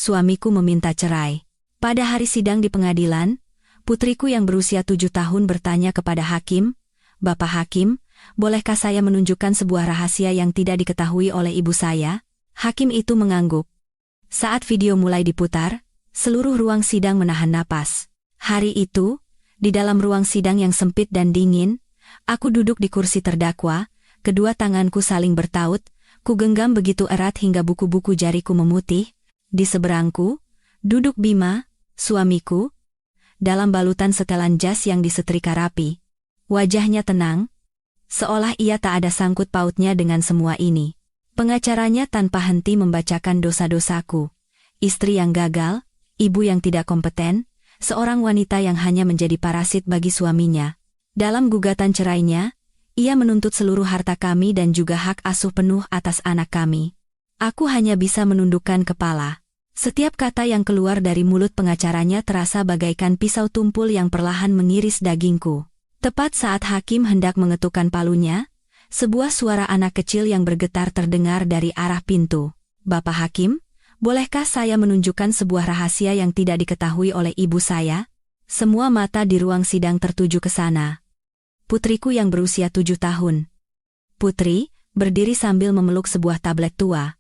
suamiku meminta cerai. Pada hari sidang di pengadilan, putriku yang berusia 7 tahun bertanya kepada hakim, "Bapak Hakim, bolehkah saya menunjukkan sebuah rahasia yang tidak diketahui oleh ibu saya?" Hakim itu mengangguk. Saat video mulai diputar, seluruh ruang sidang menahan napas. Hari itu, di dalam ruang sidang yang sempit dan dingin, aku duduk di kursi terdakwa, kedua tanganku saling bertaut, ku genggam begitu erat hingga buku-buku jariku memutih. Di seberangku, duduk Bima, suamiku, dalam balutan setelan jas yang disetrika rapi. Wajahnya tenang, seolah ia tak ada sangkut pautnya dengan semua ini. Pengacaranya tanpa henti membacakan dosa-dosaku. Istri yang gagal, ibu yang tidak kompeten, seorang wanita yang hanya menjadi parasit bagi suaminya. Dalam gugatan cerainya, ia menuntut seluruh harta kami dan juga hak asuh penuh atas anak kami. Aku hanya bisa menundukkan kepala. Setiap kata yang keluar dari mulut pengacaranya terasa bagaikan pisau tumpul yang perlahan mengiris dagingku. Tepat saat hakim hendak mengetukkan palunya, sebuah suara anak kecil yang bergetar terdengar dari arah pintu. "Bapak Hakim, bolehkah saya menunjukkan sebuah rahasia yang tidak diketahui oleh ibu saya?" Semua mata di ruang sidang tertuju ke sana. Putriku yang berusia 7 tahun. Putri, berdiri sambil memeluk sebuah tablet tua.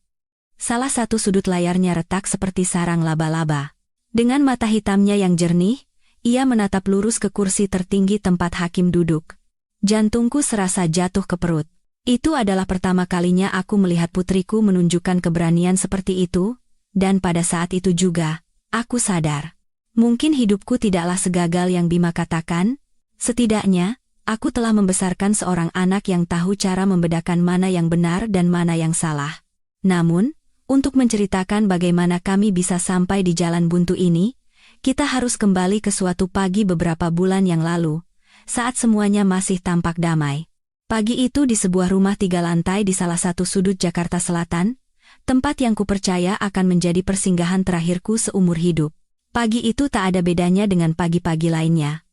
Salah satu sudut layarnya retak seperti sarang laba-laba. Dengan mata hitamnya yang jernih, ia menatap lurus ke kursi tertinggi tempat hakim duduk. Jantungku serasa jatuh ke perut. Itu adalah pertama kalinya aku melihat putriku menunjukkan keberanian seperti itu, dan pada saat itu juga, aku sadar. Mungkin hidupku tidaklah segagal yang Bima katakan, setidaknya, aku telah membesarkan seorang anak yang tahu cara membedakan mana yang benar dan mana yang salah. Namun, untuk menceritakan bagaimana kami bisa sampai di jalan buntu ini, kita harus kembali ke suatu pagi beberapa bulan yang lalu, saat semuanya masih tampak damai. Pagi itu di sebuah rumah 3 lantai di salah satu sudut Jakarta Selatan, tempat yang kupercaya akan menjadi persinggahan terakhirku seumur hidup. Pagi itu tak ada bedanya dengan pagi-pagi lainnya.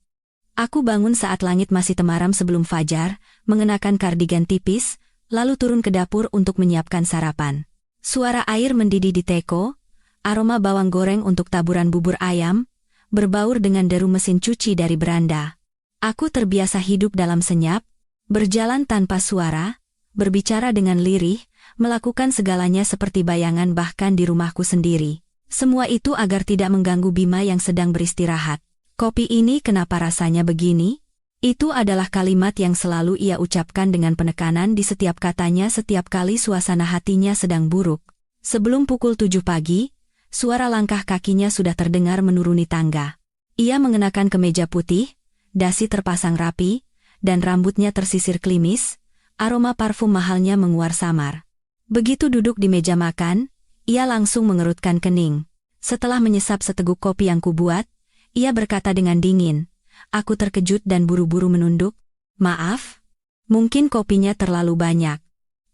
Aku bangun saat langit masih temaram sebelum fajar, mengenakan kardigan tipis, lalu turun ke dapur untuk menyiapkan sarapan. Suara air mendidih di teko, aroma bawang goreng untuk taburan bubur ayam, berbaur dengan deru mesin cuci dari beranda. Aku terbiasa hidup dalam senyap, berjalan tanpa suara, berbicara dengan lirih, melakukan segalanya seperti bayangan bahkan di rumahku sendiri. Semua itu agar tidak mengganggu Bima yang sedang beristirahat. "Kopi ini kenapa rasanya begini?" Itu adalah kalimat yang selalu ia ucapkan dengan penekanan di setiap katanya setiap kali suasana hatinya sedang buruk. Sebelum pukul 7 pagi, suara langkah kakinya sudah terdengar menuruni tangga. Ia mengenakan kemeja putih, dasi terpasang rapi, dan rambutnya tersisir klimis, aroma parfum mahalnya menguar samar. Begitu duduk di meja makan, ia langsung mengerutkan kening. Setelah menyesap seteguk kopi yang kubuat, ia berkata dengan dingin. Aku terkejut dan buru-buru menunduk. "Maaf, mungkin kopinya terlalu banyak.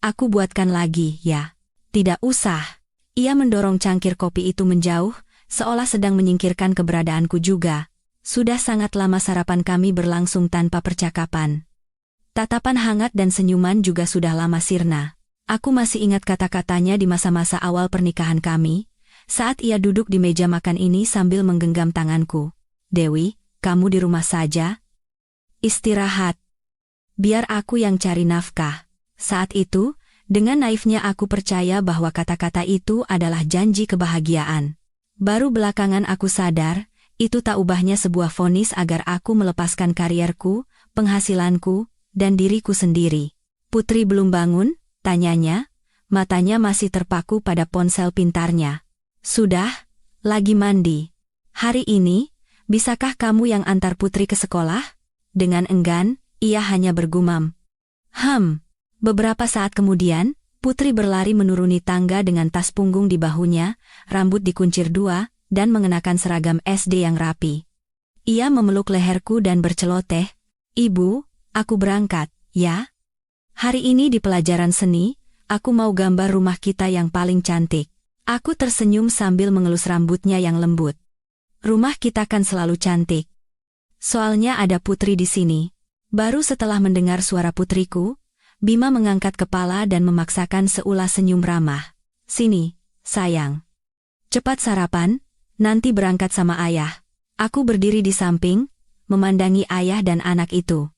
Aku buatkan lagi, ya." "Tidak usah." Ia mendorong cangkir kopi itu menjauh, seolah sedang menyingkirkan keberadaanku juga. Sudah sangat lama sarapan kami berlangsung tanpa percakapan. Tatapan hangat dan senyuman juga sudah lama sirna. Aku masih ingat kata-katanya di masa-masa awal pernikahan kami, saat ia duduk di meja makan ini sambil menggenggam tanganku. "Dewi, kamu di rumah saja? Istirahat. Biar aku yang cari nafkah." Saat itu, dengan naifnya aku percaya bahwa kata-kata itu adalah janji kebahagiaan. Baru belakangan aku sadar, itu tak ubahnya sebuah vonis agar aku melepaskan karierku, penghasilanku, dan diriku sendiri. "Putri belum bangun?" tanyanya, matanya masih terpaku pada ponsel pintarnya. "Sudah, lagi mandi. Hari ini, bisakah kamu yang antar Putri ke sekolah?" Dengan enggan, ia hanya bergumam. Beberapa saat kemudian, Putri berlari menuruni tangga dengan tas punggung di bahunya, rambut dikuncir 2, dan mengenakan seragam SD yang rapi. Ia memeluk leherku dan berceloteh, "Ibu, aku berangkat, ya? Hari ini di pelajaran seni, aku mau gambar rumah kita yang paling cantik." Aku tersenyum sambil mengelus rambutnya yang lembut. "Rumah kita kan selalu cantik. Soalnya ada Putri di sini." Baru setelah mendengar suara putriku, Bima mengangkat kepala dan memaksakan seulas senyum ramah. "Sini, sayang. Cepat sarapan, nanti berangkat sama ayah. Aku berdiri di samping, memandangi ayah dan anak itu.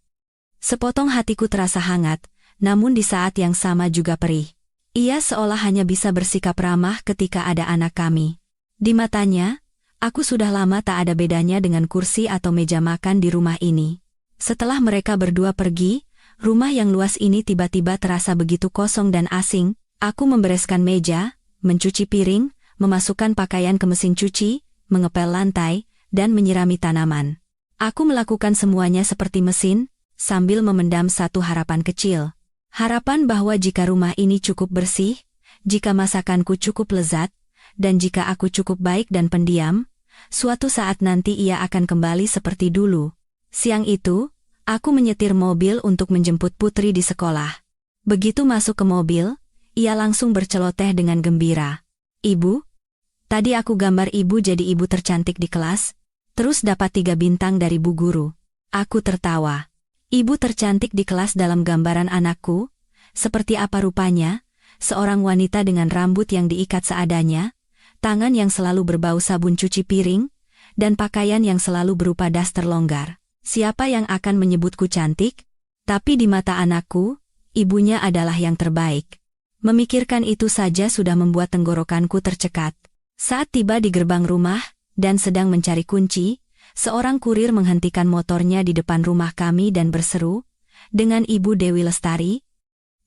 Sepotong hatiku terasa hangat, namun di saat yang sama juga perih. Ia seolah hanya bisa bersikap ramah ketika ada anak kami. Di matanya, aku sudah lama tak ada bedanya dengan kursi atau meja makan di rumah ini. Setelah mereka berdua pergi, rumah yang luas ini tiba-tiba terasa begitu kosong dan asing. Aku membereskan meja, mencuci piring, memasukkan pakaian ke mesin cuci, mengepel lantai, dan menyirami tanaman. Aku melakukan semuanya seperti mesin, sambil memendam satu harapan kecil. Harapan bahwa jika rumah ini cukup bersih, jika masakanku cukup lezat, dan jika aku cukup baik dan pendiam, suatu saat nanti ia akan kembali seperti dulu. Siang itu, aku menyetir mobil untuk menjemput Putri di sekolah. Begitu masuk ke mobil, ia langsung berceloteh dengan gembira. "Ibu, tadi aku gambar ibu jadi ibu tercantik di kelas, terus dapat 3 bintang dari bu guru." Aku tertawa. Ibu tercantik di kelas dalam gambaran anakku, seperti apa rupanya? Seorang wanita dengan rambut yang diikat seadanya, tangan yang selalu berbau sabun cuci piring, dan pakaian yang selalu berupa daster longgar. Siapa yang akan menyebutku cantik? Tapi di mata anakku, ibunya adalah yang terbaik. Memikirkan itu saja sudah membuat tenggorokanku tercekat. Saat tiba di gerbang rumah, dan sedang mencari kunci, seorang kurir menghentikan motornya di depan rumah kami dan berseru, "Dengan Ibu Dewi Lestari?"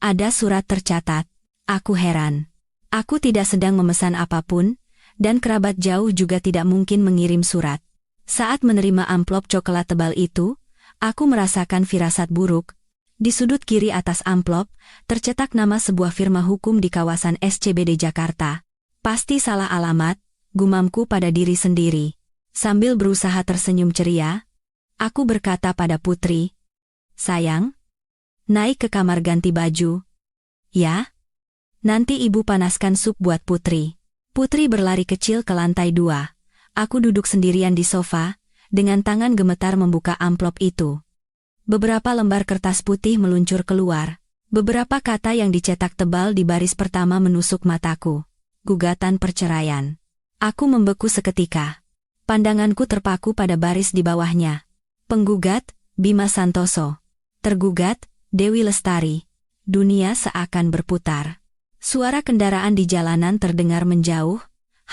Ada surat tercatat. Aku heran. Aku tidak sedang memesan apapun, dan kerabat jauh juga tidak mungkin mengirim surat. Saat menerima amplop coklat tebal itu, aku merasakan firasat buruk. Di sudut kiri atas amplop, tercetak nama sebuah firma hukum di kawasan SCBD Jakarta. Pasti salah alamat, gumamku pada diri sendiri. Sambil berusaha tersenyum ceria, aku berkata pada Putri, "Sayang, naik ke kamar ganti baju." "Ya, nanti ibu panaskan sup buat Putri." Putri berlari kecil ke lantai 2. Aku duduk sendirian di sofa, dengan tangan gemetar membuka amplop itu. Beberapa lembar kertas putih meluncur keluar. Beberapa kata yang dicetak tebal di baris pertama menusuk mataku. Gugatan perceraian. Aku membeku seketika. Pandanganku terpaku pada baris di bawahnya. Penggugat, Bima Santoso. Tergugat, Dewi Lestari. Dunia seakan berputar. Suara kendaraan di jalanan terdengar menjauh,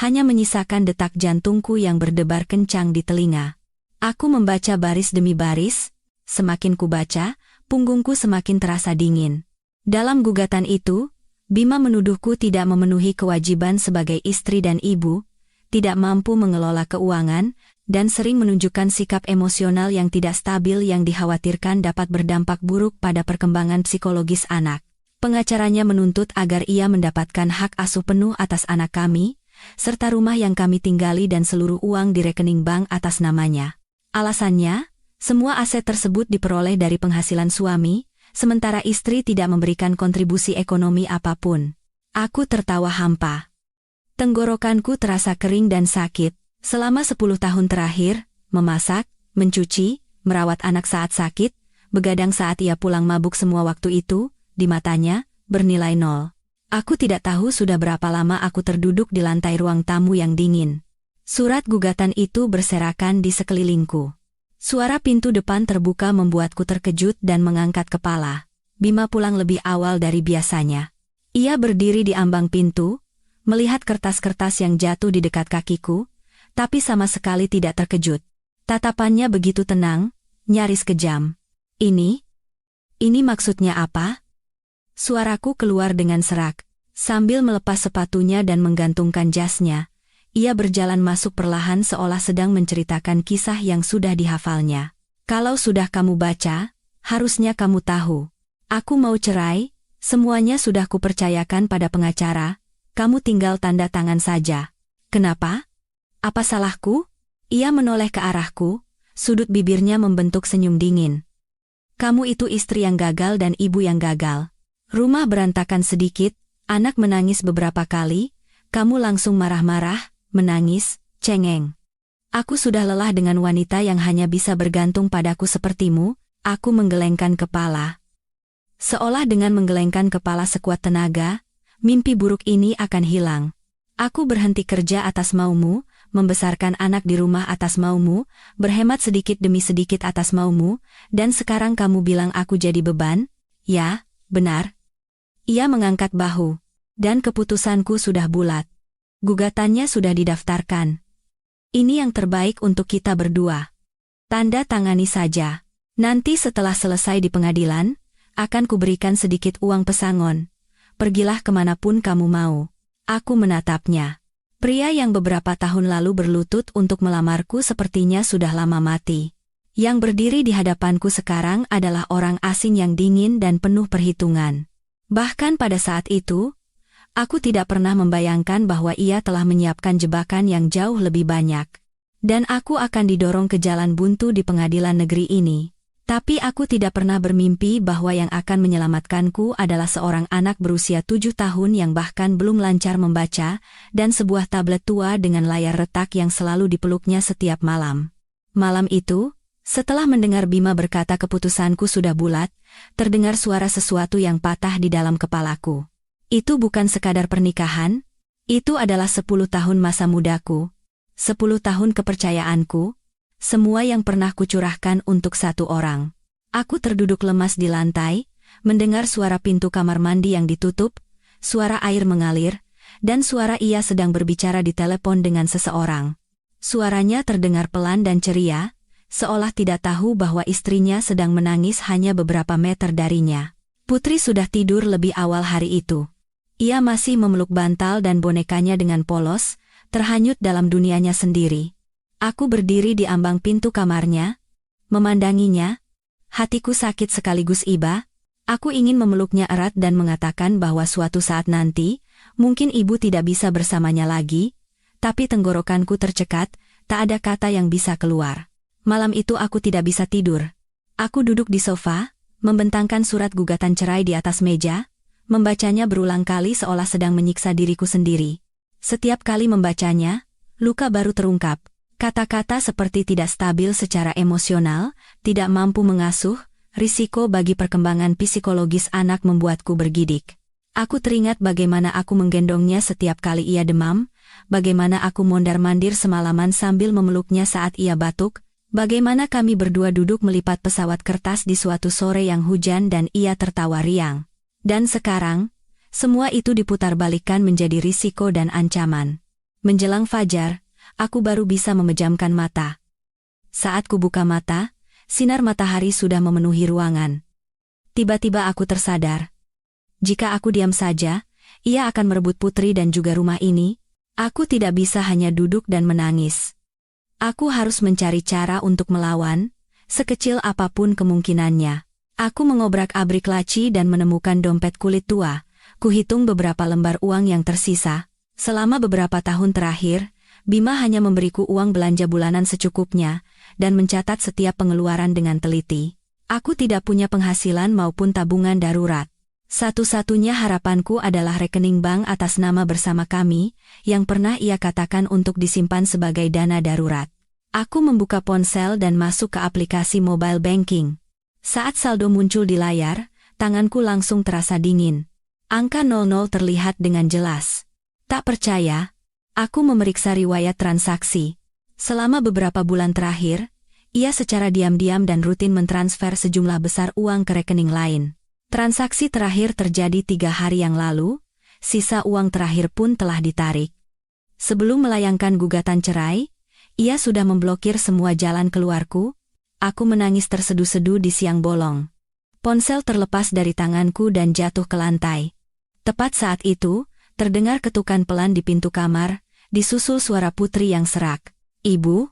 hanya menyisakan detak jantungku yang berdebar kencang di telinga. Aku membaca baris demi baris. Semakin kubaca, punggungku semakin terasa dingin. Dalam gugatan itu, Bima menuduhku tidak memenuhi kewajiban sebagai istri dan ibu, tidak mampu mengelola keuangan, dan sering menunjukkan sikap emosional yang tidak stabil yang dikhawatirkan dapat berdampak buruk pada perkembangan psikologis anak. Pengacaranya menuntut agar ia mendapatkan hak asuh penuh atas anak kami, serta rumah yang kami tinggali dan seluruh uang di rekening bank atas namanya. Alasannya, semua aset tersebut diperoleh dari penghasilan suami, sementara istri tidak memberikan kontribusi ekonomi apapun. Aku tertawa hampa. Tenggorokanku terasa kering dan sakit. Selama 10 tahun terakhir, memasak, mencuci, merawat anak saat sakit, begadang saat ia pulang mabuk, semua waktu itu, di matanya, bernilai 0. Aku tidak tahu sudah berapa lama aku terduduk di lantai ruang tamu yang dingin. Surat gugatan itu berserakan di sekelilingku. Suara pintu depan terbuka membuatku terkejut dan mengangkat kepala. Bima pulang lebih awal dari biasanya. Ia berdiri di ambang pintu, melihat kertas-kertas yang jatuh di dekat kakiku, tapi sama sekali tidak terkejut. Tatapannya begitu tenang, nyaris kejam. Ini maksudnya apa?" Suaraku keluar dengan serak. Sambil melepas sepatunya dan menggantungkan jasnya, ia berjalan masuk perlahan seolah sedang menceritakan kisah yang sudah dihafalnya. "Kalau sudah kamu baca, harusnya kamu tahu. Aku mau cerai, semuanya sudah kupercayakan pada pengacara, kamu tinggal tanda tangan saja." "Kenapa? Apa salahku?" Ia menoleh ke arahku, sudut bibirnya membentuk senyum dingin. "Kamu itu istri yang gagal dan ibu yang gagal. Rumah berantakan sedikit, anak menangis beberapa kali, kamu langsung marah-marah, menangis, cengeng. Aku sudah lelah dengan wanita yang hanya bisa bergantung padaku sepertimu." Aku menggelengkan kepala. Seolah dengan menggelengkan kepala sekuat tenaga, mimpi buruk ini akan hilang. Aku berhenti kerja atas maumu, membesarkan anak di rumah atas maumu, berhemat sedikit demi sedikit atas maumu, dan sekarang kamu bilang aku jadi beban? Ya, benar. Ia mengangkat bahu. Dan keputusanku sudah bulat. Gugatannya sudah didaftarkan. Ini yang terbaik untuk kita berdua. Tanda tangani saja. Nanti setelah selesai di pengadilan, akan kuberikan sedikit uang pesangon. Pergilah kemanapun kamu mau. Aku menatapnya. Pria yang beberapa tahun lalu berlutut untuk melamarku sepertinya sudah lama mati. Yang berdiri di hadapanku sekarang adalah orang asing yang dingin dan penuh perhitungan. Bahkan pada saat itu, aku tidak pernah membayangkan bahwa ia telah menyiapkan jebakan yang jauh lebih banyak. Dan aku akan didorong ke jalan buntu di pengadilan negeri ini. Tapi aku tidak pernah bermimpi bahwa yang akan menyelamatkanku adalah seorang anak berusia 7 tahun yang bahkan belum lancar membaca, dan sebuah tablet tua dengan layar retak yang selalu dipeluknya setiap malam. Malam itu, setelah mendengar Bima berkata keputusanku sudah bulat, terdengar suara sesuatu yang patah di dalam kepalaku. Itu bukan sekadar pernikahan, itu adalah 10 tahun masa mudaku, 10 tahun kepercayaanku, semua yang pernah kucurahkan untuk satu orang. Aku terduduk lemas di lantai, mendengar suara pintu kamar mandi yang ditutup, suara air mengalir, dan suara ia sedang berbicara di telepon dengan seseorang. Suaranya terdengar pelan dan ceria, seolah tidak tahu bahwa istrinya sedang menangis hanya beberapa meter darinya. Putri sudah tidur lebih awal hari itu. Ia masih memeluk bantal dan bonekanya dengan polos, terhanyut dalam dunianya sendiri. Aku berdiri di ambang pintu kamarnya, memandanginya. Hatiku sakit sekaligus iba. Aku ingin memeluknya erat dan mengatakan bahwa suatu saat nanti, mungkin ibu tidak bisa bersamanya lagi, tapi tenggorokanku tercekat, tak ada kata yang bisa keluar. Malam itu aku tidak bisa tidur. Aku duduk di sofa, membentangkan surat gugatan cerai di atas meja, membacanya berulang kali seolah sedang menyiksa diriku sendiri. Setiap kali membacanya, luka baru terungkap. Kata-kata seperti tidak stabil secara emosional, tidak mampu mengasuh, risiko bagi perkembangan psikologis anak membuatku bergidik. Aku teringat bagaimana aku menggendongnya setiap kali ia demam, bagaimana aku mondar-mandir semalaman sambil memeluknya saat ia batuk, bagaimana kami berdua duduk melipat pesawat kertas di suatu sore yang hujan dan ia tertawa riang. Dan sekarang, semua itu diputarbalikkan menjadi risiko dan ancaman. Menjelang fajar, aku baru bisa memejamkan mata. Saat kubuka mata, sinar matahari sudah memenuhi ruangan. Tiba-tiba aku tersadar. Jika aku diam saja, ia akan merebut Putri dan juga rumah ini. Aku tidak bisa hanya duduk dan menangis. Aku harus mencari cara untuk melawan, sekecil apapun kemungkinannya. Aku mengobrak-abrik laci dan menemukan dompet kulit tua. Kuhitung beberapa lembar uang yang tersisa. Selama beberapa tahun terakhir, Bima hanya memberiku uang belanja bulanan secukupnya, dan mencatat setiap pengeluaran dengan teliti. Aku tidak punya penghasilan maupun tabungan darurat. Satu-satunya harapanku adalah rekening bank atas nama bersama kami, yang pernah ia katakan untuk disimpan sebagai dana darurat. Aku membuka ponsel dan masuk ke aplikasi mobile banking. Saat saldo muncul di layar, tanganku langsung terasa dingin. Angka 00 terlihat dengan jelas. Tak percaya? Aku memeriksa riwayat transaksi. Selama beberapa bulan terakhir, ia secara diam-diam dan rutin mentransfer sejumlah besar uang ke rekening lain. Transaksi terakhir terjadi 3 hari yang lalu, sisa uang terakhir pun telah ditarik. Sebelum melayangkan gugatan cerai, ia sudah memblokir semua jalan keluarku. Aku menangis terseduh-seduh di siang bolong. Ponsel terlepas dari tanganku dan jatuh ke lantai. Tepat saat itu, terdengar ketukan pelan di pintu kamar, disusul suara Putri yang serak. "Ibu,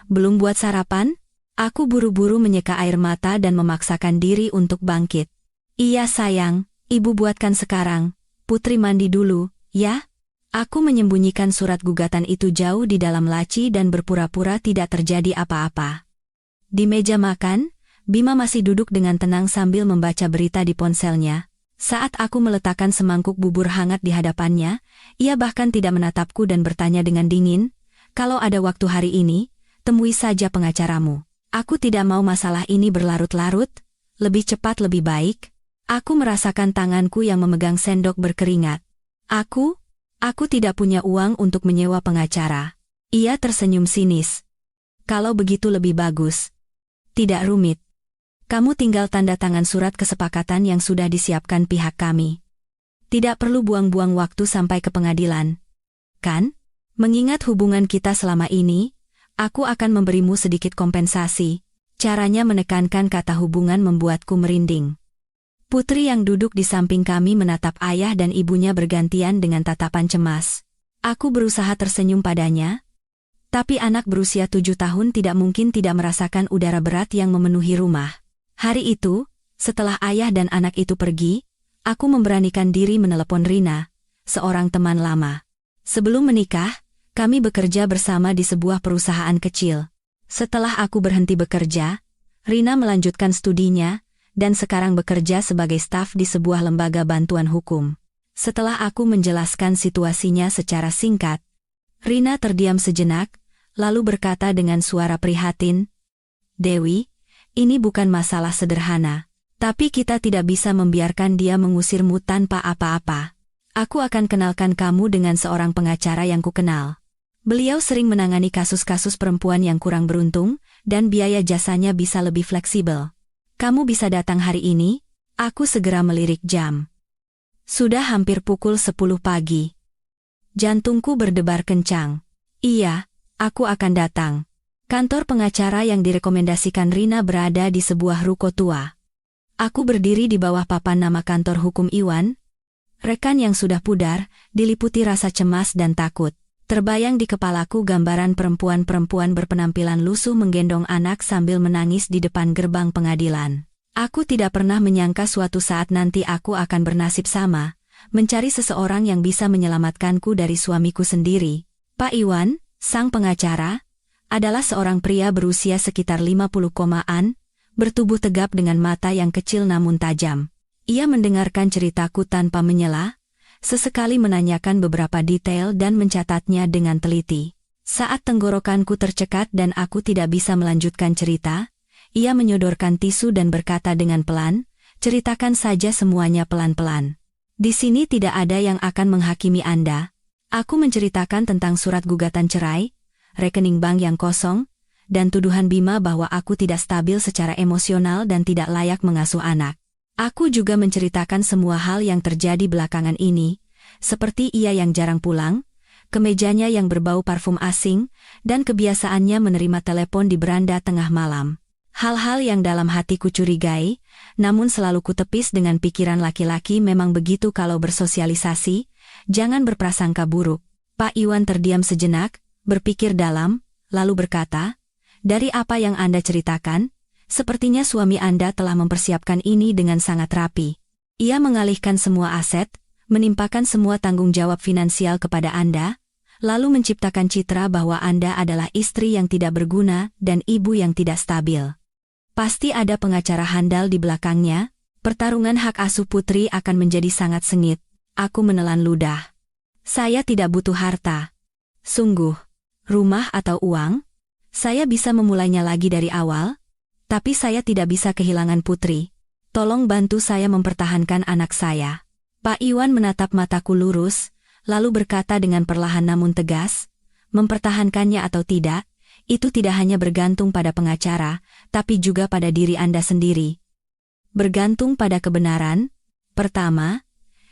belum buat sarapan?" Aku buru-buru menyeka air mata dan memaksakan diri untuk bangkit. "Iya sayang, ibu buatkan sekarang. Putri mandi dulu, ya?" Aku menyembunyikan surat gugatan itu jauh di dalam laci dan berpura-pura tidak terjadi apa-apa. Di meja makan, Bima masih duduk dengan tenang sambil membaca berita di ponselnya. Saat aku meletakkan semangkuk bubur hangat di hadapannya, ia bahkan tidak menatapku dan bertanya dengan dingin, "Kalau ada waktu hari ini, temui saja pengacaramu. Aku tidak mau masalah ini berlarut-larut, lebih cepat lebih baik." Aku merasakan tanganku yang memegang sendok berkeringat. Aku tidak punya uang untuk menyewa pengacara. Ia tersenyum sinis. Kalau begitu lebih bagus. Tidak rumit. Kamu tinggal tanda tangan surat kesepakatan yang sudah disiapkan pihak kami. Tidak perlu buang-buang waktu sampai ke pengadilan. Kan? Mengingat hubungan kita selama ini, aku akan memberimu sedikit kompensasi. Caranya menekankan kata hubungan membuatku merinding. Putri yang duduk di samping kami menatap ayah dan ibunya bergantian dengan tatapan cemas. Aku berusaha tersenyum padanya. Tapi anak berusia 7 tahun tidak mungkin tidak merasakan udara berat yang memenuhi rumah. Hari itu, setelah ayah dan anak itu pergi, aku memberanikan diri menelepon Rina, seorang teman lama. Sebelum menikah, kami bekerja bersama di sebuah perusahaan kecil. Setelah aku berhenti bekerja, Rina melanjutkan studinya, dan sekarang bekerja sebagai staf di sebuah lembaga bantuan hukum. Setelah aku menjelaskan situasinya secara singkat, Rina terdiam sejenak, lalu berkata dengan suara prihatin, "Dewi, ini bukan masalah sederhana, tapi kita tidak bisa membiarkan dia mengusirmu tanpa apa-apa. Aku akan kenalkan kamu dengan seorang pengacara yang kukenal. Beliau sering menangani kasus-kasus perempuan yang kurang beruntung, dan biaya jasanya bisa lebih fleksibel. Kamu bisa datang hari ini?" Aku segera melirik jam. Sudah hampir pukul 10 pagi. Jantungku berdebar kencang. Iya, aku akan datang. Kantor pengacara yang direkomendasikan Rina berada di sebuah ruko tua. Aku berdiri di bawah papan nama kantor hukum Iwan. Rekan yang sudah pudar, diliputi rasa cemas dan takut. Terbayang di kepalaku gambaran perempuan-perempuan berpenampilan lusuh menggendong anak sambil menangis di depan gerbang pengadilan. Aku tidak pernah menyangka suatu saat nanti aku akan bernasib sama, mencari seseorang yang bisa menyelamatkanku dari suamiku sendiri. Pak Iwan, sang pengacara, adalah seorang pria berusia sekitar 50-an, bertubuh tegap dengan mata yang kecil namun tajam. Ia mendengarkan ceritaku tanpa menyela, sesekali menanyakan beberapa detail dan mencatatnya dengan teliti. Saat tenggorokanku tercekat dan aku tidak bisa melanjutkan cerita, ia menyodorkan tisu dan berkata dengan pelan, "Ceritakan saja semuanya pelan-pelan. Di sini tidak ada yang akan menghakimi Anda." Aku menceritakan tentang surat gugatan cerai, rekening bank yang kosong, dan tuduhan Bima bahwa aku tidak stabil secara emosional dan tidak layak mengasuh anak. Aku juga menceritakan semua hal yang terjadi belakangan ini, seperti ia yang jarang pulang, kemejanya yang berbau parfum asing, dan kebiasaannya menerima telepon di beranda tengah malam. Hal-hal yang dalam hatiku curigai, namun selalu kutepis dengan pikiran laki-laki memang begitu kalau bersosialisasi, jangan berprasangka buruk. Pak Iwan terdiam sejenak, berpikir dalam, lalu berkata, "Dari apa yang Anda ceritakan, sepertinya suami Anda telah mempersiapkan ini dengan sangat rapi. Ia mengalihkan semua aset, menimpakan semua tanggung jawab finansial kepada Anda, lalu menciptakan citra bahwa Anda adalah istri yang tidak berguna dan ibu yang tidak stabil. Pasti ada pengacara handal di belakangnya, pertarungan hak asuh putri akan menjadi sangat sengit." Aku menelan ludah. Saya tidak butuh harta. Sungguh, rumah atau uang, saya bisa memulainya lagi dari awal, tapi saya tidak bisa kehilangan putri. Tolong bantu saya mempertahankan anak saya. Pak Iwan menatap mataku lurus, lalu berkata dengan perlahan namun tegas, "Mempertahankannya atau tidak, itu tidak hanya bergantung pada pengacara, tapi juga pada diri Anda sendiri. Bergantung pada kebenaran. Pertama,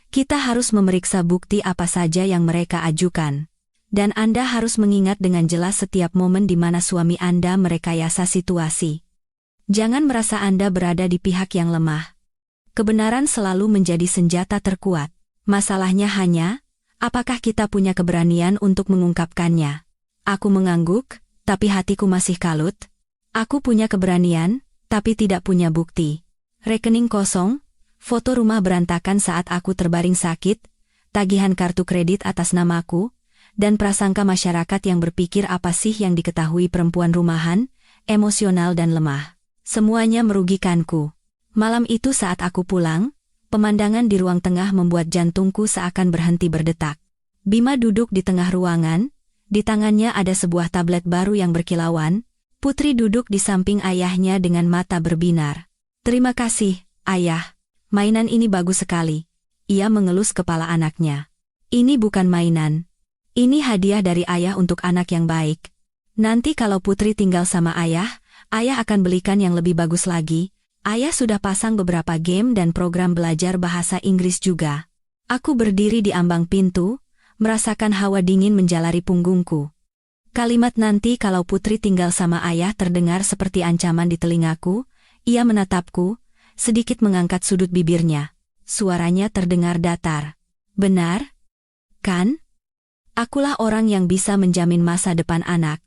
kita harus memeriksa bukti apa saja yang mereka ajukan. Dan Anda harus mengingat dengan jelas setiap momen di mana suami Anda merekayasa situasi. Jangan merasa Anda berada di pihak yang lemah. Kebenaran selalu menjadi senjata terkuat. Masalahnya hanya, apakah kita punya keberanian untuk mengungkapkannya?" Aku mengangguk, tapi hatiku masih kalut. Aku punya keberanian, tapi tidak punya bukti. Rekening kosong, foto rumah berantakan saat aku terbaring sakit, tagihan kartu kredit atas namaku, dan prasangka masyarakat yang berpikir apa sih yang diketahui perempuan rumahan, emosional dan lemah. Semuanya merugikanku. Malam itu saat aku pulang, pemandangan di ruang tengah membuat jantungku seakan berhenti berdetak. Bima duduk di tengah ruangan, di tangannya ada sebuah tablet baru yang berkilauan. Putri duduk di samping ayahnya dengan mata berbinar. "Terima kasih, Ayah. Mainan ini bagus sekali." Ia mengelus kepala anaknya. Ini bukan mainan. Ini hadiah dari ayah untuk anak yang baik. Nanti kalau Putri tinggal sama ayah akan belikan yang lebih bagus lagi. Ayah sudah pasang beberapa game dan program belajar bahasa Inggris juga. Aku berdiri di ambang pintu, merasakan hawa dingin menjalari punggungku. Kalimat nanti kalau Putri tinggal sama ayah terdengar seperti ancaman di telingaku. Ia menatapku, sedikit mengangkat sudut bibirnya. Suaranya terdengar datar. Benar? Kan? Akulah orang yang bisa menjamin masa depan anak.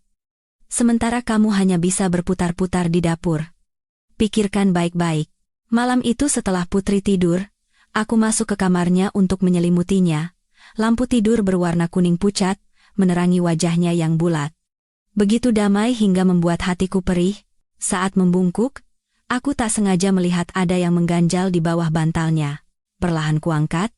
Sementara kamu hanya bisa berputar-putar di dapur. Pikirkan baik-baik. Malam itu setelah Putri tidur, aku masuk ke kamarnya untuk menyelimutinya. Lampu tidur berwarna kuning pucat, menerangi wajahnya yang bulat. Begitu damai hingga membuat hatiku perih. Saat membungkuk, aku tak sengaja melihat ada yang mengganjal di bawah bantalnya. Perlahan kuangkat,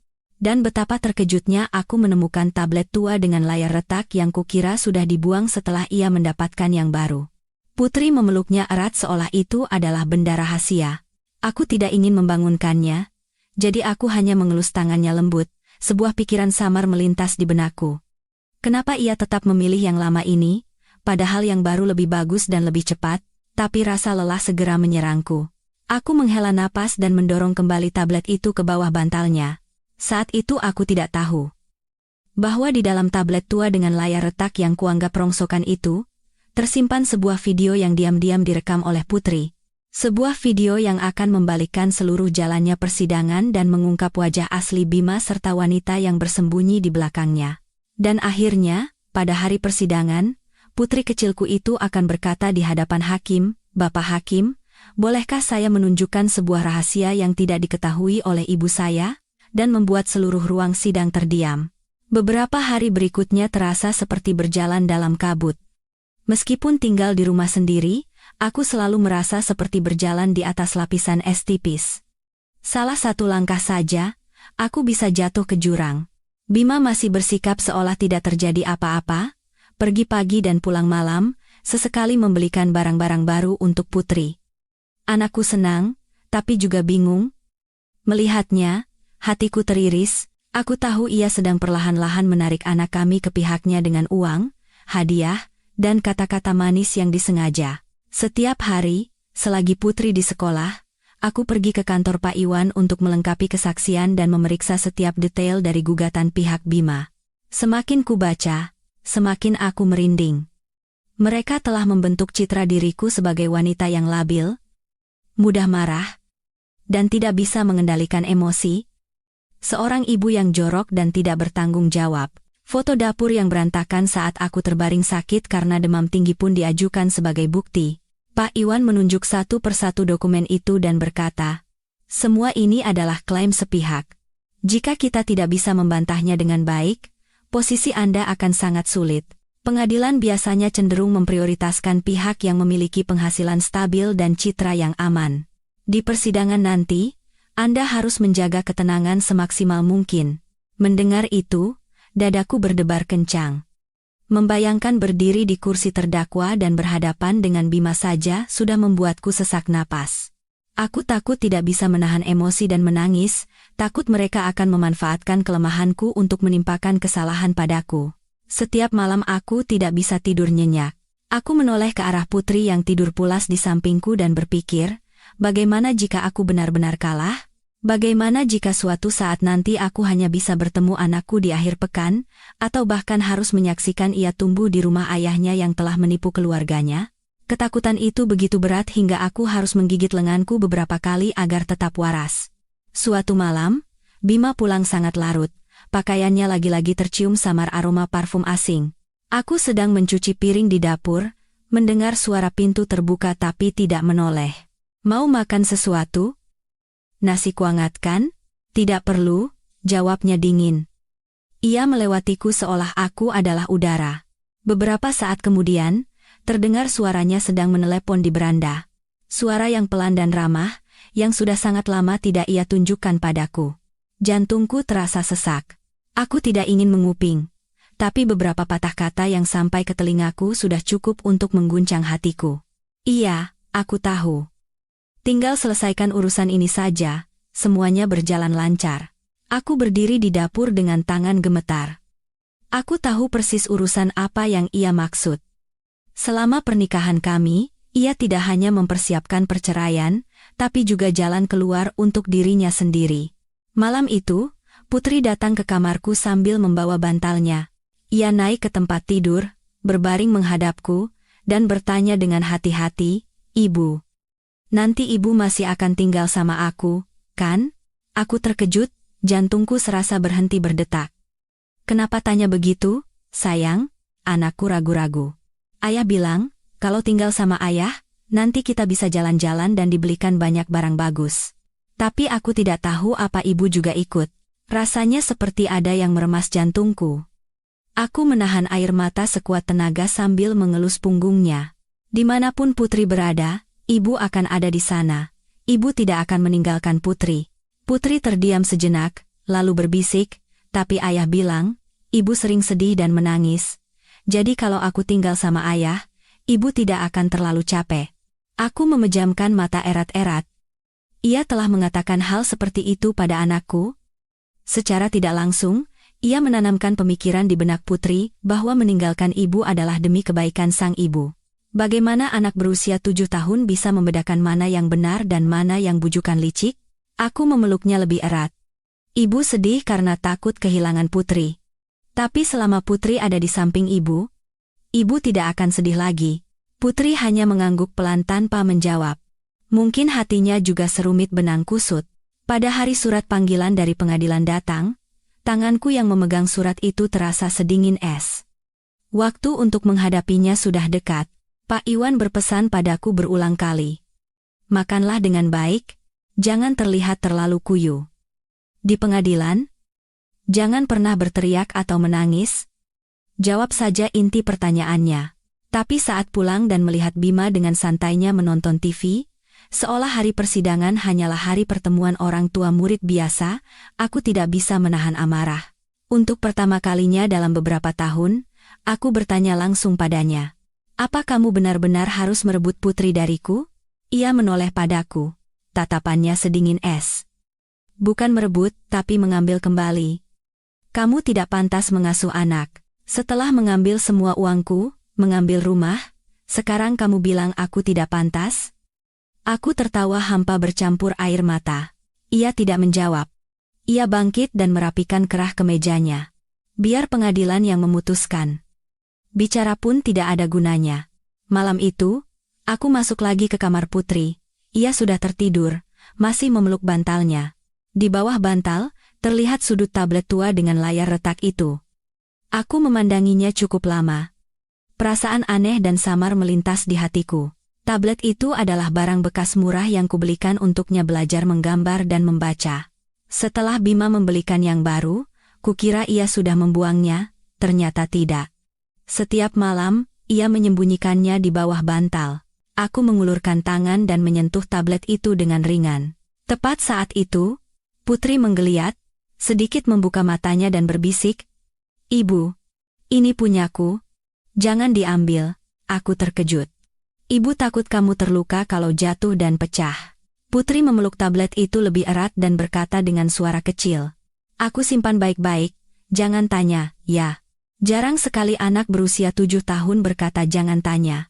dan betapa terkejutnya aku menemukan tablet tua dengan layar retak yang kukira sudah dibuang setelah ia mendapatkan yang baru. Putri memeluknya erat seolah itu adalah benda rahasia. Aku tidak ingin membangunkannya, jadi aku hanya mengelus tangannya lembut. Sebuah pikiran samar melintas di benakku. Kenapa ia tetap memilih yang lama ini, padahal yang baru lebih bagus dan lebih cepat? Tapi rasa lelah segera menyerangku. Aku menghela napas dan mendorong kembali tablet itu ke bawah bantalnya. Saat itu aku tidak tahu bahwa di dalam tablet tua dengan layar retak yang kuanggap rongsokan itu, tersimpan sebuah video yang diam-diam direkam oleh Putri. Sebuah video yang akan membalikkan seluruh jalannya persidangan dan mengungkap wajah asli Bima serta wanita yang bersembunyi di belakangnya. Dan akhirnya, pada hari persidangan, putri kecilku itu akan berkata di hadapan hakim, "Bapak Hakim, bolehkah saya menunjukkan sebuah rahasia yang tidak diketahui oleh ibu saya?" Dan membuat seluruh ruang sidang terdiam. Beberapa hari berikutnya terasa seperti berjalan dalam kabut. Meskipun tinggal di rumah sendiri, aku selalu merasa seperti berjalan di atas lapisan es tipis. Salah satu langkah saja, aku bisa jatuh ke jurang. Bima masih bersikap seolah tidak terjadi apa-apa, pergi pagi dan pulang malam, sesekali membelikan barang-barang baru untuk Putri. Anakku senang, tapi juga bingung. Melihatnya, hatiku teriris. Aku tahu ia sedang perlahan-lahan menarik anak kami ke pihaknya dengan uang, hadiah, dan kata-kata manis yang disengaja. Setiap hari, selagi Putri di sekolah, aku pergi ke kantor Pak Iwan untuk melengkapi kesaksian dan memeriksa setiap detail dari gugatan pihak Bima. Semakin kubaca, semakin aku merinding. Mereka telah membentuk citra diriku sebagai wanita yang labil, mudah marah, dan tidak bisa mengendalikan emosi. Seorang ibu yang jorok dan tidak bertanggung jawab. Foto dapur yang berantakan saat aku terbaring sakit karena demam tinggi pun diajukan sebagai bukti. Pak Iwan menunjuk satu persatu dokumen itu dan berkata, "Semua ini adalah klaim sepihak. Jika kita tidak bisa membantahnya dengan baik, posisi Anda akan sangat sulit." Pengadilan biasanya cenderung memprioritaskan pihak yang memiliki penghasilan stabil dan citra yang aman. Di persidangan nanti, Anda harus menjaga ketenangan semaksimal mungkin. Mendengar itu, dadaku berdebar kencang. Membayangkan berdiri di kursi terdakwa dan berhadapan dengan Bima saja sudah membuatku sesak napas. Aku takut tidak bisa menahan emosi dan menangis, takut mereka akan memanfaatkan kelemahanku untuk menimpakan kesalahan padaku. Setiap malam aku tidak bisa tidur nyenyak. Aku menoleh ke arah Putri yang tidur pulas di sampingku dan berpikir, bagaimana jika aku benar-benar kalah? Bagaimana jika suatu saat nanti aku hanya bisa bertemu anakku di akhir pekan, atau bahkan harus menyaksikan ia tumbuh di rumah ayahnya yang telah menipu keluarganya? Ketakutan itu begitu berat hingga aku harus menggigit lenganku beberapa kali agar tetap waras. Suatu malam, Bima pulang sangat larut. Pakaiannya lagi-lagi tercium samar aroma parfum asing. Aku sedang mencuci piring di dapur, mendengar suara pintu terbuka tapi tidak menoleh. "Mau makan sesuatu? Nasi kuangatkan?" "Tidak perlu," jawabnya dingin. Ia melewatiku seolah aku adalah udara. Beberapa saat kemudian, terdengar suaranya sedang menelepon di beranda. Suara yang pelan dan ramah, yang sudah sangat lama tidak ia tunjukkan padaku. Jantungku terasa sesak. Aku tidak ingin menguping, tapi beberapa patah kata yang sampai ke telingaku sudah cukup untuk mengguncang hatiku. "Iya, aku tahu. Tinggal selesaikan urusan ini saja, semuanya berjalan lancar." Aku berdiri di dapur dengan tangan gemetar. Aku tahu persis urusan apa yang ia maksud. Selama pernikahan kami, ia tidak hanya mempersiapkan perceraian, tapi juga jalan keluar untuk dirinya sendiri. Malam itu, Putri datang ke kamarku sambil membawa bantalnya. Ia naik ke tempat tidur, berbaring menghadapku, dan bertanya dengan hati-hati, "Ibu, nanti ibu masih akan tinggal sama aku, kan?" Aku terkejut, jantungku serasa berhenti berdetak. "Kenapa tanya begitu, sayang?" Anakku ragu-ragu. "Ayah bilang, kalau tinggal sama ayah, nanti kita bisa jalan-jalan dan dibelikan banyak barang bagus." Tapi aku tidak tahu apa ibu juga ikut. Rasanya seperti ada yang meremas jantungku. Aku menahan air mata sekuat tenaga sambil mengelus punggungnya. Dimanapun Putri berada, ibu akan ada di sana. Ibu tidak akan meninggalkan Putri. Putri terdiam sejenak, lalu berbisik, "Tapi ayah bilang, ibu sering sedih dan menangis. Jadi kalau aku tinggal sama ayah, ibu tidak akan terlalu capek." Aku memejamkan mata erat-erat. Ia telah mengatakan hal seperti itu pada anakku. Secara tidak langsung, ia menanamkan pemikiran di benak Putri bahwa meninggalkan ibu adalah demi kebaikan sang ibu. Bagaimana anak berusia 7 tahun bisa membedakan mana yang benar dan mana yang bujukan licik? Aku memeluknya lebih erat. Ibu sedih karena takut kehilangan Putri. Tapi selama Putri ada di samping ibu tidak akan sedih lagi. Putri hanya mengangguk pelan tanpa menjawab. Mungkin hatinya juga serumit benang kusut. Pada hari surat panggilan dari pengadilan datang, tanganku yang memegang surat itu terasa sedingin es. Waktu untuk menghadapinya sudah dekat. Pak Iwan berpesan padaku berulang kali. "Makanlah dengan baik, jangan terlihat terlalu kuyu. Di pengadilan, jangan pernah berteriak atau menangis. Jawab saja inti pertanyaannya." Tapi saat pulang dan melihat Bima dengan santainya menonton TV, seolah hari persidangan hanyalah hari pertemuan orang tua murid biasa, aku tidak bisa menahan amarah. Untuk pertama kalinya dalam beberapa tahun, aku bertanya langsung padanya. "Apa kamu benar-benar harus merebut Putri dariku?" Ia menoleh padaku. Tatapannya sedingin es. "Bukan merebut, tapi mengambil kembali. Kamu tidak pantas mengasuh anak. Setelah mengambil semua uangku, mengambil rumah, sekarang kamu bilang aku tidak pantas?" Aku tertawa hampa bercampur air mata. Ia tidak menjawab. Ia bangkit dan merapikan kerah kemejanya. Biar pengadilan yang memutuskan. Bicara pun tidak ada gunanya. Malam itu, aku masuk lagi ke kamar Putri. Ia sudah tertidur, masih memeluk bantalnya. Di bawah bantal, terlihat sudut tablet tua dengan layar retak itu. Aku memandanginya cukup lama. Perasaan aneh dan samar melintas di hatiku. Tablet itu adalah barang bekas murah yang kubelikan untuknya belajar menggambar dan membaca. Setelah Bima membelikan yang baru, kukira ia sudah membuangnya, ternyata tidak. Setiap malam, ia menyembunyikannya di bawah bantal. Aku mengulurkan tangan dan menyentuh tablet itu dengan ringan. Tepat saat itu, Putri menggeliat, sedikit membuka matanya dan berbisik, "Ibu, ini punyaku. Jangan diambil." Aku terkejut. "Ibu takut kamu terluka kalau jatuh dan pecah." Putri memeluk tablet itu lebih erat dan berkata dengan suara kecil, "Aku simpan baik-baik, jangan tanya, ya." Jarang sekali anak berusia 7 tahun berkata jangan tanya.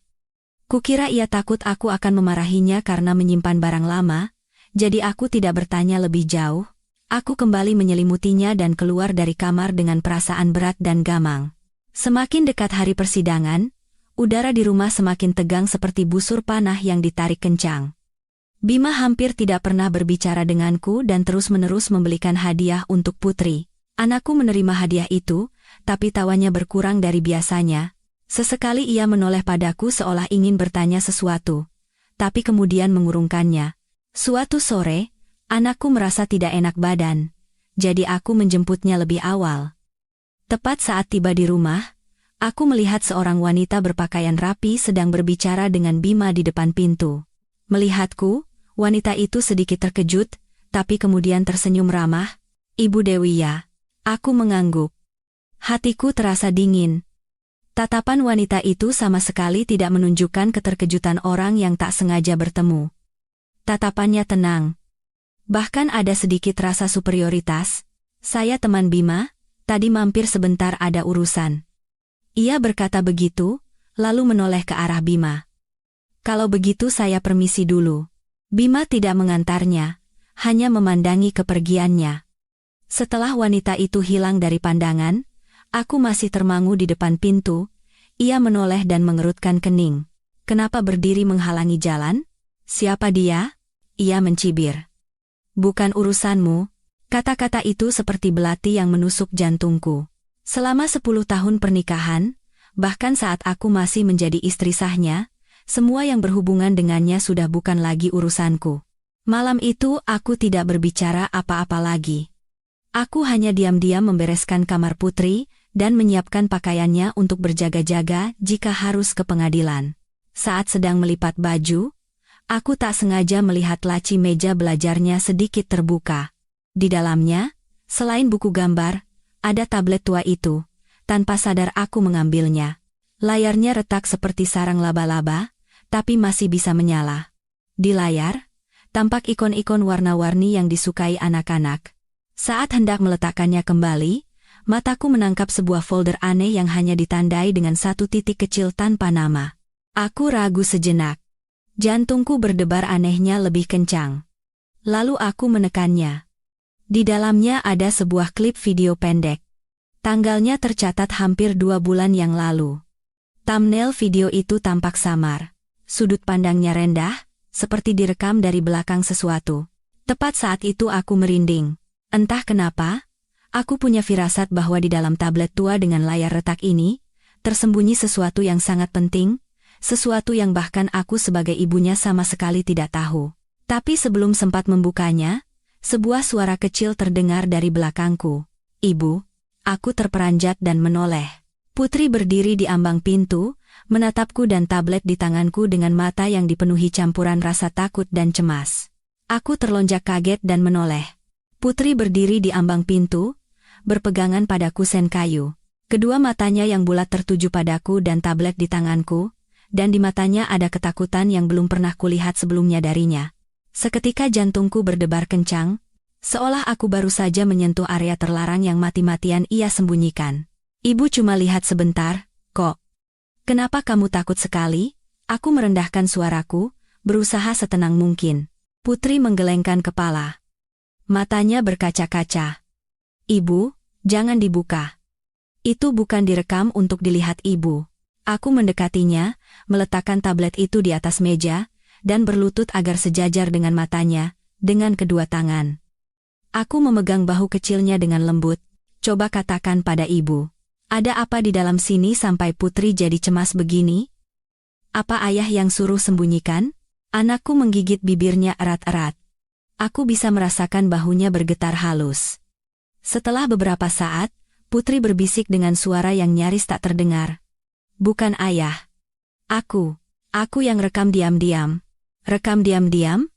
Kukira ia takut aku akan memarahinya karena menyimpan barang lama, jadi aku tidak bertanya lebih jauh. Aku kembali menyelimutinya dan keluar dari kamar dengan perasaan berat dan gamang. Semakin dekat hari persidangan, udara di rumah semakin tegang seperti busur panah yang ditarik kencang. Bima hampir tidak pernah berbicara denganku dan terus-menerus membelikan hadiah untuk Putri. Anakku menerima hadiah itu, tapi tawanya berkurang dari biasanya. Sesekali ia menoleh padaku seolah ingin bertanya sesuatu, tapi kemudian mengurungkannya. Suatu sore, anakku merasa tidak enak badan, jadi aku menjemputnya lebih awal. Tepat saat tiba di rumah, aku melihat seorang wanita berpakaian rapi sedang berbicara dengan Bima di depan pintu. Melihatku, wanita itu sedikit terkejut, tapi kemudian tersenyum ramah. "Ibu Dewi ya?" Aku mengangguk. Hatiku terasa dingin. Tatapan wanita itu sama sekali tidak menunjukkan keterkejutan orang yang tak sengaja bertemu. Tatapannya tenang. Bahkan ada sedikit rasa superioritas, Saya teman Bima, tadi mampir sebentar ada urusan. Ia berkata begitu, lalu menoleh ke arah Bima. Kalau begitu saya permisi dulu. Bima tidak mengantarnya, hanya memandangi kepergiannya. Setelah wanita itu hilang dari pandangan, aku masih termangu di depan pintu. Ia menoleh dan mengerutkan kening. Kenapa berdiri menghalangi jalan? Siapa dia? Ia mencibir. Bukan urusanmu. Kata-kata itu seperti belati yang menusuk jantungku. Selama 10 tahun pernikahan, bahkan saat aku masih menjadi istri sahnya, semua yang berhubungan dengannya sudah bukan lagi urusanku. Malam itu aku tidak berbicara apa-apa lagi. Aku hanya diam-diam membereskan kamar Putri dan menyiapkan pakaiannya untuk berjaga-jaga jika harus ke pengadilan. Saat sedang melipat baju, aku tak sengaja melihat laci meja belajarnya sedikit terbuka. Di dalamnya, selain buku gambar, ada tablet tua itu. Tanpa sadar aku mengambilnya. Layarnya retak seperti sarang laba-laba, tapi masih bisa menyala. Di layar, tampak ikon-ikon warna-warni yang disukai anak-anak. Saat hendak meletakkannya kembali, mataku menangkap sebuah folder aneh yang hanya ditandai dengan satu titik kecil tanpa nama. Aku ragu sejenak. Jantungku berdebar anehnya lebih kencang. Lalu aku menekannya. Di dalamnya ada sebuah klip video pendek. Tanggalnya tercatat hampir 2 bulan yang lalu. Thumbnail video itu tampak samar. Sudut pandangnya rendah, seperti direkam dari belakang sesuatu. Tepat saat itu aku merinding. Entah kenapa, aku punya firasat bahwa di dalam tablet tua dengan layar retak ini, tersembunyi sesuatu yang sangat penting, sesuatu yang bahkan aku sebagai ibunya sama sekali tidak tahu. Tapi sebelum sempat membukanya, sebuah suara kecil terdengar dari belakangku. Ibu, aku terperanjat dan menoleh. Putri berdiri di ambang pintu, menatapku dan tablet di tanganku dengan mata yang dipenuhi campuran rasa takut dan cemas. Aku terlonjak kaget dan menoleh. Putri berdiri di ambang pintu, berpegangan pada kusen kayu. Kedua matanya yang bulat tertuju padaku dan tablet di tanganku, dan di matanya ada ketakutan yang belum pernah kulihat sebelumnya darinya. Seketika jantungku berdebar kencang, seolah aku baru saja menyentuh area terlarang yang mati-matian ia sembunyikan. Ibu cuma lihat sebentar, kok. Kenapa kamu takut sekali? Aku merendahkan suaraku, berusaha setenang mungkin. Putri menggelengkan kepala. Matanya berkaca-kaca. Ibu, jangan dibuka. Itu bukan direkam untuk dilihat ibu. Aku mendekatinya, meletakkan tablet itu di atas meja, dan berlutut agar sejajar dengan matanya, dengan kedua tangan. Aku memegang bahu kecilnya dengan lembut. Coba katakan pada ibu. Ada apa di dalam sini sampai Putri jadi cemas begini? Apa ayah yang suruh sembunyikan? Anakku menggigit bibirnya erat-erat. Aku bisa merasakan bahunya bergetar halus. Setelah beberapa saat, Putri berbisik dengan suara yang nyaris tak terdengar. Bukan ayah. Aku yang rekam diam-diam. Rekam diam-diam?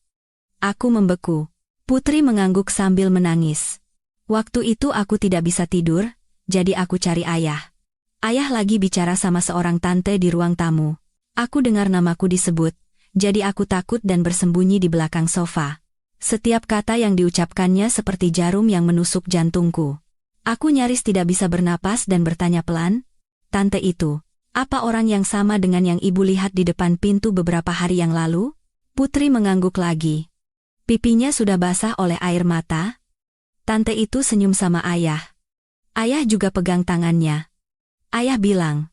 Aku membeku. Putri mengangguk sambil menangis. Waktu itu aku tidak bisa tidur, jadi aku cari ayah. Ayah lagi bicara sama seorang tante di ruang tamu. Aku dengar namaku disebut, jadi aku takut dan bersembunyi di belakang sofa. Setiap kata yang diucapkannya seperti jarum yang menusuk jantungku. Aku nyaris tidak bisa bernapas dan bertanya pelan, "Tante itu, apa orang yang sama dengan yang ibu lihat di depan pintu beberapa hari yang lalu?" Putri mengangguk lagi. Pipinya sudah basah oleh air mata. Tante itu senyum sama ayah. Ayah juga pegang tangannya. Ayah bilang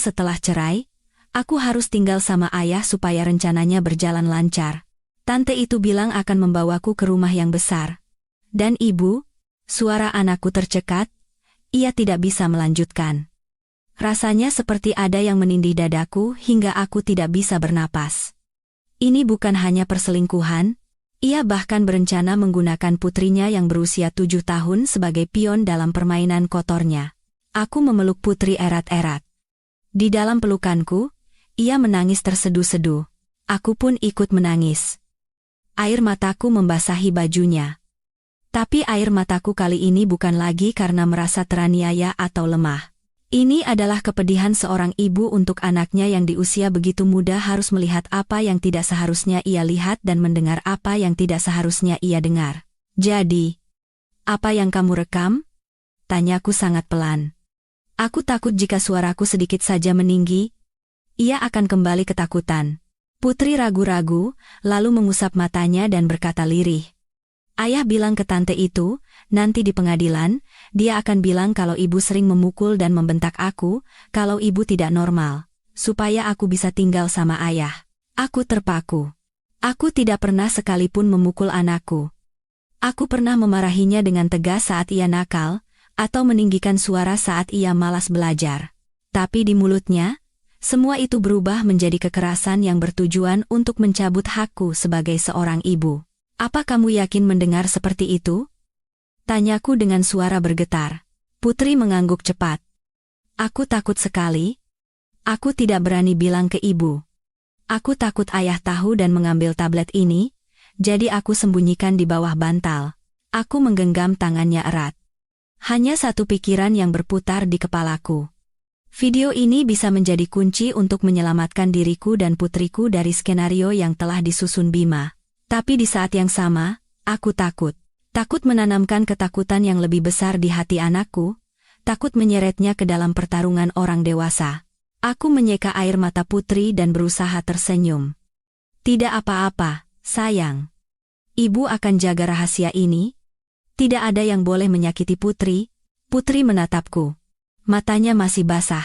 setelah cerai, aku harus tinggal sama ayah supaya rencananya berjalan lancar. Tante itu bilang akan membawaku ke rumah yang besar. Dan ibu, suara anakku tercekat, ia tidak bisa melanjutkan. Rasanya seperti ada yang menindih dadaku hingga aku tidak bisa bernapas. Ini bukan hanya perselingkuhan, ia bahkan berencana menggunakan putrinya yang berusia 7 tahun sebagai pion dalam permainan kotornya. Aku memeluk Putri erat-erat. Di dalam pelukanku, ia menangis terseduh-seduh. Aku pun ikut menangis. Air mataku membasahi bajunya. Tapi air mataku kali ini bukan lagi karena merasa teraniaya atau lemah. Ini adalah kepedihan seorang ibu untuk anaknya yang di usia begitu muda harus melihat apa yang tidak seharusnya ia lihat dan mendengar apa yang tidak seharusnya ia dengar. Jadi, Apa yang kamu rekam? Tanyaku sangat pelan. Aku takut jika suaraku sedikit saja meninggi, ia akan kembali ketakutan. Putri ragu-ragu, lalu mengusap matanya dan berkata lirih. Ayah bilang ke tante itu, nanti di pengadilan, dia akan bilang kalau ibu sering memukul dan membentak aku, kalau ibu tidak normal, supaya aku bisa tinggal sama ayah. Aku terpaku. Aku tidak pernah sekalipun memukul anakku. Aku pernah memarahinya dengan tegas saat ia nakal, atau meninggikan suara saat ia malas belajar. Tapi di mulutnya, semua itu berubah menjadi kekerasan yang bertujuan untuk mencabut hakku sebagai seorang ibu. Apa kamu yakin mendengar seperti itu? Tanyaku dengan suara bergetar. Putri mengangguk cepat. Aku takut sekali. Aku tidak berani bilang ke ibu. Aku takut ayah tahu dan mengambil tablet ini, jadi aku sembunyikan di bawah bantal. Aku menggenggam tangannya erat. Hanya satu pikiran yang berputar di kepalaku. Video ini bisa menjadi kunci untuk menyelamatkan diriku dan putriku dari skenario yang telah disusun Bima. Tapi di saat yang sama, aku takut. Takut menanamkan ketakutan yang lebih besar di hati anakku, takut menyeretnya ke dalam pertarungan orang dewasa. Aku menyeka air mata Putri dan berusaha tersenyum. Tidak apa-apa, sayang. Ibu akan jaga rahasia ini. Tidak ada yang boleh menyakiti Putri. Putri menatapku. Matanya masih basah.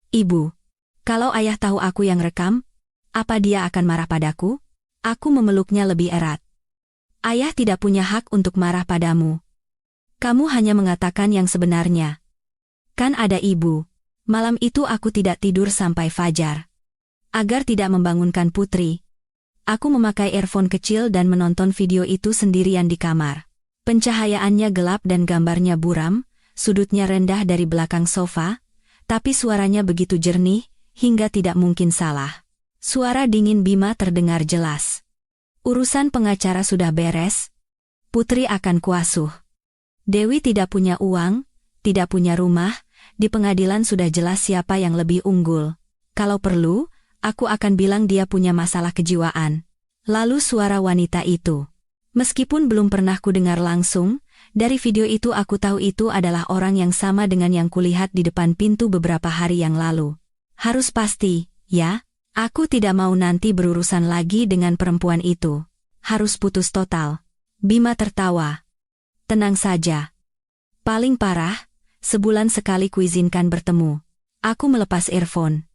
Ibu, kalau ayah tahu aku yang rekam, apa dia akan marah padaku? Aku memeluknya lebih erat. Ayah tidak punya hak untuk marah padamu. Kamu hanya mengatakan yang sebenarnya. Kan ada ibu. Malam itu aku tidak tidur sampai fajar. Agar tidak membangunkan Putri, aku memakai earphone kecil dan menonton video itu sendirian di kamar. Pencahayaannya gelap dan gambarnya buram, sudutnya rendah dari belakang sofa, tapi suaranya begitu jernih, hingga tidak mungkin salah. Suara dingin Bima terdengar jelas. Urusan pengacara sudah beres. Putri akan kuasuh. Dewi tidak punya uang, tidak punya rumah, di pengadilan sudah jelas siapa yang lebih unggul. Kalau perlu, aku akan bilang dia punya masalah kejiwaan. Lalu suara wanita itu. Meskipun belum pernah kudengar langsung, dari video itu aku tahu itu adalah orang yang sama dengan yang kulihat di depan pintu beberapa hari yang lalu. Harus pasti, ya? Aku tidak mau nanti berurusan lagi dengan perempuan itu. Harus putus total. Bima tertawa. Tenang saja. Paling parah, sebulan sekali kuizinkan bertemu. Aku melepas earphone.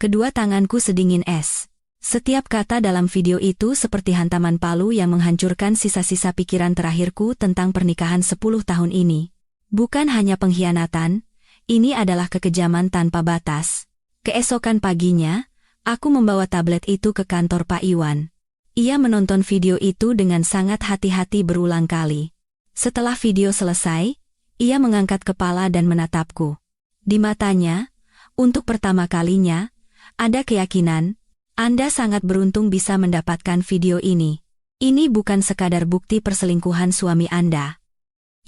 Kedua tanganku sedingin es. Setiap kata dalam video itu seperti hantaman palu yang menghancurkan sisa-sisa pikiran terakhirku tentang pernikahan 10 tahun ini. Bukan hanya pengkhianatan, ini adalah kekejaman tanpa batas. Keesokan paginya, aku membawa tablet itu ke kantor Pak Iwan. Ia menonton video itu dengan sangat hati-hati berulang kali. Setelah video selesai, ia mengangkat kepala dan menatapku. Di matanya, untuk pertama kalinya, ada keyakinan. Anda sangat beruntung bisa mendapatkan video ini. Ini bukan sekadar bukti perselingkuhan suami Anda.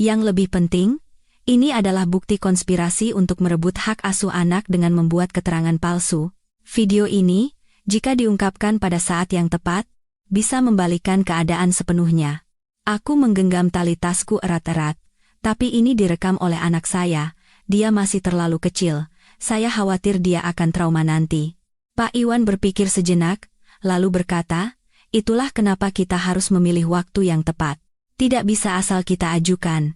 Yang lebih penting, ini adalah bukti konspirasi untuk merebut hak asuh anak dengan membuat keterangan palsu. Video ini, jika diungkapkan pada saat yang tepat, bisa membalikkan keadaan sepenuhnya. Aku menggenggam tali tasku erat-erat, tapi ini direkam oleh anak saya, dia masih terlalu kecil, saya khawatir dia akan trauma nanti. Pak Iwan berpikir sejenak, lalu berkata, itulah kenapa kita harus memilih waktu yang tepat. Tidak bisa asal kita ajukan.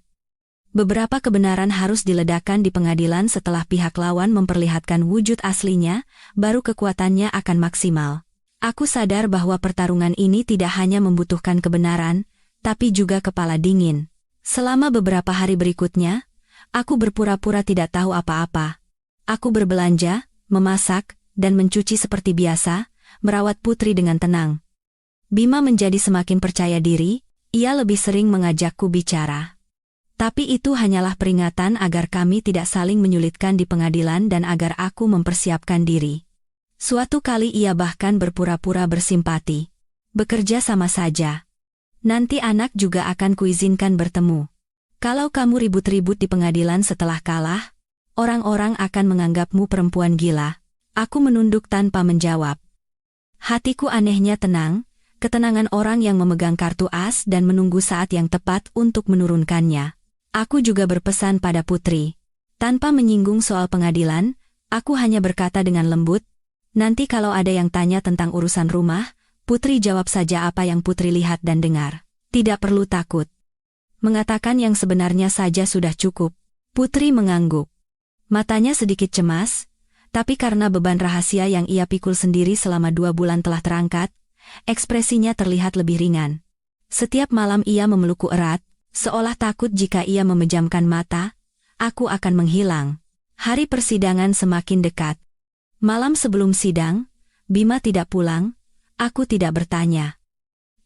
Beberapa kebenaran harus diledakkan di pengadilan setelah pihak lawan memperlihatkan wujud aslinya, baru kekuatannya akan maksimal. Aku sadar bahwa pertarungan ini tidak hanya membutuhkan kebenaran, tapi juga kepala dingin. Selama beberapa hari berikutnya, aku berpura-pura tidak tahu apa-apa. Aku berbelanja, memasak, dan mencuci seperti biasa, merawat Putri dengan tenang. Bima menjadi semakin percaya diri, ia lebih sering mengajakku bicara. Tapi itu hanyalah peringatan agar kami tidak saling menyulitkan di pengadilan dan agar aku mempersiapkan diri. Suatu kali ia bahkan berpura-pura bersimpati. Bekerja sama saja. Nanti anak juga akan kuizinkan bertemu. Kalau kamu ribut-ribut di pengadilan setelah kalah, orang-orang akan menganggapmu perempuan gila. Aku menunduk tanpa menjawab. Hatiku anehnya tenang, ketenangan orang yang memegang kartu as dan menunggu saat yang tepat untuk menurunkannya. Aku juga berpesan pada Putri. Tanpa menyinggung soal pengadilan, aku hanya berkata dengan lembut, nanti kalau ada yang tanya tentang urusan rumah, Putri jawab saja apa yang Putri lihat dan dengar. Tidak perlu takut. Mengatakan yang sebenarnya saja sudah cukup. Putri mengangguk. Matanya sedikit cemas, tapi karena beban rahasia yang ia pikul sendiri selama 2 bulan telah terangkat, ekspresinya terlihat lebih ringan. Setiap malam ia memelukku erat, seolah takut jika ia memejamkan mata, aku akan menghilang. Hari persidangan semakin dekat. Malam sebelum sidang, Bima tidak pulang, aku tidak bertanya.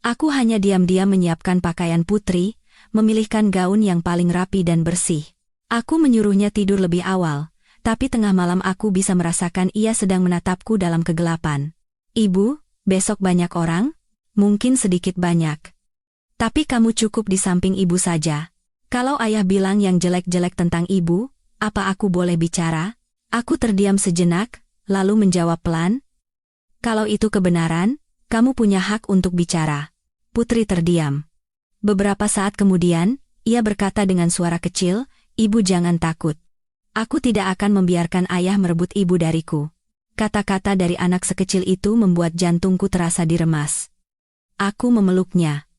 Aku hanya diam-diam menyiapkan pakaian Putri, memilihkan gaun yang paling rapi dan bersih. Aku menyuruhnya tidur lebih awal, tapi tengah malam aku bisa merasakan ia sedang menatapku dalam kegelapan. Ibu, besok banyak orang? Mungkin sedikit banyak. Tapi kamu cukup di samping ibu saja. Kalau ayah bilang yang jelek-jelek tentang ibu, apa aku boleh bicara? Aku terdiam sejenak, lalu menjawab pelan. Kalau itu kebenaran, kamu punya hak untuk bicara. Putri terdiam. Beberapa saat kemudian, ia berkata dengan suara kecil, Ibu jangan takut. Aku tidak akan membiarkan ayah merebut ibu dariku. Kata-kata dari anak sekecil itu membuat jantungku terasa diremas. Aku memeluknya.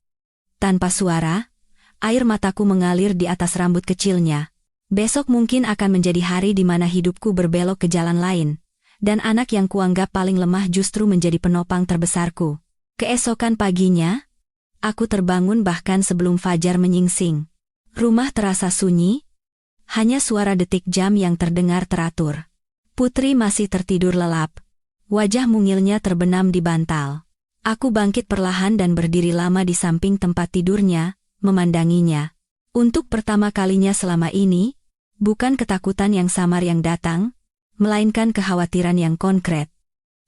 Tanpa suara, air mataku mengalir di atas rambut kecilnya. Besok mungkin akan menjadi hari di mana hidupku berbelok ke jalan lain, dan anak yang kuanggap paling lemah justru menjadi penopang terbesarku. Keesokan paginya, aku terbangun bahkan sebelum fajar menyingsing. Rumah terasa sunyi, hanya suara detik jam yang terdengar teratur. Putri masih tertidur lelap. Wajah mungilnya terbenam di bantal. Aku bangkit perlahan dan berdiri lama di samping tempat tidurnya, memandanginya. Untuk pertama kalinya selama ini, bukan ketakutan yang samar yang datang, melainkan kekhawatiran yang konkret.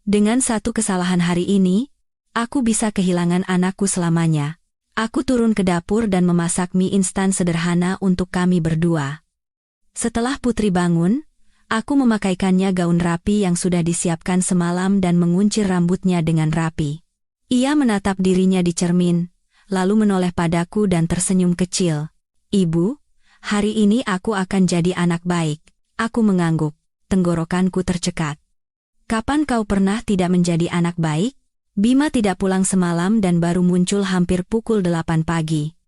Dengan satu kesalahan hari ini, aku bisa kehilangan anakku selamanya. Aku turun ke dapur dan memasak mie instan sederhana untuk kami berdua. Setelah Putri bangun, aku memakaikannya gaun rapi yang sudah disiapkan semalam dan menguncir rambutnya dengan rapi. Ia menatap dirinya di cermin, lalu menoleh padaku dan tersenyum kecil. Ibu, hari ini aku akan jadi anak baik. Aku mengangguk, tenggorokanku tercekat. Kapan kau pernah tidak menjadi anak baik? Bima tidak pulang semalam dan baru muncul hampir pukul 8 pagi.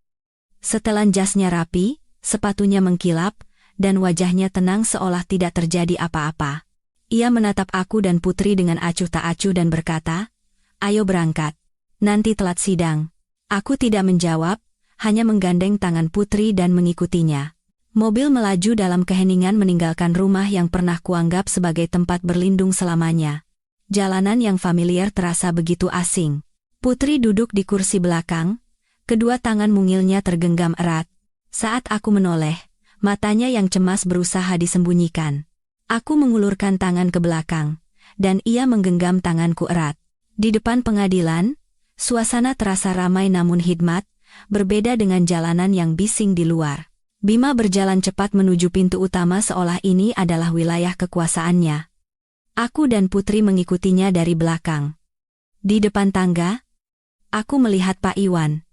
Setelan jasnya rapi, sepatunya mengkilap, dan wajahnya tenang seolah tidak terjadi apa-apa. Ia menatap aku dan Putri dengan acuh tak acuh dan berkata, ayo berangkat. Nanti telat sidang. Aku tidak menjawab, hanya menggandeng tangan Putri dan mengikutinya. Mobil melaju dalam keheningan meninggalkan rumah yang pernah kuanggap sebagai tempat berlindung selamanya. Jalanan yang familiar terasa begitu asing. Putri duduk di kursi belakang, kedua tangan mungilnya tergenggam erat. Saat aku menoleh, matanya yang cemas berusaha disembunyikan. Aku mengulurkan tangan ke belakang, dan ia menggenggam tanganku erat. Di depan pengadilan, suasana terasa ramai namun hikmat, berbeda dengan jalanan yang bising di luar. Bima berjalan cepat menuju pintu utama seolah ini adalah wilayah kekuasaannya. Aku dan Putri mengikutinya dari belakang. Di depan tangga, aku melihat Pak Iwan.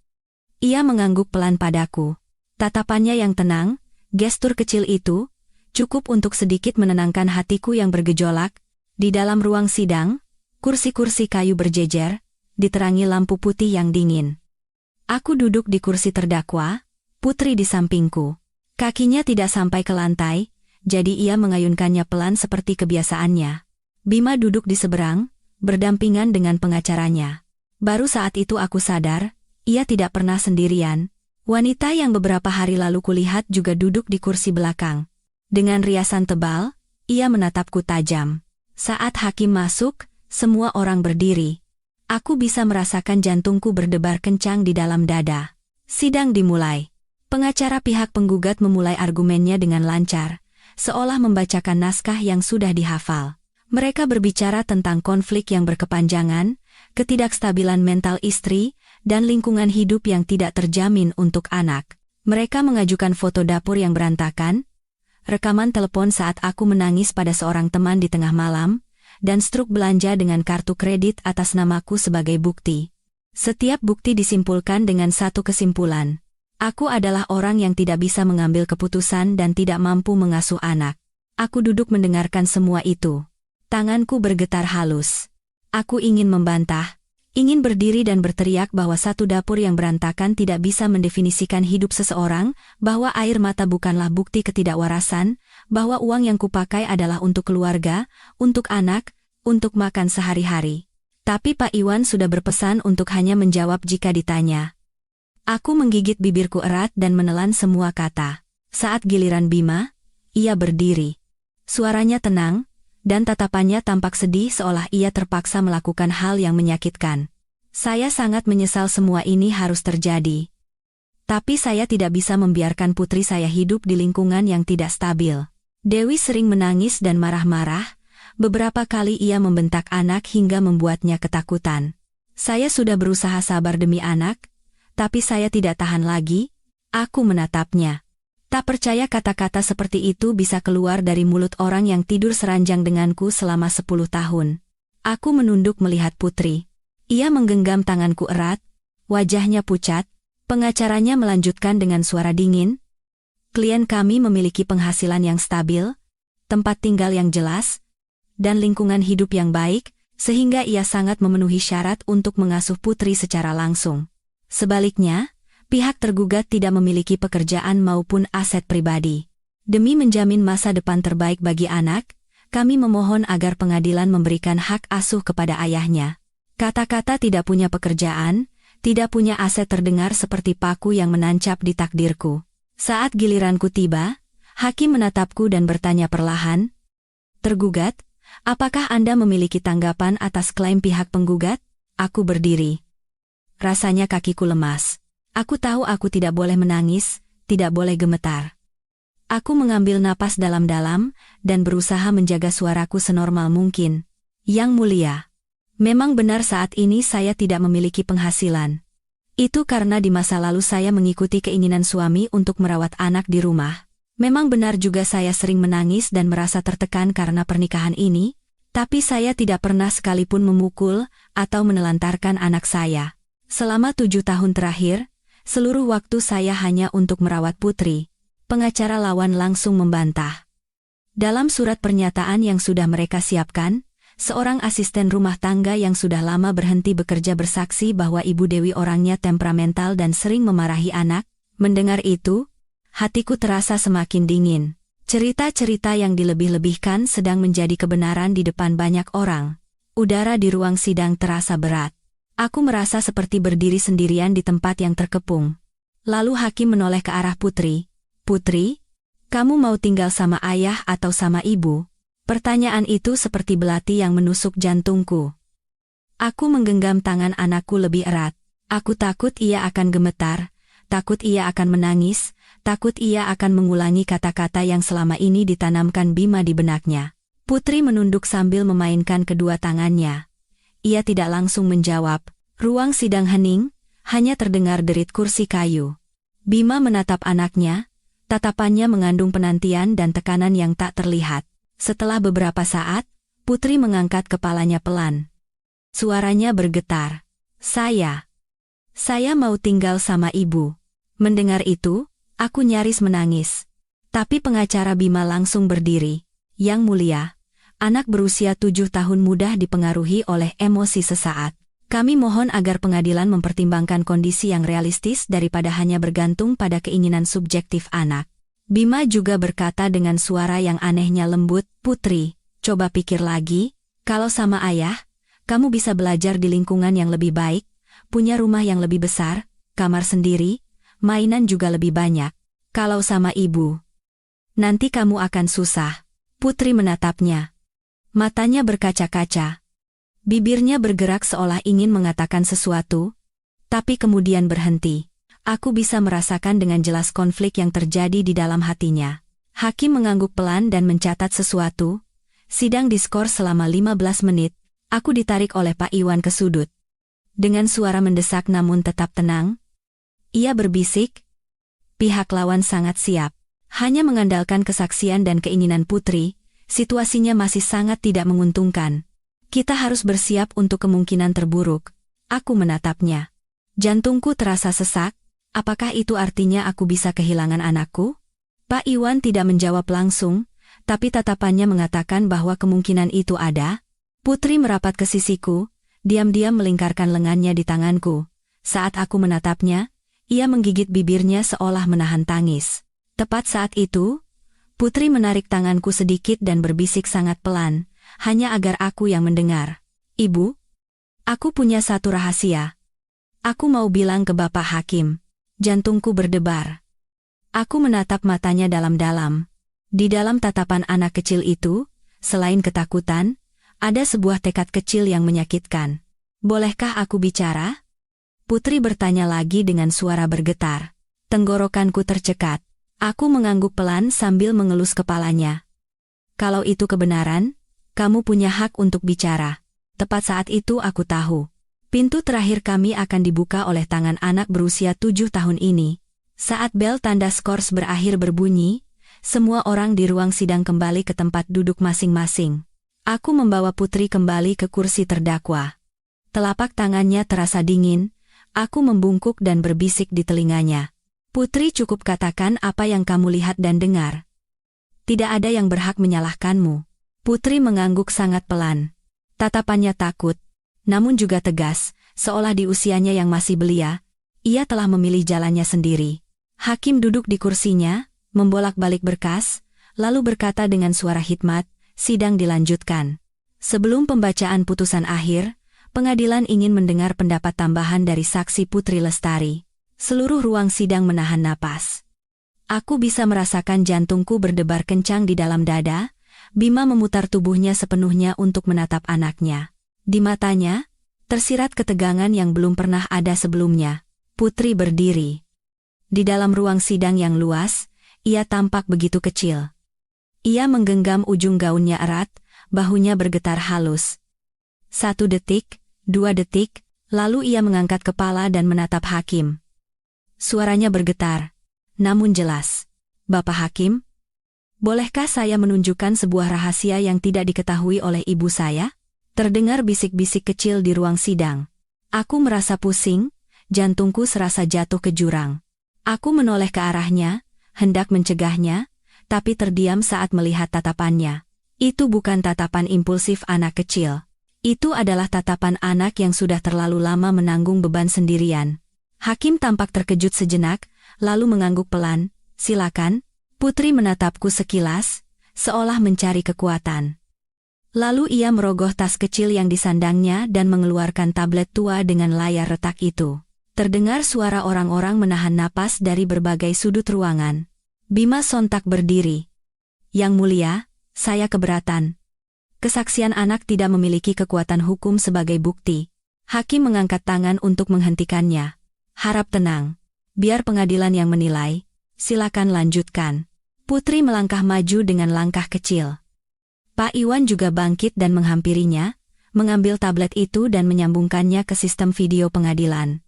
Ia mengangguk pelan padaku. Tatapannya yang tenang, gestur kecil itu, cukup untuk sedikit menenangkan hatiku yang bergejolak. Di dalam ruang sidang, kursi-kursi kayu berjejer, diterangi lampu putih yang dingin. Aku duduk di kursi terdakwa, Putri di sampingku. Kakinya tidak sampai ke lantai, jadi ia mengayunkannya pelan seperti kebiasaannya. Bima duduk di seberang, berdampingan dengan pengacaranya. Baru saat itu aku sadar, ia tidak pernah sendirian. Wanita yang beberapa hari lalu kulihat juga duduk di kursi belakang. Dengan riasan tebal, ia menatapku tajam. Saat hakim masuk, semua orang berdiri. Aku bisa merasakan jantungku berdebar kencang di dalam dada. Sidang dimulai. Pengacara pihak penggugat memulai argumennya dengan lancar, seolah membacakan naskah yang sudah dihafal. Mereka berbicara tentang konflik yang berkepanjangan, ketidakstabilan mental istri, dan lingkungan hidup yang tidak terjamin untuk anak. Mereka mengajukan foto dapur yang berantakan, rekaman telepon saat aku menangis pada seorang teman di tengah malam, dan struk belanja dengan kartu kredit atas namaku sebagai bukti. Setiap bukti disimpulkan dengan satu kesimpulan. Aku adalah orang yang tidak bisa mengambil keputusan dan tidak mampu mengasuh anak. Aku duduk mendengarkan semua itu. Tanganku bergetar halus. Aku ingin membantah, ingin berdiri dan berteriak bahwa satu dapur yang berantakan tidak bisa mendefinisikan hidup seseorang, bahwa air mata bukanlah bukti ketidakwarasan, bahwa uang yang kupakai adalah untuk keluarga, untuk anak, untuk makan sehari-hari. Tapi Pak Iwan sudah berpesan untuk hanya menjawab jika ditanya. Aku menggigit bibirku erat dan menelan semua kata. Saat giliran Bima, ia berdiri. Suaranya tenang, dan tatapannya tampak sedih seolah ia terpaksa melakukan hal yang menyakitkan. Saya sangat menyesal semua ini harus terjadi. Tapi saya tidak bisa membiarkan putri saya hidup di lingkungan yang tidak stabil. Dewi sering menangis dan marah-marah, beberapa kali ia membentak anak hingga membuatnya ketakutan. Saya sudah berusaha sabar demi anak, tapi saya tidak tahan lagi. Aku menatapnya. Tak percaya kata-kata seperti itu bisa keluar dari mulut orang yang tidur seranjang denganku selama 10 tahun. Aku menunduk melihat putri. Ia menggenggam tanganku erat, wajahnya pucat. Pengacaranya melanjutkan dengan suara dingin. Klien kami memiliki penghasilan yang stabil, tempat tinggal yang jelas, dan lingkungan hidup yang baik, sehingga ia sangat memenuhi syarat untuk mengasuh putri secara langsung. Sebaliknya, pihak tergugat tidak memiliki pekerjaan maupun aset pribadi. Demi menjamin masa depan terbaik bagi anak, kami memohon agar pengadilan memberikan hak asuh kepada ayahnya. Kata-kata tidak punya pekerjaan, tidak punya aset terdengar seperti paku yang menancap di takdirku. Saat giliranku tiba, hakim menatapku dan bertanya perlahan, "Tergugat, apakah Anda memiliki tanggapan atas klaim pihak penggugat?" Aku berdiri. Rasanya kakiku lemas. Aku tahu aku tidak boleh menangis, tidak boleh gemetar. Aku mengambil napas dalam-dalam dan berusaha menjaga suaraku senormal mungkin. "Yang mulia, memang benar saat ini saya tidak memiliki penghasilan. Itu karena di masa lalu saya mengikuti keinginan suami untuk merawat anak di rumah. Memang benar juga saya sering menangis dan merasa tertekan karena pernikahan ini, tapi saya tidak pernah sekalipun memukul atau menelantarkan anak saya. Selama 7 tahun terakhir, seluruh waktu saya hanya untuk merawat putri." Pengacara lawan langsung membantah. Dalam surat pernyataan yang sudah mereka siapkan, seorang asisten rumah tangga yang sudah lama berhenti bekerja bersaksi bahwa Ibu Dewi orangnya temperamental dan sering memarahi anak. Mendengar itu, hatiku terasa semakin dingin. Cerita-cerita yang dilebih-lebihkan sedang menjadi kebenaran di depan banyak orang. Udara di ruang sidang terasa berat. Aku merasa seperti berdiri sendirian di tempat yang terkepung. Lalu hakim menoleh ke arah putri. "Putri, kamu mau tinggal sama ayah atau sama ibu?" Pertanyaan itu seperti belati yang menusuk jantungku. Aku menggenggam tangan anakku lebih erat. Aku takut ia akan gemetar, takut ia akan menangis, takut ia akan mengulangi kata-kata yang selama ini ditanamkan Bima di benaknya. Putri menunduk sambil memainkan kedua tangannya. Ia tidak langsung menjawab. Ruang sidang hening, hanya terdengar derit kursi kayu. Bima menatap anaknya, tatapannya mengandung penantian dan tekanan yang tak terlihat. Setelah beberapa saat, putri mengangkat kepalanya pelan. Suaranya bergetar. Saya mau tinggal sama ibu." Mendengar itu, aku nyaris menangis. Tapi pengacara Bima langsung berdiri. "Yang mulia, anak berusia 7 tahun mudah dipengaruhi oleh emosi sesaat. Kami mohon agar pengadilan mempertimbangkan kondisi yang realistis daripada hanya bergantung pada keinginan subjektif anak." Bima juga berkata dengan suara yang anehnya lembut, "Putri, coba pikir lagi, kalau sama ayah, kamu bisa belajar di lingkungan yang lebih baik, punya rumah yang lebih besar, kamar sendiri, mainan juga lebih banyak. Kalau sama ibu, nanti kamu akan susah." Putri menatapnya. Matanya berkaca-kaca. Bibirnya bergerak seolah ingin mengatakan sesuatu, tapi kemudian berhenti. Aku bisa merasakan dengan jelas konflik yang terjadi di dalam hatinya. Hakim mengangguk pelan dan mencatat sesuatu. Sidang diskors selama 15 menit. Aku ditarik oleh Pak Iwan ke sudut. Dengan suara mendesak namun tetap tenang, ia berbisik, "Pihak lawan sangat siap. Hanya mengandalkan kesaksian dan keinginan putri, situasinya masih sangat tidak menguntungkan. Kita harus bersiap untuk kemungkinan terburuk." Aku menatapnya. Jantungku terasa sesak. Apakah itu artinya aku bisa kehilangan anakku? Pak Iwan tidak menjawab langsung, tapi tatapannya mengatakan bahwa kemungkinan itu ada. Putri merapat ke sisiku, diam-diam melingkarkan lengannya di tanganku. Saat aku menatapnya, ia menggigit bibirnya seolah menahan tangis. Tepat saat itu, Putri menarik tanganku sedikit dan berbisik sangat pelan, hanya agar aku yang mendengar. Ibu, aku punya satu rahasia. Aku mau bilang ke Bapak Hakim. Jantungku berdebar. Aku menatap matanya dalam-dalam. Di dalam tatapan anak kecil itu, selain ketakutan, ada sebuah tekad kecil yang menyakitkan. Bolehkah aku bicara? Putri bertanya lagi dengan suara bergetar. Tenggorokanku tercekat. Aku mengangguk pelan sambil mengelus kepalanya. Kalau itu kebenaran, kamu punya hak untuk bicara. Tepat saat itu aku tahu. Pintu terakhir kami akan dibuka oleh tangan anak berusia 7 tahun ini. Saat bel tanda skors berakhir berbunyi, semua orang di ruang sidang kembali ke tempat duduk masing-masing. Aku membawa Putri kembali ke kursi terdakwa. Telapak tangannya terasa dingin, aku membungkuk dan berbisik di telinganya. Putri, cukup katakan apa yang kamu lihat dan dengar. Tidak ada yang berhak menyalahkanmu. Putri mengangguk sangat pelan. Tatapannya takut, namun juga tegas, seolah di usianya yang masih belia, ia telah memilih jalannya sendiri. Hakim duduk di kursinya, membolak-balik berkas, lalu berkata dengan suara hikmat, sidang dilanjutkan. Sebelum pembacaan putusan akhir, pengadilan ingin mendengar pendapat tambahan dari saksi Putri Lestari. Seluruh ruang sidang menahan napas. Aku bisa merasakan jantungku berdebar kencang di dalam dada. Bima memutar tubuhnya sepenuhnya untuk menatap anaknya. Di matanya, tersirat ketegangan yang belum pernah ada sebelumnya. Putri berdiri. Di dalam ruang sidang yang luas, ia tampak begitu kecil. Ia menggenggam ujung gaunnya erat, bahunya bergetar halus. 1 detik, 2 detik, lalu ia mengangkat kepala dan menatap hakim. Suaranya bergetar, namun jelas. Bapak Hakim, bolehkah saya menunjukkan sebuah rahasia yang tidak diketahui oleh ibu saya? Terdengar bisik-bisik kecil di ruang sidang. Aku merasa pusing, jantungku serasa jatuh ke jurang. Aku menoleh ke arahnya, hendak mencegahnya, tapi terdiam saat melihat tatapannya. Itu bukan tatapan impulsif anak kecil. Itu adalah tatapan anak yang sudah terlalu lama menanggung beban sendirian. Hakim tampak terkejut sejenak, lalu mengangguk pelan. Silakan. Putri menatapku sekilas, seolah mencari kekuatan. Lalu ia merogoh tas kecil yang disandangnya dan mengeluarkan tablet tua dengan layar retak itu. Terdengar suara orang-orang menahan napas dari berbagai sudut ruangan. Bima sontak berdiri. Yang mulia, saya keberatan. Kesaksian anak tidak memiliki kekuatan hukum sebagai bukti. Hakim mengangkat tangan untuk menghentikannya. Harap tenang. Biar pengadilan yang menilai. Silakan lanjutkan. Putri melangkah maju dengan langkah kecil. Pak Iwan juga bangkit dan menghampirinya, mengambil tablet itu dan menyambungkannya ke sistem video pengadilan.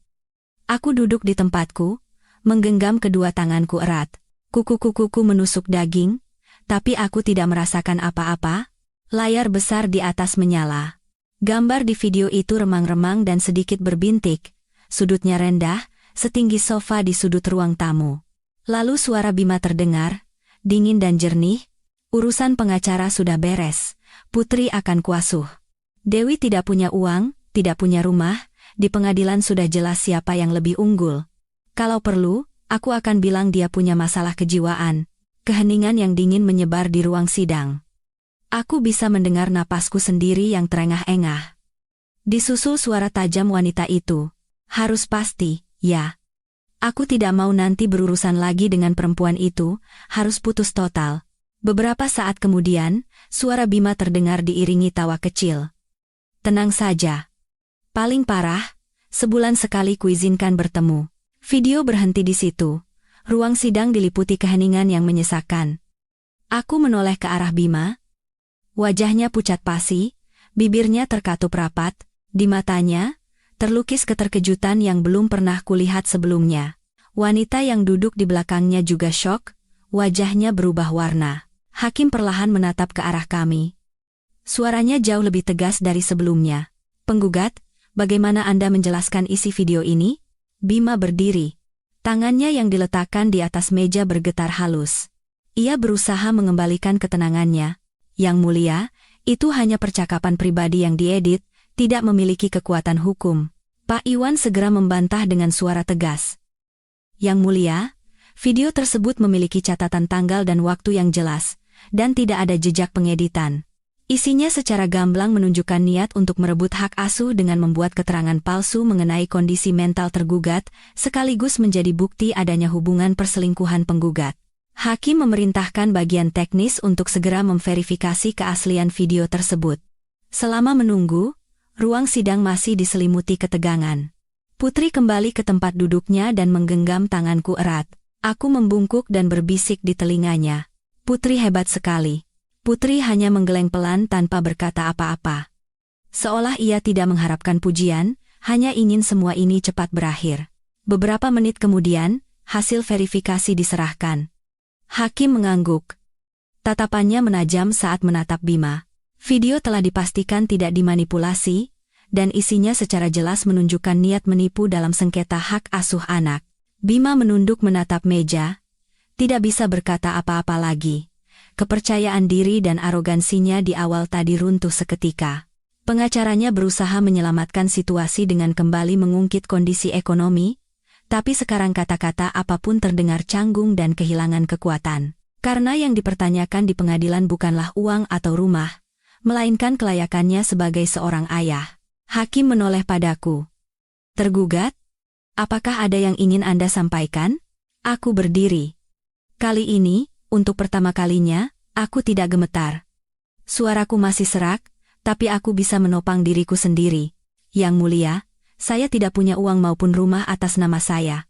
Aku duduk di tempatku, menggenggam kedua tanganku erat. Kuku-kukuku menusuk daging, tapi aku tidak merasakan apa-apa. Layar besar di atas menyala. Gambar di video itu remang-remang dan sedikit berbintik. Sudutnya rendah, setinggi sofa di sudut ruang tamu. Lalu suara Bima terdengar, dingin dan jernih. Urusan pengacara sudah beres. Putri akan kuasuh. Dewi tidak punya uang, tidak punya rumah. Di pengadilan sudah jelas siapa yang lebih unggul. Kalau perlu, aku akan bilang dia punya masalah kejiwaan. Keheningan yang dingin menyebar di ruang sidang. Aku bisa mendengar napasku sendiri yang terengah-engah. Disusul suara tajam wanita itu. Harus pasti, ya. Aku tidak mau nanti berurusan lagi dengan perempuan itu, harus putus total. Beberapa saat kemudian, suara Bima terdengar diiringi tawa kecil. Tenang saja. Paling parah, sebulan sekali kuizinkan bertemu. Video berhenti di situ. Ruang sidang diliputi keheningan yang menyesakan. Aku menoleh ke arah Bima. Wajahnya pucat pasi, bibirnya terkatup rapat, di matanya terlukis keterkejutan yang belum pernah kulihat sebelumnya. Wanita yang duduk di belakangnya juga syok, wajahnya berubah warna. Hakim perlahan menatap ke arah kami. Suaranya jauh lebih tegas dari sebelumnya. Penggugat, bagaimana Anda menjelaskan isi video ini? Bima berdiri. Tangannya yang diletakkan di atas meja bergetar halus. Ia berusaha mengembalikan ketenangannya. Yang mulia, itu hanya percakapan pribadi yang diedit, tidak memiliki kekuatan hukum. Pak Iwan segera membantah dengan suara tegas. Yang mulia, video tersebut memiliki catatan tanggal dan waktu yang jelas, dan tidak ada jejak pengeditan. Isinya secara gamblang menunjukkan niat untuk merebut hak asuh dengan membuat keterangan palsu mengenai kondisi mental tergugat, sekaligus menjadi bukti adanya hubungan perselingkuhan penggugat. Hakim memerintahkan bagian teknis untuk segera memverifikasi keaslian video tersebut. Selama menunggu, ruang sidang masih diselimuti ketegangan. Putri kembali ke tempat duduknya dan menggenggam tanganku erat. Aku membungkuk dan berbisik di telinganya. Putri hebat sekali. Putri hanya menggeleng pelan tanpa berkata apa-apa. Seolah ia tidak mengharapkan pujian, hanya ingin semua ini cepat berakhir. Beberapa menit kemudian, hasil verifikasi diserahkan. Hakim mengangguk. Tatapannya menajam saat menatap Bima. Video telah dipastikan tidak dimanipulasi, dan isinya secara jelas menunjukkan niat menipu dalam sengketa hak asuh anak. Bima menunduk menatap meja, tidak bisa berkata apa-apa lagi. Kepercayaan diri dan arogansinya di awal tadi runtuh seketika. Pengacaranya berusaha menyelamatkan situasi dengan kembali mengungkit kondisi ekonomi, tapi sekarang kata-kata apapun terdengar canggung dan kehilangan kekuatan. Karena yang dipertanyakan di pengadilan bukanlah uang atau rumah, melainkan kelayakannya sebagai seorang ayah. Hakim menoleh padaku. Tergugat? Apakah ada yang ingin Anda sampaikan? Aku berdiri. Kali ini, untuk pertama kalinya, aku tidak gemetar. Suaraku masih serak, tapi aku bisa menopang diriku sendiri. Yang mulia, saya tidak punya uang maupun rumah atas nama saya.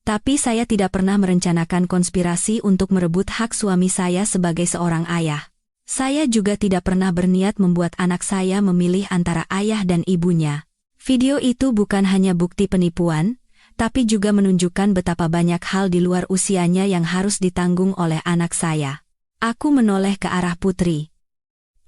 Tapi saya tidak pernah merencanakan konspirasi untuk merebut hak suami saya sebagai seorang ayah. Saya juga tidak pernah berniat membuat anak saya memilih antara ayah dan ibunya. Video itu bukan hanya bukti penipuan, tapi juga menunjukkan betapa banyak hal di luar usianya yang harus ditanggung oleh anak saya. Aku menoleh ke arah Putri.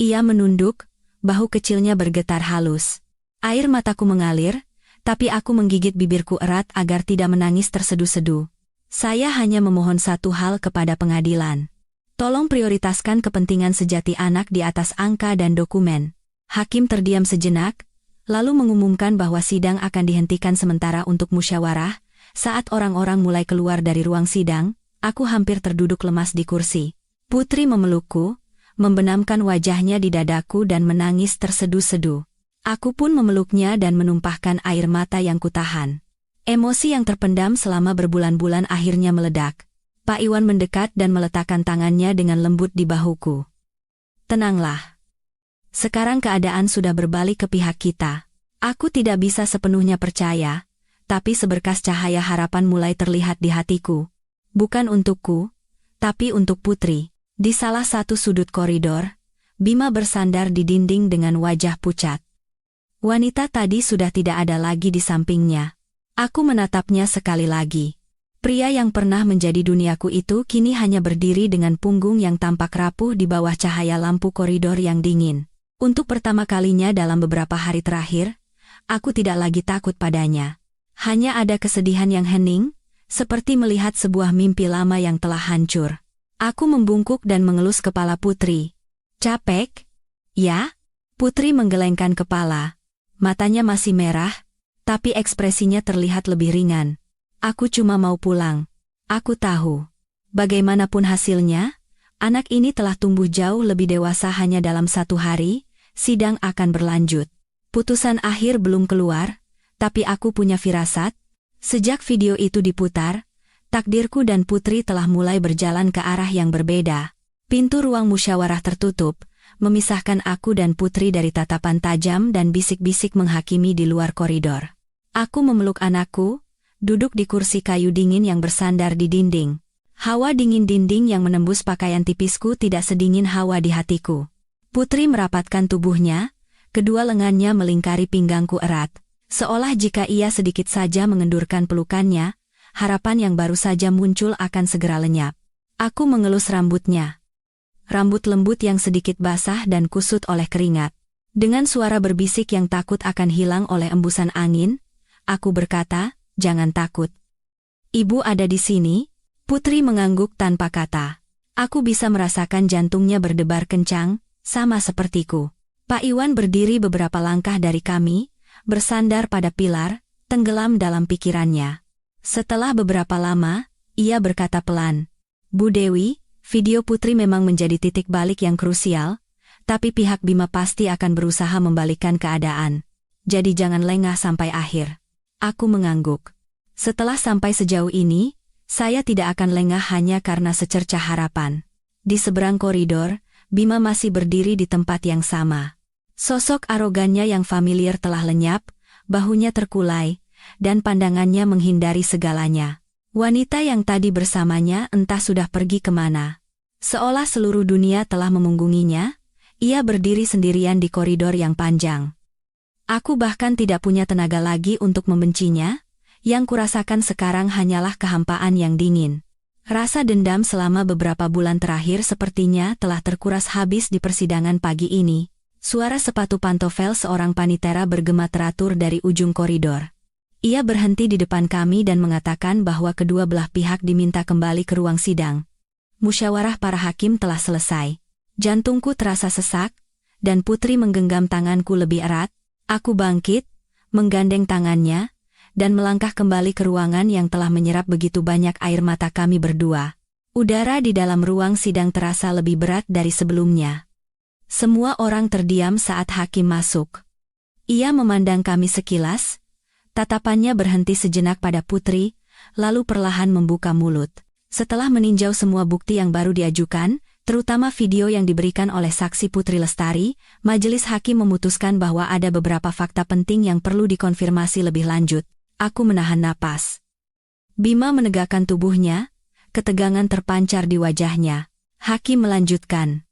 Ia menunduk, bahu kecilnya bergetar halus. Air mataku mengalir, tapi aku menggigit bibirku erat agar tidak menangis terseduh-seduh. Saya hanya memohon satu hal kepada pengadilan. Tolong prioritaskan kepentingan sejati anak di atas angka dan dokumen. Hakim terdiam sejenak, lalu mengumumkan bahwa sidang akan dihentikan sementara untuk musyawarah. Saat orang-orang mulai keluar dari ruang sidang, aku hampir terduduk lemas di kursi. Putri memelukku, membenamkan wajahnya di dadaku dan menangis terseduh-seduh. Aku pun memeluknya dan menumpahkan air mata yang kutahan. Emosi yang terpendam selama berbulan-bulan akhirnya meledak. Pak Iwan mendekat dan meletakkan tangannya dengan lembut di bahuku. Tenanglah. Sekarang keadaan sudah berbalik ke pihak kita. Aku tidak bisa sepenuhnya percaya, tapi seberkas cahaya harapan mulai terlihat di hatiku. Bukan untukku, tapi untuk Putri. Di salah satu sudut koridor, Bima bersandar di dinding dengan wajah pucat. Wanita tadi sudah tidak ada lagi di sampingnya. Aku menatapnya sekali lagi. Pria yang pernah menjadi duniaku itu kini hanya berdiri dengan punggung yang tampak rapuh di bawah cahaya lampu koridor yang dingin. Untuk pertama kalinya dalam beberapa hari terakhir, aku tidak lagi takut padanya. Hanya ada kesedihan yang hening, seperti melihat sebuah mimpi lama yang telah hancur. Aku membungkuk dan mengelus kepala Putri. Capek? Ya? Putri menggelengkan kepala. Matanya masih merah, tapi ekspresinya terlihat lebih ringan. Aku cuma mau pulang. Aku tahu. Bagaimanapun hasilnya, anak ini telah tumbuh jauh lebih dewasa hanya dalam 1 hari. Sidang akan berlanjut. Putusan akhir belum keluar, tapi aku punya firasat. Sejak video itu diputar, takdirku dan Putri telah mulai berjalan ke arah yang berbeda. Pintu ruang musyawarah tertutup, memisahkan aku dan Putri dari tatapan tajam dan bisik-bisik menghakimi di luar koridor. Aku memeluk anakku, duduk di kursi kayu dingin yang bersandar di dinding. Hawa dingin dinding yang menembus pakaian tipisku tidak sedingin hawa di hatiku. Putri merapatkan tubuhnya, kedua lengannya melingkari pinggangku erat, seolah jika ia sedikit saja mengendurkan pelukannya, harapan yang baru saja muncul akan segera lenyap. Aku mengelus rambutnya. Rambut lembut yang sedikit basah dan kusut oleh keringat. Dengan suara berbisik yang takut akan hilang oleh embusan angin, aku berkata, "Jangan takut. Ibu ada di sini? Putri mengangguk tanpa kata. Aku bisa merasakan jantungnya berdebar kencang, sama sepertiku. Pak Iwan berdiri beberapa langkah dari kami, bersandar pada pilar, tenggelam dalam pikirannya. Setelah beberapa lama, ia berkata pelan, "Bu Dewi, video Putri memang menjadi titik balik yang krusial, tapi pihak Bima pasti akan berusaha membalikkan keadaan. Jadi jangan lengah sampai akhir." Aku mengangguk. Setelah sampai sejauh ini, saya tidak akan lengah hanya karena secercah harapan. Di seberang koridor, Bima masih berdiri di tempat yang sama. Sosok arogannya yang familiar telah lenyap, bahunya terkulai, dan pandangannya menghindari segalanya. Wanita yang tadi bersamanya entah sudah pergi kemana. Seolah seluruh dunia telah memunggunginya, ia berdiri sendirian di koridor yang panjang. Aku bahkan tidak punya tenaga lagi untuk membencinya, yang kurasakan sekarang hanyalah kehampaan yang dingin. Rasa dendam selama beberapa bulan terakhir sepertinya telah terkuras habis di persidangan pagi ini. Suara sepatu pantofel seorang panitera bergema teratur dari ujung koridor. Ia berhenti di depan kami dan mengatakan bahwa kedua belah pihak diminta kembali ke ruang sidang. Musyawarah para hakim telah selesai. Jantungku terasa sesak, dan Putri menggenggam tanganku lebih erat. Aku bangkit, menggandeng tangannya, dan melangkah kembali ke ruangan yang telah menyerap begitu banyak air mata kami berdua. Udara di dalam ruang sidang terasa lebih berat dari sebelumnya. Semua orang terdiam saat hakim masuk. Ia memandang kami sekilas, tatapannya berhenti sejenak pada Putri, lalu perlahan membuka mulut. Setelah meninjau semua bukti yang baru diajukan, terutama video yang diberikan oleh saksi Putri Lestari, majelis hakim memutuskan bahwa ada beberapa fakta penting yang perlu dikonfirmasi lebih lanjut. Aku menahan napas. Bima menegakkan tubuhnya, ketegangan terpancar di wajahnya. Hakim melanjutkan.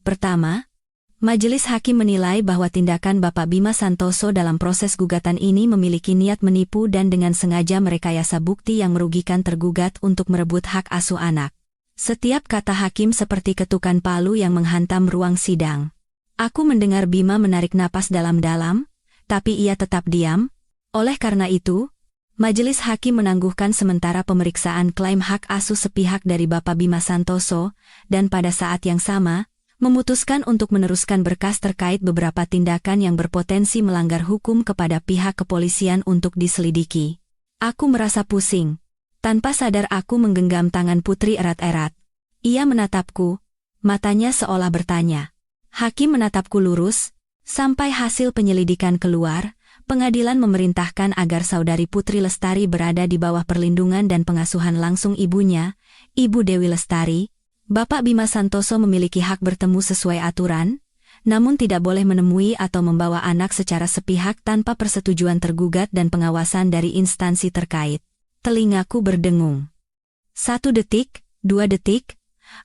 Pertama, majelis hakim menilai bahwa tindakan Bapak Bima Santoso dalam proses gugatan ini memiliki niat menipu dan dengan sengaja merekayasa bukti yang merugikan tergugat untuk merebut hak asuh anak. Setiap kata hakim seperti ketukan palu yang menghantam ruang sidang. Aku mendengar Bima menarik napas dalam-dalam, tapi ia tetap diam. Oleh karena itu, majelis hakim menangguhkan sementara pemeriksaan klaim hak asuh sepihak dari Bapak Bima Santoso, dan pada saat yang sama, memutuskan untuk meneruskan berkas terkait beberapa tindakan yang berpotensi melanggar hukum kepada pihak kepolisian untuk diselidiki. Aku merasa pusing. Tanpa sadar aku menggenggam tangan Putri erat-erat. Ia menatapku, matanya seolah bertanya. Hakim menatapku lurus, sampai hasil penyelidikan keluar. Pengadilan memerintahkan agar saudari Putri Lestari berada di bawah perlindungan dan pengasuhan langsung ibunya, Ibu Dewi Lestari. Bapak Bima Santoso memiliki hak bertemu sesuai aturan, namun tidak boleh menemui atau membawa anak secara sepihak tanpa persetujuan tergugat dan pengawasan dari instansi terkait. Telingaku berdengung. 1 detik, 2 detik,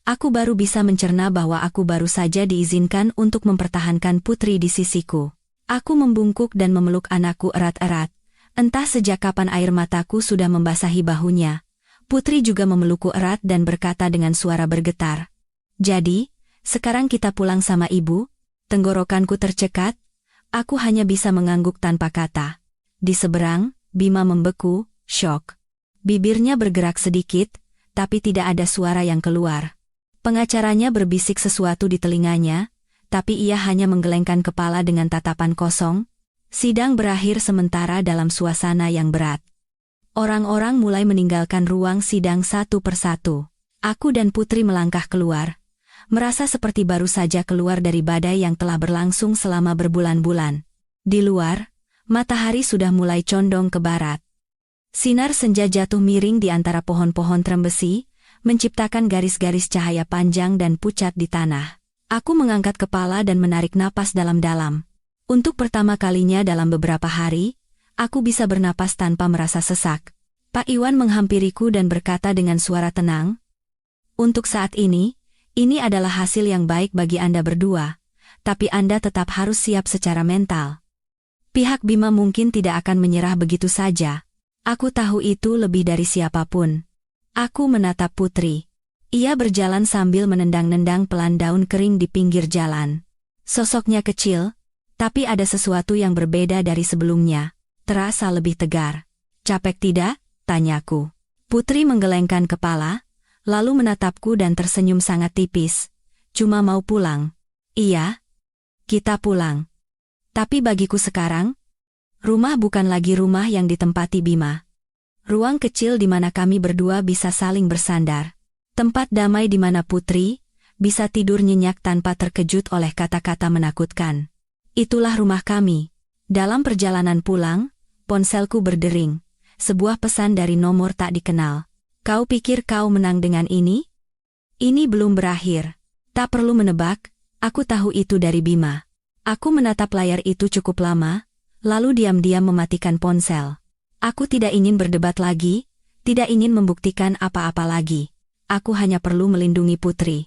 aku baru bisa mencerna bahwa aku baru saja diizinkan untuk mempertahankan Putri di sisiku. Aku membungkuk dan memeluk anakku erat-erat. Entah sejak kapan air mataku sudah membasahi bahunya. Putri juga memelukku erat dan berkata dengan suara bergetar. "Jadi, sekarang kita pulang sama ibu?" Tenggorokanku tercekat. Aku hanya bisa mengangguk tanpa kata. Di seberang, Bima membeku, syok. Bibirnya bergerak sedikit, tapi tidak ada suara yang keluar. Pengacaranya berbisik sesuatu di telinganya, tapi ia hanya menggelengkan kepala dengan tatapan kosong. Sidang berakhir sementara dalam suasana yang berat. Orang-orang mulai meninggalkan ruang sidang satu persatu. Aku dan Putri melangkah keluar, merasa seperti baru saja keluar dari badai yang telah berlangsung selama berbulan-bulan. Di luar, matahari sudah mulai condong ke barat. Sinar senja jatuh miring di antara pohon-pohon trembesi, menciptakan garis-garis cahaya panjang dan pucat di tanah. Aku mengangkat kepala dan menarik napas dalam-dalam. Untuk pertama kalinya dalam beberapa hari, aku bisa bernapas tanpa merasa sesak. Pak Iwan menghampiriku dan berkata dengan suara tenang, "Untuk saat ini adalah hasil yang baik bagi Anda berdua, tapi Anda tetap harus siap secara mental. Pihak Bima mungkin tidak akan menyerah begitu saja. Aku tahu itu lebih dari siapapun." Aku menatap Putri. Ia berjalan sambil menendang-nendang pelan daun kering di pinggir jalan. Sosoknya kecil, tapi ada sesuatu yang berbeda dari sebelumnya. Terasa lebih tegar. "Capek tidak?" tanyaku. Putri menggelengkan kepala, lalu menatapku dan tersenyum sangat tipis. Cuma mau pulang. Iya, kita pulang. Tapi bagiku sekarang, rumah bukan lagi rumah yang ditempati Bima. Ruang kecil di mana kami berdua bisa saling bersandar. Tempat damai di mana Putri bisa tidur nyenyak tanpa terkejut oleh kata-kata menakutkan. Itulah rumah kami. Dalam perjalanan pulang, ponselku berdering. Sebuah pesan dari nomor tak dikenal. Kau pikir kau menang dengan ini? Ini belum berakhir. Tak perlu menebak, aku tahu itu dari Bima. Aku menatap layar itu cukup lama, lalu diam-diam mematikan ponsel. Aku tidak ingin berdebat lagi, tidak ingin membuktikan apa-apa lagi. Aku hanya perlu melindungi Putri.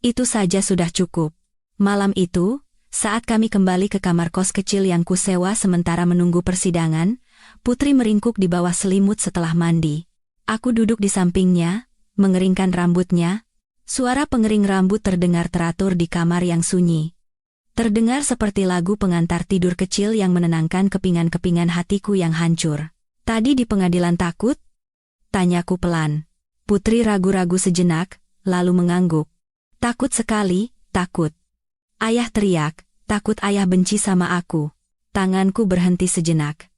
Itu saja sudah cukup. Malam itu, saat kami kembali ke kamar kos kecil yang kusewa sementara menunggu persidangan, Putri meringkuk di bawah selimut setelah mandi. Aku duduk di sampingnya, mengeringkan rambutnya. Suara pengering rambut terdengar teratur di kamar yang sunyi. Terdengar seperti lagu pengantar tidur kecil yang menenangkan kepingan-kepingan hatiku yang hancur. Tadi di pengadilan takut? Tanyaku pelan. Putri ragu-ragu sejenak, lalu mengangguk. Takut sekali, takut. Ayah teriak, takut ayah benci sama aku. Tanganku berhenti sejenak.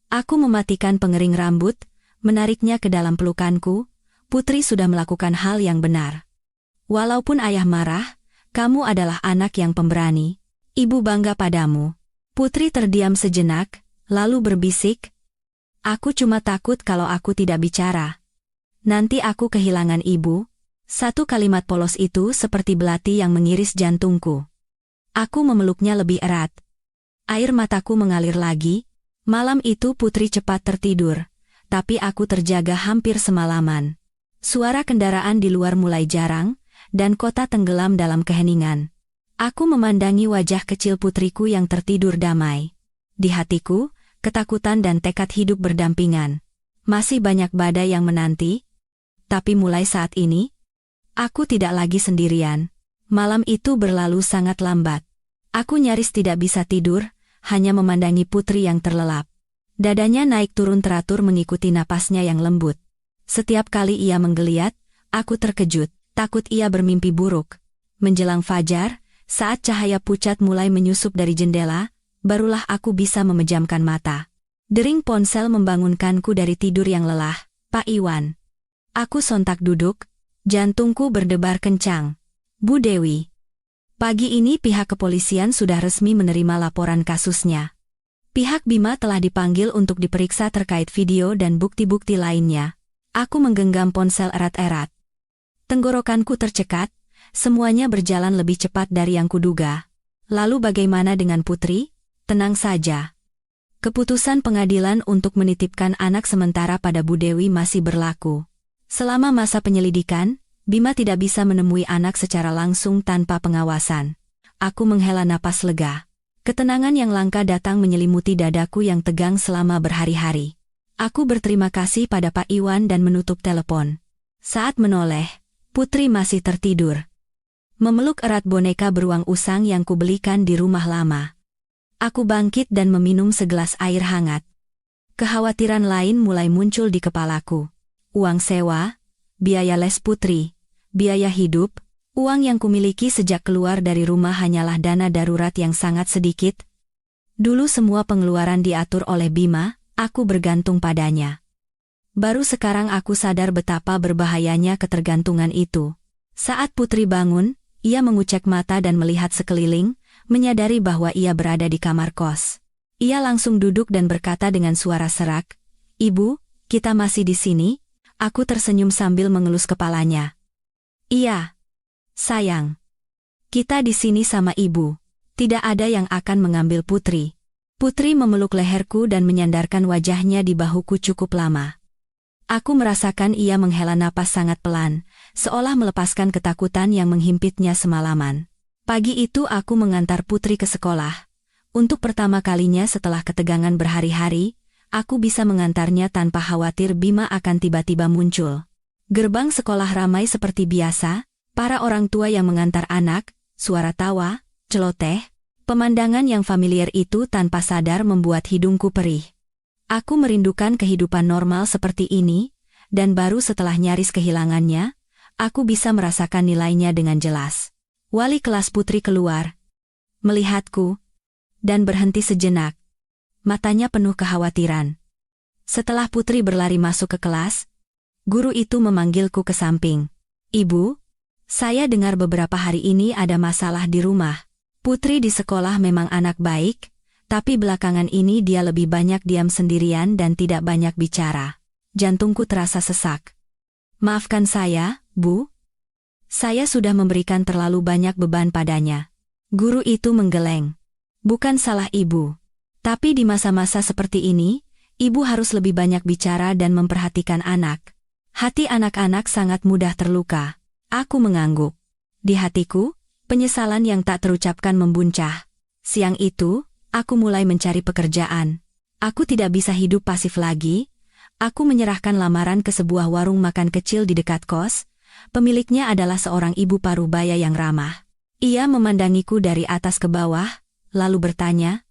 Aku mematikan pengering rambut, menariknya ke dalam pelukanku. Putri sudah melakukan hal yang benar. Walaupun ayah marah, kamu adalah anak yang pemberani. Ibu bangga padamu. Putri terdiam sejenak, lalu berbisik, aku cuma takut kalau aku tidak bicara. Nanti aku kehilangan ibu. Satu kalimat polos itu seperti belati yang mengiris jantungku. Aku memeluknya lebih erat. Air mataku mengalir lagi. Malam itu Putri cepat tertidur, tapi aku terjaga hampir semalaman. Suara kendaraan di luar mulai jarang, dan kota tenggelam dalam keheningan. Aku memandangi wajah kecil putriku yang tertidur damai. Di hatiku, ketakutan dan tekad hidup berdampingan. Masih banyak badai yang menanti, tapi mulai saat ini, aku tidak lagi sendirian. Malam itu berlalu sangat lambat. Aku nyaris tidak bisa tidur, hanya memandangi Putri yang terlelap. Dadanya naik turun teratur mengikuti napasnya yang lembut. Setiap kali ia menggeliat, aku terkejut, takut ia bermimpi buruk. Menjelang fajar, saat cahaya pucat mulai menyusup dari jendela, barulah aku bisa memejamkan mata. Dering ponsel membangunkanku dari tidur yang lelah. Pak Iwan. Aku sontak duduk, jantungku berdebar kencang. Bu Dewi. Pagi ini pihak kepolisian sudah resmi menerima laporan kasusnya. Pihak Bima telah dipanggil untuk diperiksa terkait video dan bukti-bukti lainnya. Aku menggenggam ponsel erat-erat. Tenggorokanku tercekat, semuanya berjalan lebih cepat dari yang kuduga. Lalu bagaimana dengan Putri? Tenang saja. Keputusan pengadilan untuk menitipkan anak sementara pada Bu Dewi masih berlaku. Selama masa penyelidikan, Bima tidak bisa menemui anak secara langsung tanpa pengawasan. Aku menghela napas lega. Ketenangan yang langka datang menyelimuti dadaku yang tegang selama berhari-hari. Aku berterima kasih pada Pak Iwan dan menutup telepon. Saat menoleh, Putri masih tertidur. Memeluk erat boneka beruang usang yang kubelikan di rumah lama. Aku bangkit dan meminum segelas air hangat. Kekhawatiran lain mulai muncul di kepalaku. Uang sewa, biaya les Putri, biaya hidup, uang yang kumiliki sejak keluar dari rumah hanyalah dana darurat yang sangat sedikit. Dulu semua pengeluaran diatur oleh Bima, aku bergantung padanya. Baru sekarang aku sadar betapa berbahayanya ketergantungan itu. Saat Putri bangun, ia mengucek mata dan melihat sekeliling, menyadari bahwa ia berada di kamar kos. Ia langsung duduk dan berkata dengan suara serak, "Ibu, kita masih di sini?" Aku tersenyum sambil mengelus kepalanya. "Iya, sayang. Kita di sini sama ibu. Tidak ada yang akan mengambil Putri." Putri memeluk leherku dan menyandarkan wajahnya di bahuku cukup lama. Aku merasakan ia menghela napas sangat pelan, seolah melepaskan ketakutan yang menghimpitnya semalaman. Pagi itu aku mengantar Putri ke sekolah. Untuk pertama kalinya setelah ketegangan berhari-hari, aku bisa mengantarnya tanpa khawatir Bima akan tiba-tiba muncul. Gerbang sekolah ramai seperti biasa, para orang tua yang mengantar anak, suara tawa, celoteh, pemandangan yang familiar itu tanpa sadar membuat hidungku perih. Aku merindukan kehidupan normal seperti ini, dan baru setelah nyaris kehilangannya, aku bisa merasakan nilainya dengan jelas. Wali kelas Putri keluar, melihatku, dan berhenti sejenak. Matanya penuh kekhawatiran. Setelah Putri berlari masuk ke kelas, guru itu memanggilku ke samping. "Ibu, saya dengar beberapa hari ini ada masalah di rumah. Putri di sekolah memang anak baik, tapi belakangan ini dia lebih banyak diam sendirian dan tidak banyak bicara." Jantungku terasa sesak. "Maafkan saya, Bu. Saya sudah memberikan terlalu banyak beban padanya." Guru itu menggeleng. "Bukan salah Ibu. Tapi di masa-masa seperti ini, Ibu harus lebih banyak bicara dan memperhatikan anak. Hati anak-anak sangat mudah terluka." Aku mengangguk. Di hatiku, penyesalan yang tak terucapkan membuncah. Siang itu, aku mulai mencari pekerjaan. Aku tidak bisa hidup pasif lagi. Aku menyerahkan lamaran ke sebuah warung makan kecil di dekat kos. Pemiliknya adalah seorang ibu parubaya yang ramah. Ia memandangiku dari atas ke bawah, lalu bertanya,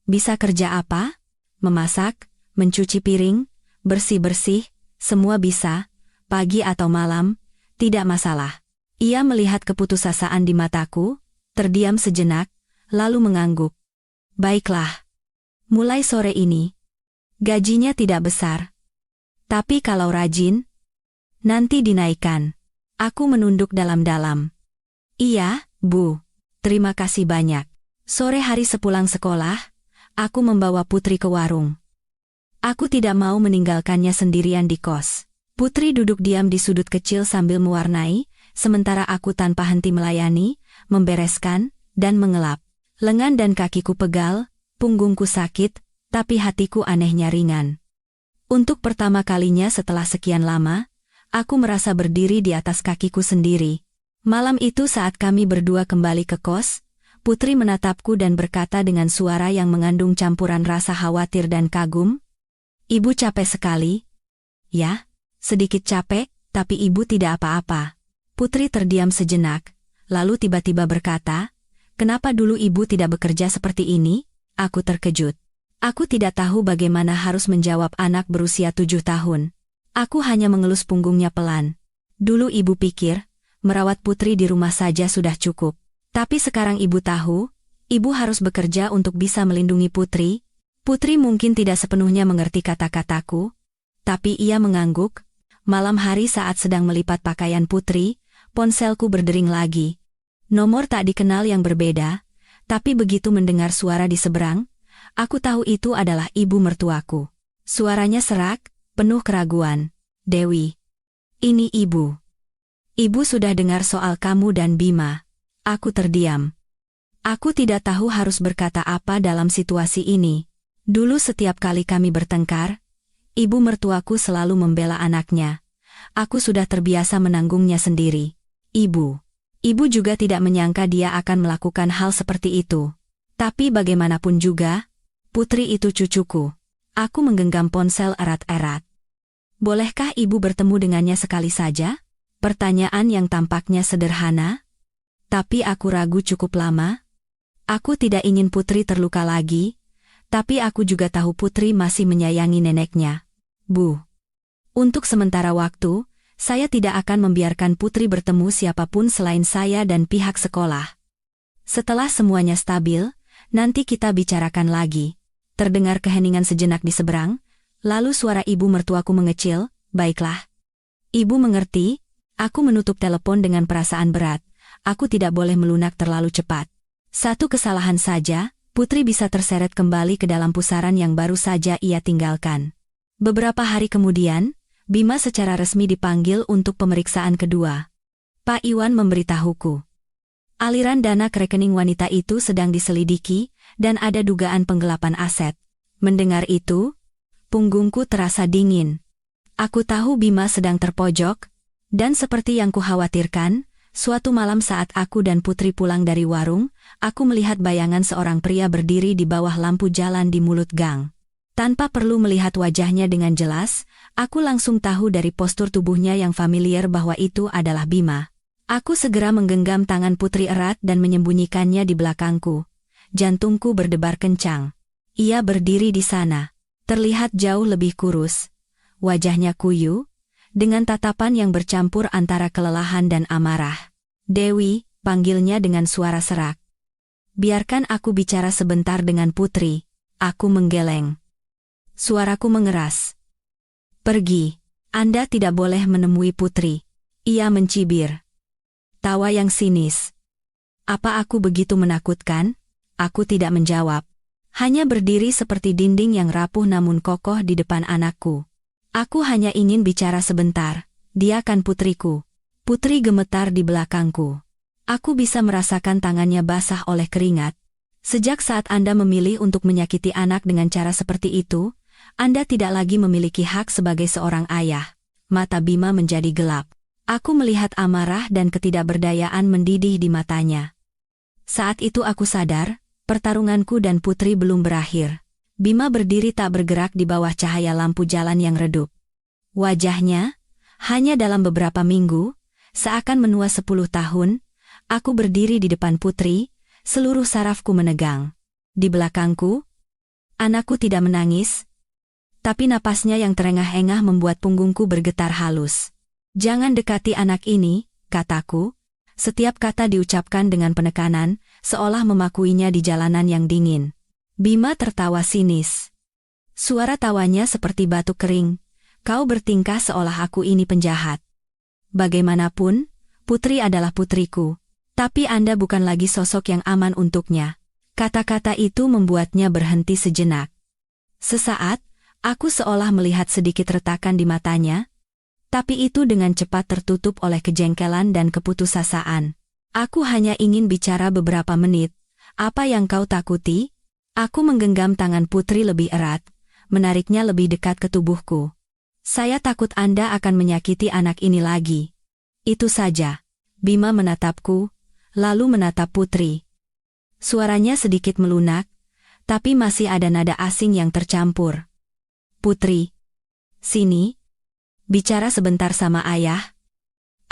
"Bisa kerja apa?" "Memasak, mencuci piring, bersih-bersih, semua bisa, pagi atau malam, tidak masalah." Ia melihat keputusasaan di mataku, terdiam sejenak, lalu mengangguk. "Baiklah. Mulai sore ini. Gajinya tidak besar. Tapi kalau rajin, nanti dinaikkan." Aku menunduk dalam-dalam. "Iya, Bu. Terima kasih banyak." Sore hari sepulang sekolah, aku membawa Putri ke warung. Aku tidak mau meninggalkannya sendirian di kos. Putri duduk diam di sudut kecil sambil mewarnai, sementara aku tanpa henti melayani, membereskan, dan mengelap. Lengan dan kakiku pegal, punggungku sakit, tapi hatiku anehnya ringan. Untuk pertama kalinya setelah sekian lama, aku merasa berdiri di atas kakiku sendiri. Malam itu saat kami berdua kembali ke kos, Putri menatapku dan berkata dengan suara yang mengandung campuran rasa khawatir dan kagum, "Ibu capek sekali." "Ya, sedikit capek, tapi Ibu tidak apa-apa." Putri terdiam sejenak, lalu tiba-tiba berkata, "Kenapa dulu Ibu tidak bekerja seperti ini?" Aku terkejut. Aku tidak tahu bagaimana harus menjawab anak berusia 7 tahun. Aku hanya mengelus punggungnya pelan. Dulu Ibu pikir, merawat Putri di rumah saja sudah cukup. Tapi sekarang Ibu tahu, Ibu harus bekerja untuk bisa melindungi Putri. Putri mungkin tidak sepenuhnya mengerti kata-kataku, tapi ia mengangguk. Malam hari saat sedang melipat pakaian Putri, ponselku berdering lagi. Nomor tak dikenal yang berbeda, tapi begitu mendengar suara di seberang, aku tahu itu adalah ibu mertuaku. Suaranya serak, penuh keraguan. "Dewi. Ini Ibu. Ibu sudah dengar soal kamu dan Bima." Aku terdiam. Aku tidak tahu harus berkata apa dalam situasi ini. Dulu setiap kali kami bertengkar, ibu mertuaku selalu membela anaknya. Aku sudah terbiasa menanggungnya sendiri. Ibu juga tidak menyangka dia akan melakukan hal seperti itu. Tapi bagaimanapun juga, Putri itu cucuku. Aku menggenggam ponsel erat-erat. "Bolehkah Ibu bertemu dengannya sekali saja?" Pertanyaan yang tampaknya sederhana, tapi aku ragu cukup lama. Aku tidak ingin Putri terluka lagi, tapi aku juga tahu Putri masih menyayangi neneknya. "Bu, untuk sementara waktu, saya tidak akan membiarkan Putri bertemu siapapun selain saya dan pihak sekolah. Setelah semuanya stabil, nanti kita bicarakan lagi." Terdengar keheningan sejenak di seberang, lalu suara ibu mertuaku mengecil, "Baiklah. Ibu mengerti." Aku menutup telepon dengan perasaan berat. Aku tidak boleh melunak terlalu cepat. Satu kesalahan saja, Putri bisa terseret kembali ke dalam pusaran yang baru saja ia tinggalkan. Beberapa hari kemudian, Bima secara resmi dipanggil untuk pemeriksaan kedua. Pak Iwan memberitahuku. Aliran dana ke rekening wanita itu sedang diselidiki, dan ada dugaan penggelapan aset. Mendengar itu, punggungku terasa dingin. Aku tahu Bima sedang terpojok, dan seperti yang kukhawatirkan, suatu malam saat aku dan Putri pulang dari warung, aku melihat bayangan seorang pria berdiri di bawah lampu jalan di mulut gang. Tanpa perlu melihat wajahnya dengan jelas, aku langsung tahu dari postur tubuhnya yang familiar bahwa itu adalah Bima. Aku segera menggenggam tangan Putri erat dan menyembunyikannya di belakangku. Jantungku berdebar kencang. Ia berdiri di sana. Terlihat jauh lebih kurus. Wajahnya kuyu, dengan tatapan yang bercampur antara kelelahan dan amarah. "Dewi," panggilnya dengan suara serak. "Biarkan aku bicara sebentar dengan Putri." Aku menggeleng. Suaraku mengeras. "Pergi. Anda tidak boleh menemui Putri." Ia mencibir. Tawa yang sinis. Apa aku begitu menakutkan? Aku tidak menjawab. Hanya berdiri seperti dinding yang rapuh namun kokoh di depan anakku. Aku hanya ingin bicara sebentar. Dia kan putriku. Putri gemetar di belakangku. Aku bisa merasakan tangannya basah oleh keringat. Sejak saat Anda memilih untuk menyakiti anak dengan cara seperti itu, Anda tidak lagi memiliki hak sebagai seorang ayah. Mata Bima menjadi gelap. Aku melihat amarah dan ketidakberdayaan mendidih di matanya. Saat itu aku sadar, pertarunganku dan Putri belum berakhir. Bima berdiri tak bergerak di bawah cahaya lampu jalan yang redup. Wajahnya, hanya dalam beberapa minggu, seakan menua 10 tahun, aku berdiri di depan Putri, seluruh sarafku menegang. Di belakangku, anakku tidak menangis, tapi napasnya yang terengah-engah membuat punggungku bergetar halus. "Jangan dekati anak ini," kataku. Setiap kata diucapkan dengan penekanan, seolah memakuinya di jalanan yang dingin. Bima tertawa sinis. Suara tawanya seperti batu kering. "Kau bertingkah seolah aku ini penjahat. Bagaimanapun, Putri adalah putriku. Tapi Anda bukan lagi sosok yang aman untuknya." Kata-kata itu membuatnya berhenti sejenak. Sesaat, aku seolah melihat sedikit retakan di matanya, tapi itu dengan cepat tertutup oleh kejengkelan dan keputusasaan. "Aku hanya ingin bicara beberapa menit. Apa yang kau takuti?" Aku menggenggam tangan Putri lebih erat, menariknya lebih dekat ke tubuhku. "Saya takut Anda akan menyakiti anak ini lagi." Itu saja. Bima menatapku, lalu menatap Putri. Suaranya sedikit melunak, tapi masih ada nada asing yang tercampur. "Putri, sini. Bicara sebentar sama ayah."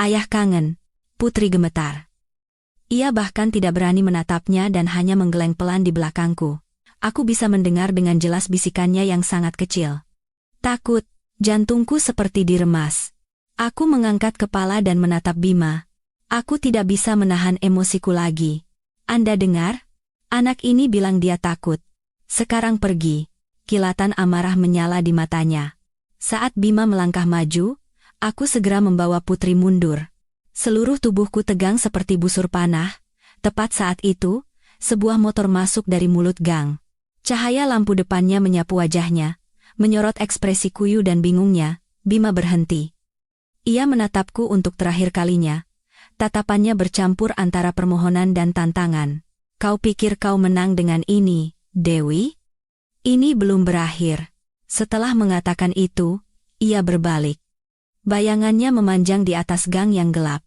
"Ayah kangen." Putri gemetar. Ia bahkan tidak berani menatapnya dan hanya menggeleng pelan di belakangku. Aku bisa mendengar dengan jelas bisikannya yang sangat kecil. Takut, jantungku seperti diremas. Aku mengangkat kepala dan menatap Bima. Aku tidak bisa menahan emosiku lagi. "Anda dengar? Anak ini bilang dia takut. Sekarang pergi." Kilatan amarah menyala di matanya. Saat Bima melangkah maju, aku segera membawa Putri mundur. Seluruh tubuhku tegang seperti busur panah. Tepat saat itu, sebuah motor masuk dari mulut gang. Cahaya lampu depannya menyapu wajahnya, menyorot ekspresi kuyu dan bingungnya. Bima berhenti. Ia menatapku untuk terakhir kalinya. Tatapannya bercampur antara permohonan dan tantangan. "Kau pikir kau menang dengan ini, Dewi? Ini belum berakhir." Setelah mengatakan itu, ia berbalik. Bayangannya memanjang di atas gang yang gelap.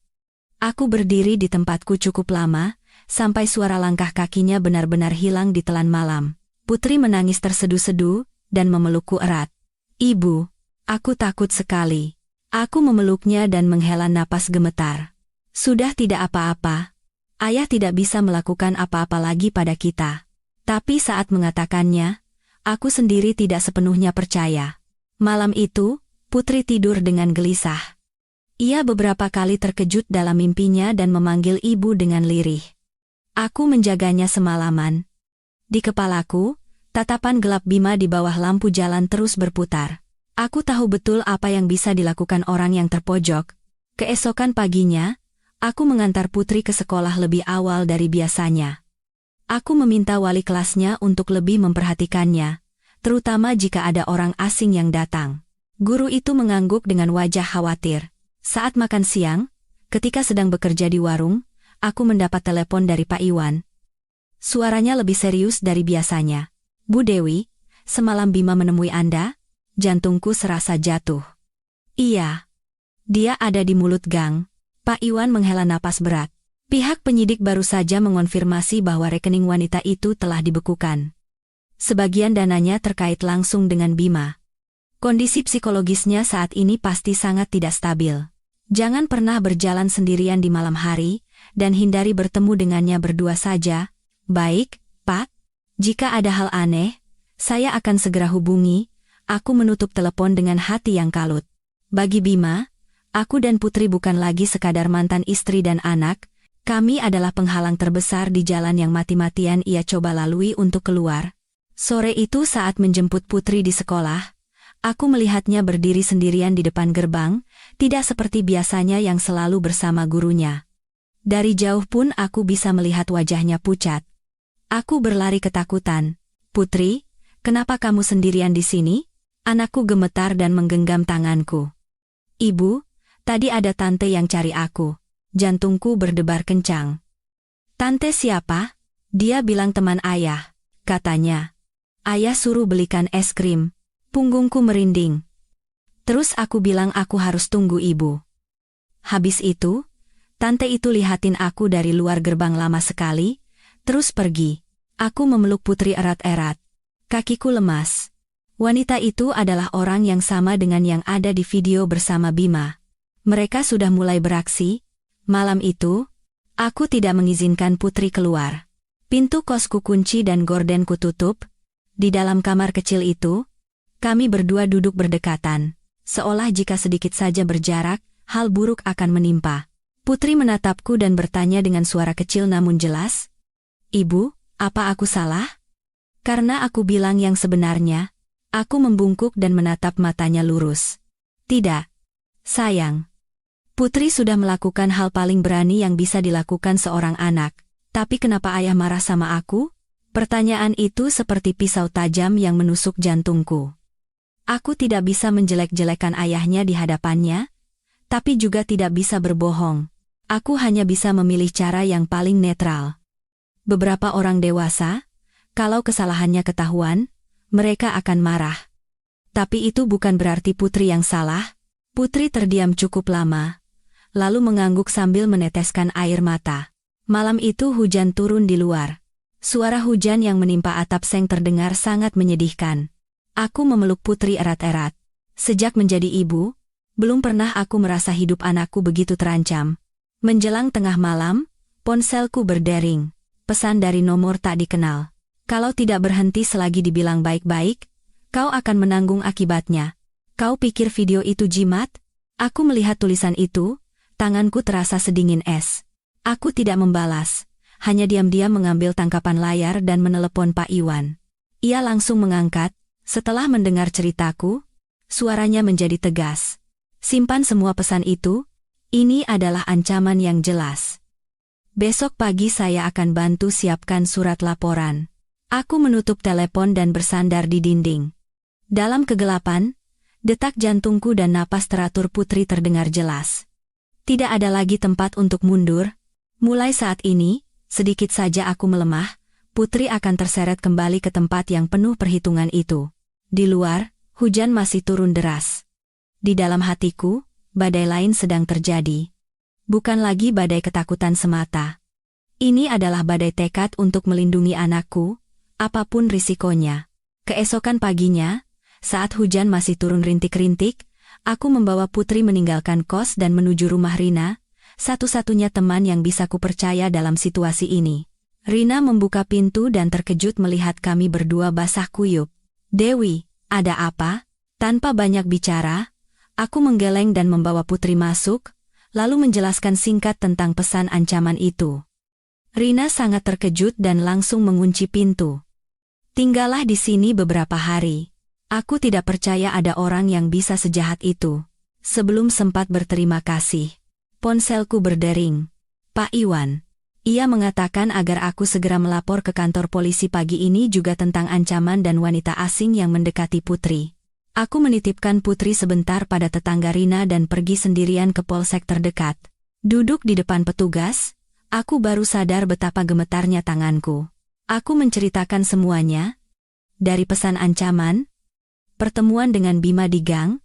Aku berdiri di tempatku cukup lama, sampai suara langkah kakinya benar-benar hilang di telan malam. Putri menangis terseduh-seduh dan memelukku erat. "Ibu, aku takut sekali." Aku memeluknya dan menghela napas gemetar. "Sudah tidak apa-apa. Ayah tidak bisa melakukan apa-apa lagi pada kita." Tapi saat mengatakannya, aku sendiri tidak sepenuhnya percaya. Malam itu, Putri tidur dengan gelisah. Ia beberapa kali terkejut dalam mimpinya dan memanggil ibu dengan lirih. Aku menjaganya semalaman. Di kepalaku, tatapan gelap Bima di bawah lampu jalan terus berputar. Aku tahu betul apa yang bisa dilakukan orang yang terpojok. Keesokan paginya, aku mengantar Putri ke sekolah lebih awal dari biasanya. Aku meminta wali kelasnya untuk lebih memperhatikannya, terutama jika ada orang asing yang datang. Guru itu mengangguk dengan wajah khawatir. Saat makan siang, ketika sedang bekerja di warung, aku mendapat telepon dari Pak Iwan. Suaranya lebih serius dari biasanya. "Bu Dewi, semalam Bima menemui Anda?" Jantungku serasa jatuh. "Iya. Dia ada di mulut gang." Pak Iwan menghela napas berat. Pihak penyidik baru saja mengonfirmasi bahwa rekening wanita itu telah dibekukan. Sebagian dananya terkait langsung dengan Bima. Kondisi psikologisnya saat ini pasti sangat tidak stabil. Jangan pernah berjalan sendirian di malam hari, dan hindari bertemu dengannya berdua saja. "Baik, Pak. Jika ada hal aneh, saya akan segera hubungi." Aku menutup telepon dengan hati yang kalut. Bagi Bima, aku dan Putri bukan lagi sekadar mantan istri dan anak, kami adalah penghalang terbesar di jalan yang mati-matian ia coba lalui untuk keluar. Sore itu saat menjemput Putri di sekolah, aku melihatnya berdiri sendirian di depan gerbang, tidak seperti biasanya yang selalu bersama gurunya. Dari jauh pun aku bisa melihat wajahnya pucat. Aku berlari ketakutan. "Putri, kenapa kamu sendirian di sini?" Anakku gemetar dan menggenggam tanganku. "Ibu, tadi ada tante yang cari aku." Jantungku berdebar kencang. "Tante siapa?" "Dia bilang teman ayah," katanya. "Ayah suruh belikan es krim." Punggungku merinding. Terus aku bilang aku harus tunggu ibu. Habis itu, tante itu lihatin aku dari luar gerbang lama sekali, terus pergi. Aku memeluk Putri erat-erat. Kakiku lemas. Wanita itu adalah orang yang sama dengan yang ada di video bersama Bima. Mereka sudah mulai beraksi. Malam itu, aku tidak mengizinkan Putri keluar. Pintu kosku kunci dan gordenku tutup. Di dalam kamar kecil itu, kami berdua duduk berdekatan. Seolah jika sedikit saja berjarak, hal buruk akan menimpa. Putri menatapku dan bertanya dengan suara kecil namun jelas, "Ibu, apa aku salah?" Karena aku bilang yang sebenarnya, aku membungkuk dan menatap matanya lurus. "Tidak, sayang. Putri sudah melakukan hal paling berani yang bisa dilakukan seorang anak. Tapi kenapa ayah marah sama aku?" Pertanyaan itu seperti pisau tajam yang menusuk jantungku. Aku tidak bisa menjelek-jelekan ayahnya di hadapannya, tapi juga tidak bisa berbohong. Aku hanya bisa memilih cara yang paling netral. Beberapa orang dewasa, kalau kesalahannya ketahuan, mereka akan marah. Tapi itu bukan berarti Putri yang salah. Putri terdiam cukup lama, lalu mengangguk sambil meneteskan air mata. Malam itu hujan turun di luar. Suara hujan yang menimpa atap seng terdengar sangat menyedihkan. Aku memeluk Putri erat-erat. Sejak menjadi ibu, belum pernah aku merasa hidup anakku begitu terancam. Menjelang tengah malam, ponselku berdering. Pesan dari nomor tak dikenal. "Kalau tidak berhenti selagi dibilang baik-baik, kau akan menanggung akibatnya. Kau pikir video itu jimat?" Aku melihat tulisan itu, tanganku terasa sedingin es. Aku tidak membalas, hanya diam-diam mengambil tangkapan layar dan menelepon Pak Iwan. Ia langsung mengangkat. Setelah mendengar ceritaku, suaranya menjadi tegas. "Simpan semua pesan itu, ini adalah ancaman yang jelas. Besok pagi saya akan bantu siapkan surat laporan." Aku menutup telepon dan bersandar di dinding. Dalam kegelapan, detak jantungku dan napas teratur Putri terdengar jelas. Tidak ada lagi tempat untuk mundur. Mulai saat ini, sedikit saja aku melemah, Putri akan terseret kembali ke tempat yang penuh perhitungan itu. Di luar, hujan masih turun deras. Di dalam hatiku, badai lain sedang terjadi. Bukan lagi badai ketakutan semata. Ini adalah badai tekad untuk melindungi anakku, apapun risikonya. Keesokan paginya, saat hujan masih turun rintik-rintik, aku membawa Putri meninggalkan kos dan menuju rumah Rina, satu-satunya teman yang bisa kupercaya dalam situasi ini. Rina membuka pintu dan terkejut melihat kami berdua basah kuyup. "Dewi, ada apa?" Tanpa banyak bicara, aku menggeleng dan membawa Putri masuk, lalu menjelaskan singkat tentang pesan ancaman itu. Rina sangat terkejut dan langsung mengunci pintu. "Tinggallah di sini beberapa hari. Aku tidak percaya ada orang yang bisa sejahat itu." Sebelum sempat berterima kasih, ponselku berdering. "Pak Iwan." Ia mengatakan agar aku segera melapor ke kantor polisi pagi ini juga tentang ancaman dan wanita asing yang mendekati Putri. Aku menitipkan Putri sebentar pada tetangga Rina dan pergi sendirian ke polsek terdekat. Duduk di depan petugas, aku baru sadar betapa gemetarnya tanganku. Aku menceritakan semuanya, dari pesan ancaman, pertemuan dengan Bima di gang,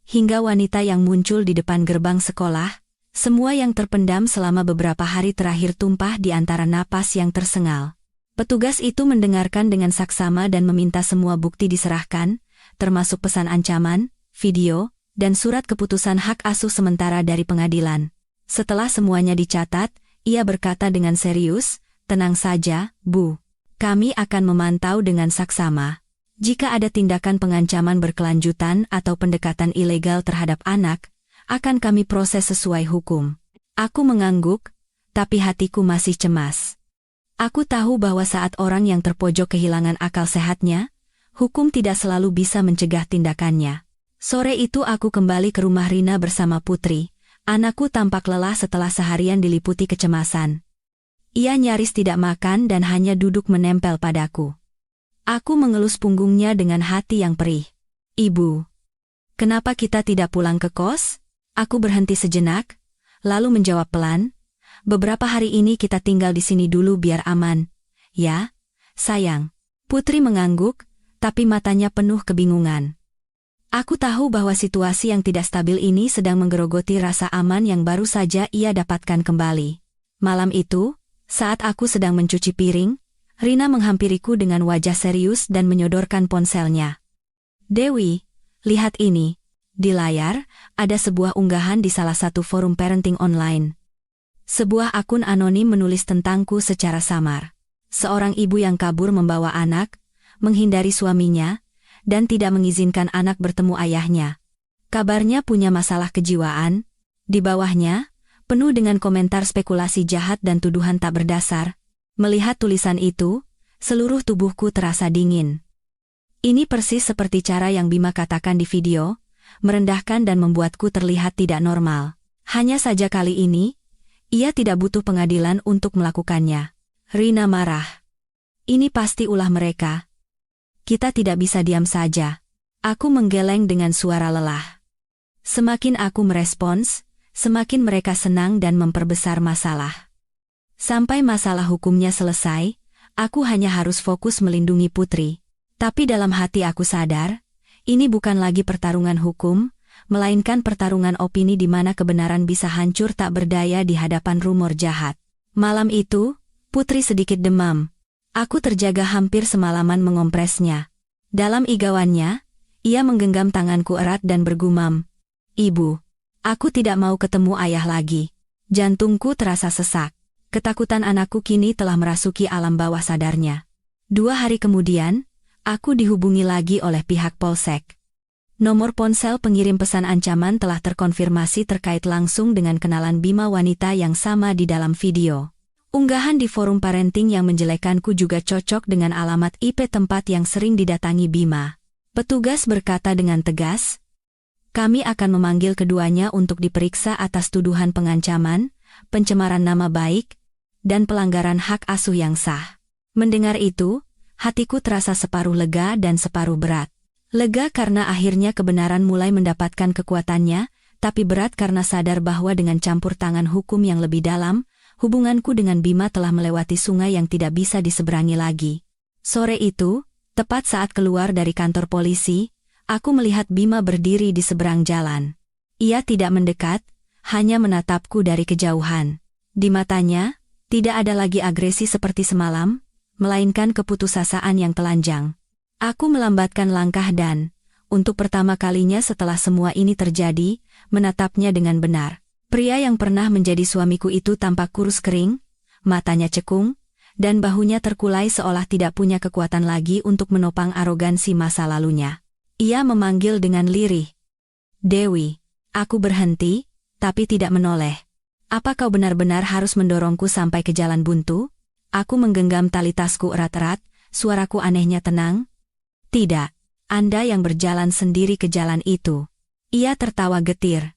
hingga wanita yang muncul di depan gerbang sekolah. Semua yang terpendam selama beberapa hari terakhir tumpah di antara napas yang tersengal. Petugas itu mendengarkan dengan saksama dan meminta semua bukti diserahkan, termasuk pesan ancaman, video, dan surat keputusan hak asuh sementara dari pengadilan. Setelah semuanya dicatat, ia berkata dengan serius, "Tenang saja, Bu. Kami akan memantau dengan saksama. Jika ada tindakan pengancaman berkelanjutan atau pendekatan ilegal terhadap anak, akan kami proses sesuai hukum. Aku mengangguk, tapi hatiku masih cemas. Aku tahu bahwa saat orang yang terpojok kehilangan akal sehatnya, hukum tidak selalu bisa mencegah tindakannya. Sore itu aku kembali ke rumah Rina bersama Putri. Anakku tampak lelah setelah seharian diliputi kecemasan. Ia nyaris tidak makan dan hanya duduk menempel padaku. Aku mengelus punggungnya dengan hati yang perih. Ibu, kenapa kita tidak pulang ke kos? Aku berhenti sejenak, lalu menjawab pelan, beberapa hari ini kita tinggal di sini dulu biar aman. Ya, sayang. Putri mengangguk, tapi matanya penuh kebingungan. Aku tahu bahwa situasi yang tidak stabil ini sedang menggerogoti rasa aman yang baru saja ia dapatkan kembali. Malam itu, saat aku sedang mencuci piring, Rina menghampiriku dengan wajah serius dan menyodorkan ponselnya. Dewi, lihat ini. Di layar, ada sebuah unggahan di salah satu forum parenting online. Sebuah akun anonim menulis tentangku secara samar. Seorang ibu yang kabur membawa anak, menghindari suaminya, dan tidak mengizinkan anak bertemu ayahnya. Kabarnya punya masalah kejiwaan. Di bawahnya, penuh dengan komentar spekulasi jahat dan tuduhan tak berdasar. Melihat tulisan itu, seluruh tubuhku terasa dingin. Ini persis seperti cara yang Bima katakan di video, merendahkan dan membuatku terlihat tidak normal. Hanya saja kali ini, ia tidak butuh pengadilan untuk melakukannya. Rina marah. Ini pasti ulah mereka. Kita tidak bisa diam saja. Aku menggeleng dengan suara lelah. Semakin aku merespons, semakin mereka senang dan memperbesar masalah. Sampai masalah hukumnya selesai, aku hanya harus fokus melindungi Putri. Tapi dalam hati aku sadar, ini bukan lagi pertarungan hukum, melainkan pertarungan opini di mana kebenaran bisa hancur tak berdaya di hadapan rumor jahat. Malam itu, Putri sedikit demam. Aku terjaga hampir semalaman mengompresnya. Dalam igauannya, ia menggenggam tanganku erat dan bergumam, "Ibu, aku tidak mau ketemu ayah lagi." Jantungku terasa sesak. Ketakutan anakku kini telah merasuki alam bawah sadarnya. 2 hari kemudian, aku dihubungi lagi oleh pihak Polsek. Nomor ponsel pengirim pesan ancaman telah terkonfirmasi terkait langsung dengan kenalan Bima wanita yang sama di dalam video. Unggahan di forum parenting yang menjelekkanku juga cocok dengan alamat IP tempat yang sering didatangi Bima. Petugas berkata dengan tegas, "Kami akan memanggil keduanya untuk diperiksa atas tuduhan pengancaman, pencemaran nama baik, dan pelanggaran hak asuh yang sah." Mendengar itu, hatiku terasa separuh lega dan separuh berat. Lega karena akhirnya kebenaran mulai mendapatkan kekuatannya, tapi berat karena sadar bahwa dengan campur tangan hukum yang lebih dalam, hubunganku dengan Bima telah melewati sungai yang tidak bisa diseberangi lagi. Sore itu, tepat saat keluar dari kantor polisi, aku melihat Bima berdiri di seberang jalan. Ia tidak mendekat, hanya menatapku dari kejauhan. Di matanya, tidak ada lagi agresi seperti semalam, melainkan keputusasaan yang telanjang. Aku melambatkan langkah dan, untuk pertama kalinya setelah semua ini terjadi, menatapnya dengan benar. Pria yang pernah menjadi suamiku itu tampak kurus kering, matanya cekung, dan bahunya terkulai seolah tidak punya kekuatan lagi untuk menopang arogansi masa lalunya. Ia memanggil dengan lirih, "Dewi." Aku berhenti, tapi tidak menoleh. "Apa kau benar-benar harus mendorongku sampai ke jalan buntu?" Aku menggenggam tali tasku erat-erat, suaraku anehnya tenang. "Tidak, Anda yang berjalan sendiri ke jalan itu." Ia tertawa getir.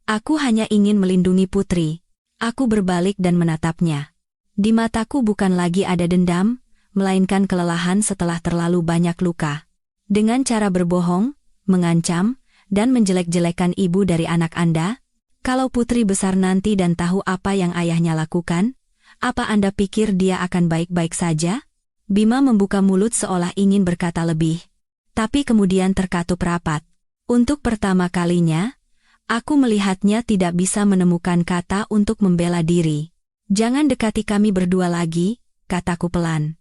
"Aku hanya ingin melindungi Putri." Aku berbalik dan menatapnya. Di mataku bukan lagi ada dendam, melainkan kelelahan setelah terlalu banyak luka. Dengan cara berbohong, mengancam, dan menjelek-jelekan ibu dari anak Anda, kalau Putri besar nanti dan tahu apa yang ayahnya lakukan, apa Anda pikir dia akan baik-baik saja? Bima membuka mulut seolah ingin berkata lebih, tapi kemudian terkatup rapat. Untuk pertama kalinya, aku melihatnya tidak bisa menemukan kata untuk membela diri. "Jangan dekati kami berdua lagi," kataku pelan.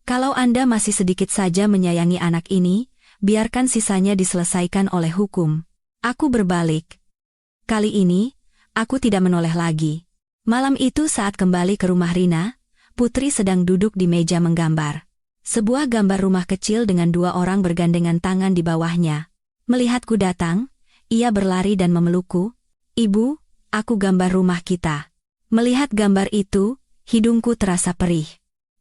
"Kalau Anda masih sedikit saja menyayangi anak ini, biarkan sisanya diselesaikan oleh hukum." Aku berbalik. Kali ini, aku tidak menoleh lagi. Malam itu saat kembali ke rumah Rina, Putri sedang duduk di meja menggambar. Sebuah gambar rumah kecil dengan 2 orang bergandengan tangan di bawahnya. Melihatku datang, ia berlari dan memelukku. "Ibu, aku gambar rumah kita." Melihat gambar itu, hidungku terasa perih.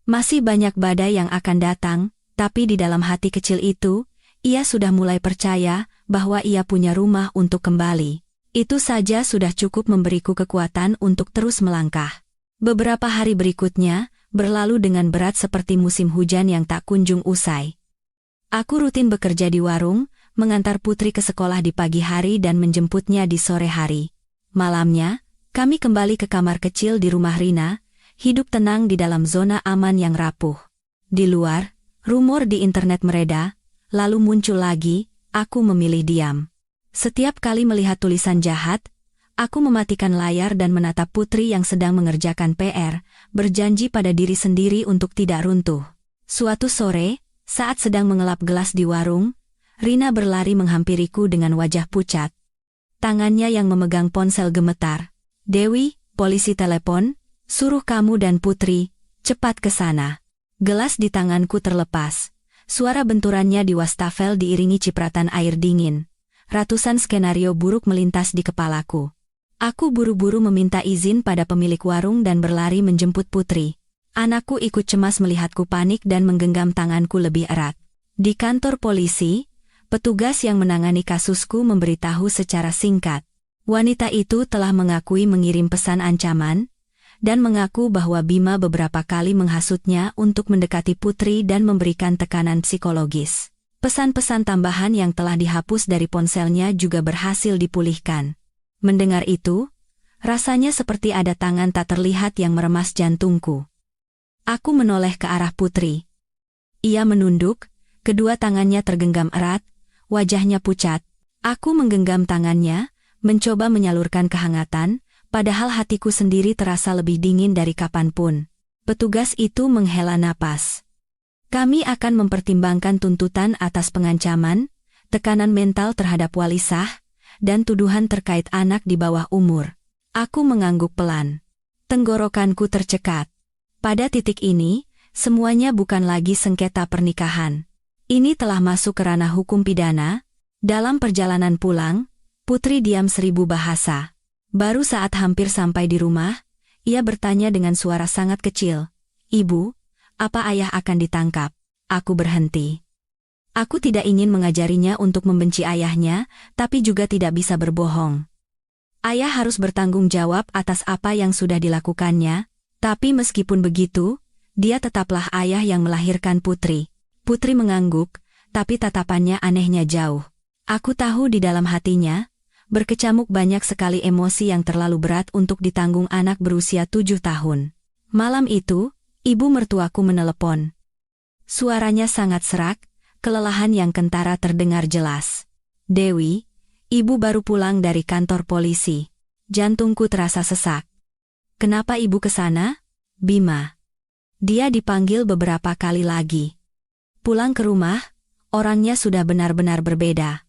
Masih banyak badai yang akan datang, tapi di dalam hati kecil itu, ia sudah mulai percaya bahwa ia punya rumah untuk kembali. Itu saja sudah cukup memberiku kekuatan untuk terus melangkah. Beberapa hari berikutnya berlalu dengan berat seperti musim hujan yang tak kunjung usai. Aku rutin bekerja di warung, mengantar Putri ke sekolah di pagi hari dan menjemputnya di sore hari. Malamnya, kami kembali ke kamar kecil di rumah Rina, hidup tenang di dalam zona aman yang rapuh. Di luar, rumor di internet mereda, lalu muncul lagi, aku memilih diam. Setiap kali melihat tulisan jahat, aku mematikan layar dan menatap Putri yang sedang mengerjakan PR, berjanji pada diri sendiri untuk tidak runtuh. Suatu sore, saat sedang mengelap gelas di warung, Rina berlari menghampiriku dengan wajah pucat. Tangannya yang memegang ponsel gemetar. "Dewi, polisi telepon, suruh kamu dan Putri, cepat ke sana." Gelas di tanganku terlepas. Suara benturannya di wastafel diiringi cipratan air dingin. Ratusan skenario buruk melintas di kepalaku. Aku buru-buru meminta izin pada pemilik warung dan berlari menjemput Putri. Anakku ikut cemas melihatku panik dan menggenggam tanganku lebih erat. Di kantor polisi, petugas yang menangani kasusku memberitahu secara singkat. Wanita itu telah mengakui mengirim pesan ancaman, dan mengaku bahwa Bima beberapa kali menghasutnya untuk mendekati Putri dan memberikan tekanan psikologis. Pesan-pesan tambahan yang telah dihapus dari ponselnya juga berhasil dipulihkan. Mendengar itu, rasanya seperti ada tangan tak terlihat yang meremas jantungku. Aku menoleh ke arah Putri. Ia menunduk, kedua tangannya tergenggam erat, wajahnya pucat. Aku menggenggam tangannya, mencoba menyalurkan kehangatan, padahal hatiku sendiri terasa lebih dingin dari kapanpun. Petugas itu menghela napas. "Kami akan mempertimbangkan tuntutan atas pengancaman, tekanan mental terhadap wali sah, dan tuduhan terkait anak di bawah umur." Aku mengangguk pelan. Tenggorokanku tercekat. Pada titik ini, semuanya bukan lagi sengketa pernikahan. Ini telah masuk ke ranah hukum pidana. Dalam perjalanan pulang, Putri diam 1000 bahasa. Baru saat hampir sampai di rumah, ia bertanya dengan suara sangat kecil, "Ibu, apa ayah akan ditangkap?" Aku berhenti. Aku tidak ingin mengajarinya untuk membenci ayahnya, tapi juga tidak bisa berbohong. Ayah harus bertanggung jawab atas apa yang sudah dilakukannya, tapi meskipun begitu, dia tetaplah ayah yang melahirkan Putri. Putri mengangguk, tapi tatapannya anehnya jauh. Aku tahu di dalam hatinya, berkecamuk banyak sekali emosi yang terlalu berat untuk ditanggung anak berusia 7 tahun. Malam itu, ibu mertuaku menelepon. Suaranya sangat serak, kelelahan yang kentara terdengar jelas. "Dewi, ibu baru pulang dari kantor polisi." Jantungku terasa sesak. "Kenapa ibu ke sana?" "Bima." Dia dipanggil beberapa kali lagi. Pulang ke rumah, orangnya sudah benar-benar berbeda.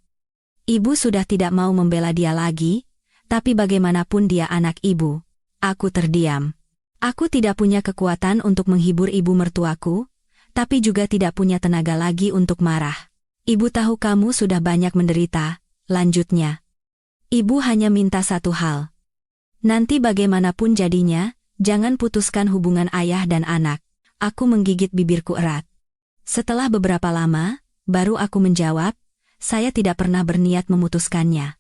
Ibu sudah tidak mau membela dia lagi, tapi bagaimanapun dia anak ibu. Aku terdiam. Aku tidak punya kekuatan untuk menghibur ibu mertuaku, tapi juga tidak punya tenaga lagi untuk marah. "Ibu tahu kamu sudah banyak menderita," lanjutnya. "Ibu hanya minta satu hal. Nanti bagaimanapun jadinya, jangan putuskan hubungan ayah dan anak." Aku menggigit bibirku erat. Setelah beberapa lama, baru aku menjawab, "Saya tidak pernah berniat memutuskannya.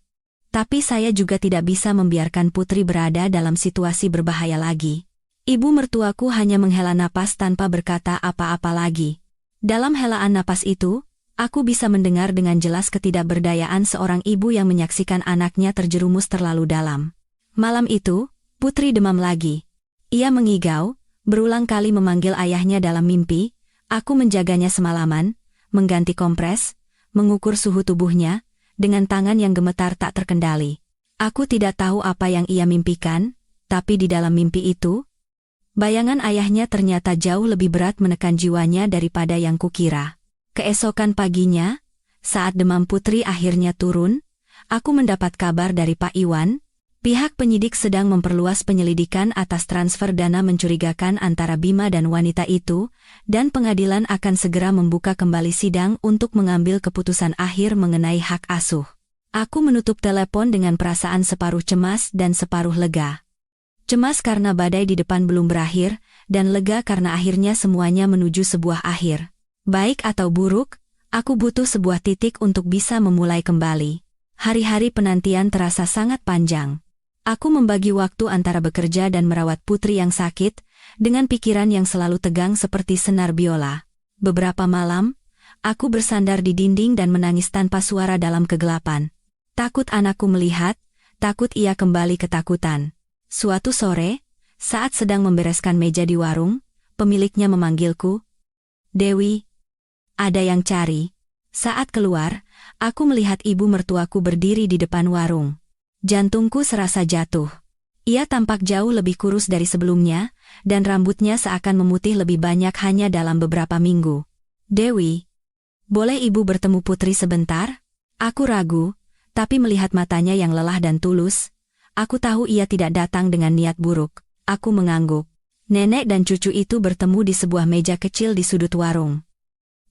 Tapi saya juga tidak bisa membiarkan Putri berada dalam situasi berbahaya lagi." Ibu mertuaku hanya menghela napas tanpa berkata apa-apa lagi. Dalam helaan napas itu, aku bisa mendengar dengan jelas ketidakberdayaan seorang ibu yang menyaksikan anaknya terjerumus terlalu dalam. Malam itu, Putri demam lagi. Ia mengigau, berulang kali memanggil ayahnya dalam mimpi. Aku menjaganya semalaman, mengganti kompres, mengukur suhu tubuhnya, dengan tangan yang gemetar tak terkendali. Aku tidak tahu apa yang ia mimpikan, tapi di dalam mimpi itu, bayangan ayahnya ternyata jauh lebih berat menekan jiwanya daripada yang kukira. Keesokan paginya, saat demam Putri akhirnya turun, aku mendapat kabar dari Pak Iwan, Pihak penyidik sedang memperluas penyelidikan atas transfer dana mencurigakan antara Bima dan wanita itu, dan pengadilan akan segera membuka kembali sidang untuk mengambil keputusan akhir mengenai hak asuh. Aku menutup telepon dengan perasaan separuh cemas dan separuh lega. Cemas karena badai di depan belum berakhir, dan lega karena akhirnya semuanya menuju sebuah akhir. Baik atau buruk, aku butuh sebuah titik untuk bisa memulai kembali. Hari-hari penantian terasa sangat panjang. Aku membagi waktu antara bekerja dan merawat putri yang sakit, dengan pikiran yang selalu tegang seperti senar biola. Beberapa malam, aku bersandar di dinding dan menangis tanpa suara dalam kegelapan. Takut anakku melihat, takut ia kembali ketakutan. Suatu sore, saat sedang membereskan meja di warung, pemiliknya memanggilku. "Dewi, ada yang cari." Saat keluar, aku melihat ibu mertuaku berdiri di depan warung. Jantungku serasa jatuh. Ia tampak jauh lebih kurus dari sebelumnya, dan rambutnya seakan memutih lebih banyak hanya dalam beberapa minggu. "Dewi, boleh ibu bertemu putri sebentar?" Aku ragu, tapi melihat matanya yang lelah dan tulus, aku tahu ia tidak datang dengan niat buruk. Aku mengangguk. Nenek dan cucu itu bertemu di sebuah meja kecil di sudut warung.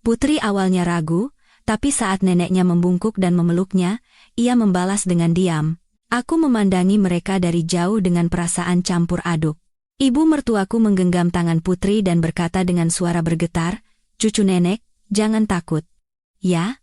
Putri awalnya ragu, tapi saat neneknya membungkuk dan memeluknya, ia membalas dengan diam. Aku memandangi mereka dari jauh dengan perasaan campur aduk. Ibu mertuaku menggenggam tangan putri dan berkata dengan suara bergetar, "Cucu nenek, jangan takut." "Ya?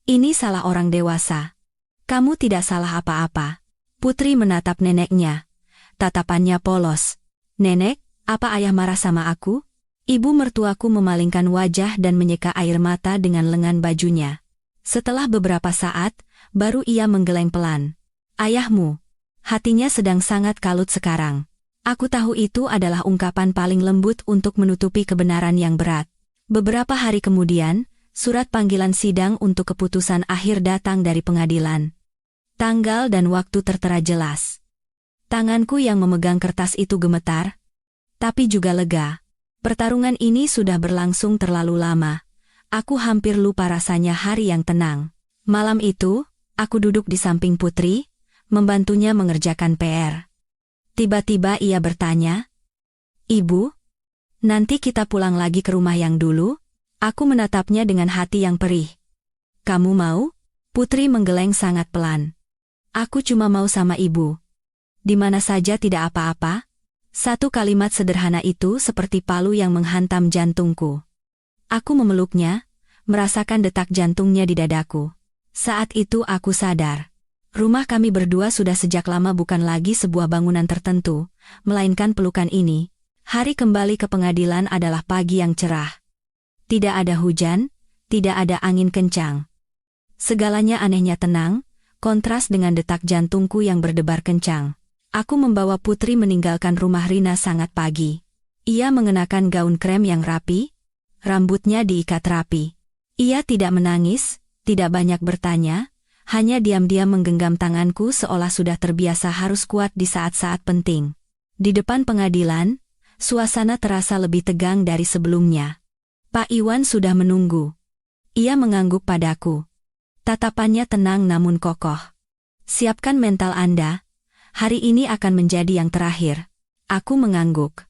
Ini salah orang dewasa. Kamu tidak salah apa-apa." Putri menatap neneknya. Tatapannya polos. "Nenek, apa ayah marah sama aku?" Ibu mertuaku memalingkan wajah dan menyeka air mata dengan lengan bajunya. Setelah beberapa saat, baru ia menggeleng pelan. "Ayahmu." Hatinya sedang sangat kalut sekarang. Aku tahu itu adalah ungkapan paling lembut untuk menutupi kebenaran yang berat. Beberapa hari kemudian, surat panggilan sidang untuk keputusan akhir datang dari pengadilan. Tanggal dan waktu tertera jelas. Tanganku yang memegang kertas itu gemetar, tapi juga lega. Pertarungan ini sudah berlangsung terlalu lama. Aku hampir lupa rasanya hari yang tenang. Malam itu, aku duduk di samping putri, membantunya mengerjakan PR. Tiba-tiba ia bertanya, "Ibu, nanti kita pulang lagi ke rumah yang dulu?" Aku menatapnya dengan hati yang perih. "Kamu mau?" Putri menggeleng sangat pelan. "Aku cuma mau sama ibu. Di mana saja tidak apa-apa." Satu kalimat sederhana itu seperti palu yang menghantam jantungku. Aku memeluknya, merasakan detak jantungnya di dadaku. Saat itu aku sadar. Rumah kami berdua sudah sejak lama bukan lagi sebuah bangunan tertentu, melainkan pelukan ini. Hari kembali ke pengadilan adalah pagi yang cerah. Tidak ada hujan, tidak ada angin kencang. Segalanya anehnya tenang, kontras dengan detak jantungku yang berdebar kencang. Aku membawa putri meninggalkan rumah Rina sangat pagi. Ia mengenakan gaun krem yang rapi, rambutnya diikat rapi. Ia tidak menangis, tidak banyak bertanya, hanya diam-diam menggenggam tanganku seolah sudah terbiasa harus kuat di saat-saat penting. Di depan pengadilan, suasana terasa lebih tegang dari sebelumnya. Pak Iwan sudah menunggu. Ia mengangguk padaku. Tatapannya tenang namun kokoh. "Siapkan mental Anda. Hari ini akan menjadi yang terakhir." Aku mengangguk.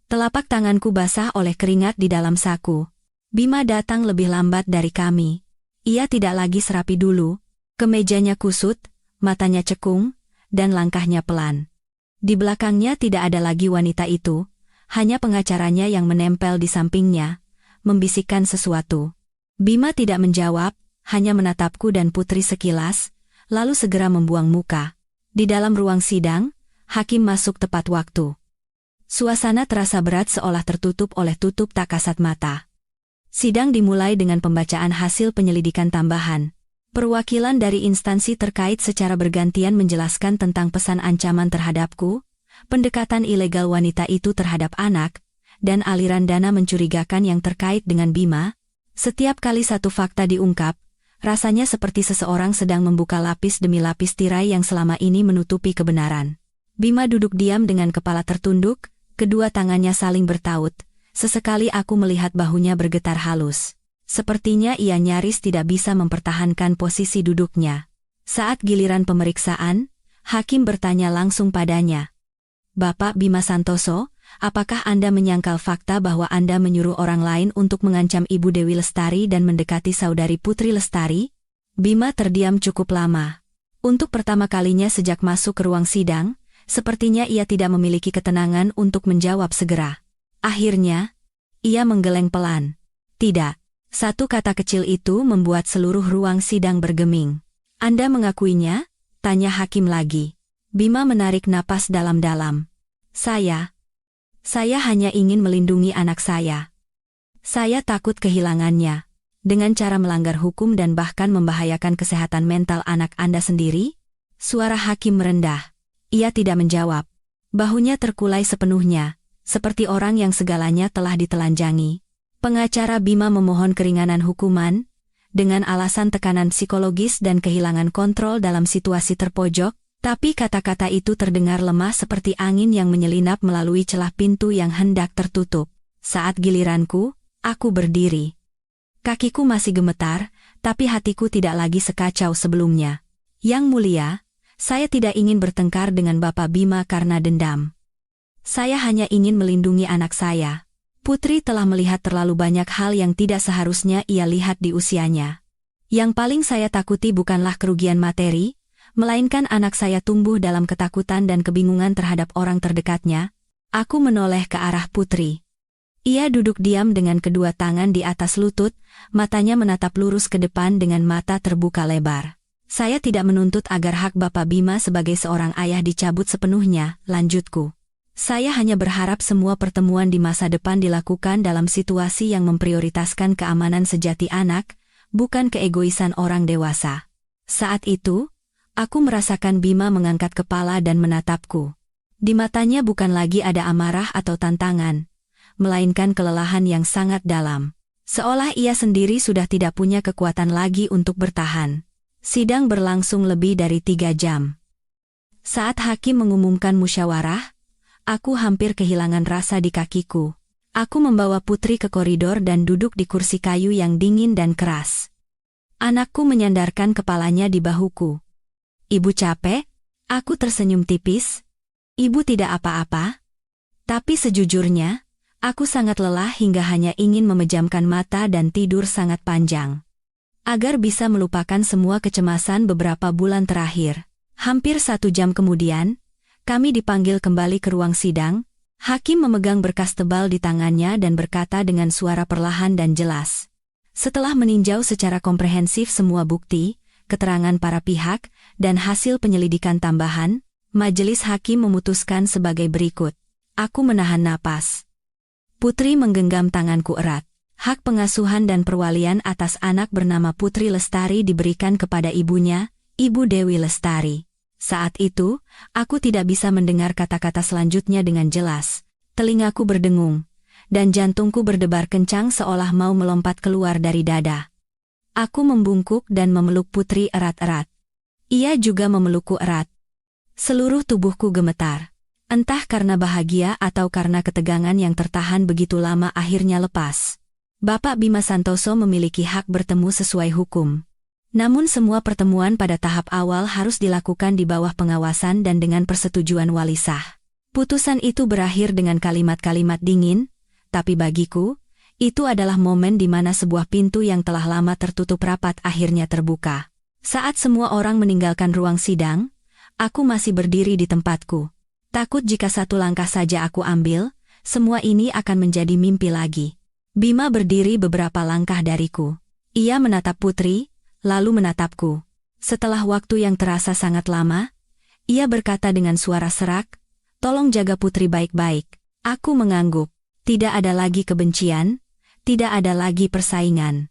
Telapak tanganku basah oleh keringat di dalam saku. Bima datang lebih lambat dari kami. Ia tidak lagi serapi dulu. Kemejanya kusut, matanya cekung, dan langkahnya pelan. Di belakangnya tidak ada lagi wanita itu, hanya pengacaranya yang menempel di sampingnya, membisikkan sesuatu. Bima tidak menjawab, hanya menatapku dan putri sekilas, lalu segera membuang muka. Di dalam ruang sidang, hakim masuk tepat waktu. Suasana terasa berat seolah tertutup oleh tutup tak kasat mata. Sidang dimulai dengan pembacaan hasil penyelidikan tambahan. Perwakilan dari instansi terkait secara bergantian menjelaskan tentang pesan ancaman terhadapku, pendekatan ilegal wanita itu terhadap anak, dan aliran dana mencurigakan yang terkait dengan Bima. Setiap kali satu fakta diungkap, rasanya seperti seseorang sedang membuka lapis demi lapis tirai yang selama ini menutupi kebenaran. Bima duduk diam dengan kepala tertunduk, kedua tangannya saling bertaut. Sesekali aku melihat bahunya bergetar halus. Sepertinya ia nyaris tidak bisa mempertahankan posisi duduknya. Saat giliran pemeriksaan, Hakim bertanya langsung padanya. Bapak Bima Santoso, apakah Anda menyangkal fakta bahwa Anda menyuruh orang lain untuk mengancam Ibu Dewi Lestari dan mendekati saudari Putri Lestari? Bima terdiam cukup lama. Untuk pertama kalinya sejak masuk ke ruang sidang, sepertinya ia tidak memiliki ketenangan untuk menjawab segera. Akhirnya, ia menggeleng pelan. Tidak. Satu kata kecil itu membuat seluruh ruang sidang bergeming. Anda mengakuinya? Tanya hakim lagi. Bima menarik napas dalam-dalam. Saya hanya ingin melindungi anak saya. Saya takut kehilangannya. Dengan cara melanggar hukum dan bahkan membahayakan kesehatan mental anak Anda sendiri? Suara hakim merendah. Ia tidak menjawab. Bahunya terkulai sepenuhnya, seperti orang yang segalanya telah ditelanjangi. Pengacara Bima memohon keringanan hukuman, dengan alasan tekanan psikologis dan kehilangan kontrol dalam situasi terpojok, tapi kata-kata itu terdengar lemah seperti angin yang menyelinap melalui celah pintu yang hendak tertutup. Saat giliranku, aku berdiri. Kakiku masih gemetar, tapi hatiku tidak lagi sekacau sebelumnya. Yang mulia, saya tidak ingin bertengkar dengan Bapak Bima karena dendam. Saya hanya ingin melindungi anak saya. Putri telah melihat terlalu banyak hal yang tidak seharusnya ia lihat di usianya. Yang paling saya takuti bukanlah kerugian materi, melainkan anak saya tumbuh dalam ketakutan dan kebingungan terhadap orang terdekatnya. Aku menoleh ke arah Putri. Ia duduk diam dengan kedua tangan di atas lutut, matanya menatap lurus ke depan dengan mata terbuka lebar. Saya tidak menuntut agar hak Bapak Bima sebagai seorang ayah dicabut sepenuhnya, lanjutku. Saya hanya berharap semua pertemuan di masa depan dilakukan dalam situasi yang memprioritaskan keamanan sejati anak, bukan keegoisan orang dewasa. Saat itu, aku merasakan Bima mengangkat kepala dan menatapku. Di matanya bukan lagi ada amarah atau tantangan, melainkan kelelahan yang sangat dalam. Seolah ia sendiri sudah tidak punya kekuatan lagi untuk bertahan. Sidang berlangsung lebih dari 3 jam. Saat hakim mengumumkan musyawarah, aku hampir kehilangan rasa di kakiku. Aku membawa Putri ke koridor dan duduk di kursi kayu yang dingin dan keras. Anakku menyandarkan kepalanya di bahuku. Ibu capek? Aku tersenyum tipis. Ibu tidak apa-apa. Tapi sejujurnya, aku sangat lelah hingga hanya ingin memejamkan mata dan tidur sangat panjang. Agar bisa melupakan semua kecemasan beberapa bulan terakhir. Hampir 1 jam kemudian, kami dipanggil kembali ke ruang sidang. Hakim memegang berkas tebal di tangannya dan berkata dengan suara perlahan dan jelas. Setelah meninjau secara komprehensif semua bukti, keterangan para pihak, dan hasil penyelidikan tambahan, majelis hakim memutuskan sebagai berikut. Aku menahan napas. Putri menggenggam tanganku erat. Hak pengasuhan dan perwalian atas anak bernama Putri Lestari diberikan kepada ibunya, Ibu Dewi Lestari. Saat itu, aku tidak bisa mendengar kata-kata selanjutnya dengan jelas. Telingaku berdengung, dan jantungku berdebar kencang seolah mau melompat keluar dari dada. Aku membungkuk dan memeluk Putri erat-erat. Ia juga memelukku erat. Seluruh tubuhku gemetar. Entah karena bahagia atau karena ketegangan yang tertahan begitu lama akhirnya lepas. Bapak Bima Santoso memiliki hak bertemu sesuai hukum. Namun semua pertemuan pada tahap awal harus dilakukan di bawah pengawasan dan dengan persetujuan wali sah. Putusan itu berakhir dengan kalimat-kalimat dingin, tapi bagiku, itu adalah momen di mana sebuah pintu yang telah lama tertutup rapat akhirnya terbuka. Saat semua orang meninggalkan ruang sidang, aku masih berdiri di tempatku. Takut jika satu langkah saja aku ambil, semua ini akan menjadi mimpi lagi. Bima berdiri beberapa langkah dariku. Ia menatap Putri, lalu menatapku. Setelah waktu yang terasa sangat lama, ia berkata dengan suara serak, "Tolong jaga Putri baik-baik." Aku mengangguk. Tidak ada lagi kebencian, tidak ada lagi persaingan.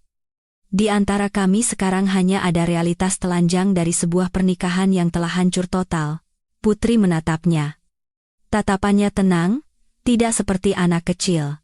Di antara kami sekarang hanya ada realitas telanjang dari sebuah pernikahan yang telah hancur total. Putri menatapnya. Tatapannya tenang, tidak seperti anak kecil.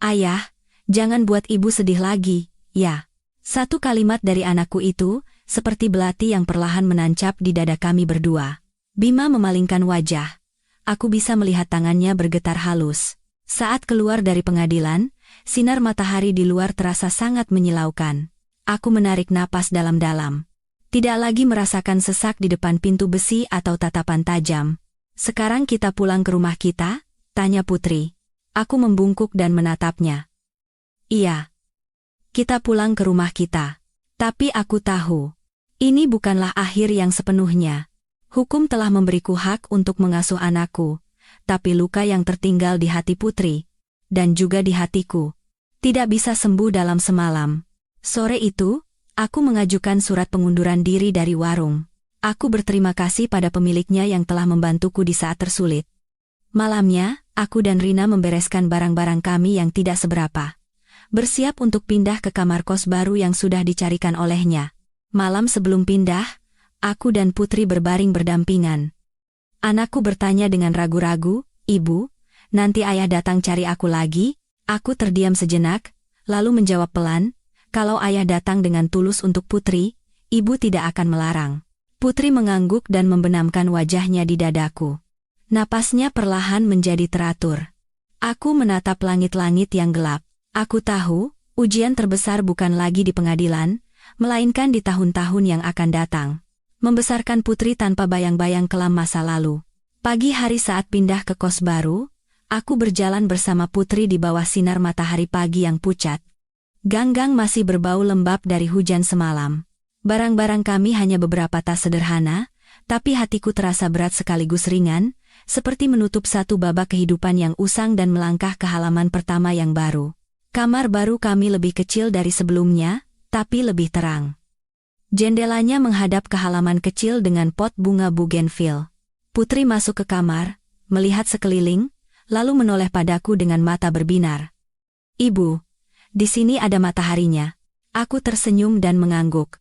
"Ayah, jangan buat ibu sedih lagi, ya." Satu kalimat dari anakku itu, seperti belati yang perlahan menancap di dada kami berdua. Bima memalingkan wajah. Aku bisa melihat tangannya bergetar halus. Saat keluar dari pengadilan, sinar matahari di luar terasa sangat menyilaukan. Aku menarik napas dalam-dalam. Tidak lagi merasakan sesak di depan pintu besi atau tatapan tajam. Sekarang kita pulang ke rumah kita? Tanya Putri. Aku membungkuk dan menatapnya. Iya. Kita pulang ke rumah kita. Tapi aku tahu. Ini bukanlah akhir yang sepenuhnya. Hukum telah memberiku hak untuk mengasuh anakku. Tapi luka yang tertinggal di hati Putri, dan juga di hatiku, tidak bisa sembuh dalam semalam. Sore itu, aku mengajukan surat pengunduran diri dari warung. Aku berterima kasih pada pemiliknya yang telah membantuku di saat tersulit. Malamnya, aku dan Rina membereskan barang-barang kami yang tidak seberapa. Bersiap untuk pindah ke kamar kos baru yang sudah dicarikan olehnya. Malam sebelum pindah, aku dan Putri berbaring berdampingan. Anakku bertanya dengan ragu-ragu, "Ibu, nanti ayah datang cari aku lagi?" Aku terdiam sejenak, lalu menjawab pelan, "Kalau ayah datang dengan tulus untuk Putri, ibu tidak akan melarang." Putri mengangguk dan membenamkan wajahnya di dadaku. Napasnya perlahan menjadi teratur. Aku menatap langit-langit yang gelap. Aku tahu, ujian terbesar bukan lagi di pengadilan, melainkan di tahun-tahun yang akan datang. Membesarkan Putri tanpa bayang-bayang kelam masa lalu. Pagi hari saat pindah ke kos baru, aku berjalan bersama Putri di bawah sinar matahari pagi yang pucat. Gang-gang masih berbau lembab dari hujan semalam. Barang-barang kami hanya beberapa tas sederhana, tapi hatiku terasa berat sekaligus ringan, seperti menutup satu babak kehidupan yang usang dan melangkah ke halaman pertama yang baru. Kamar baru kami lebih kecil dari sebelumnya, tapi lebih terang. Jendelanya menghadap ke halaman kecil dengan pot bunga bougainville. Putri masuk ke kamar, melihat sekeliling, lalu menoleh padaku dengan mata berbinar. "Ibu, di sini ada mataharinya." Aku tersenyum dan mengangguk.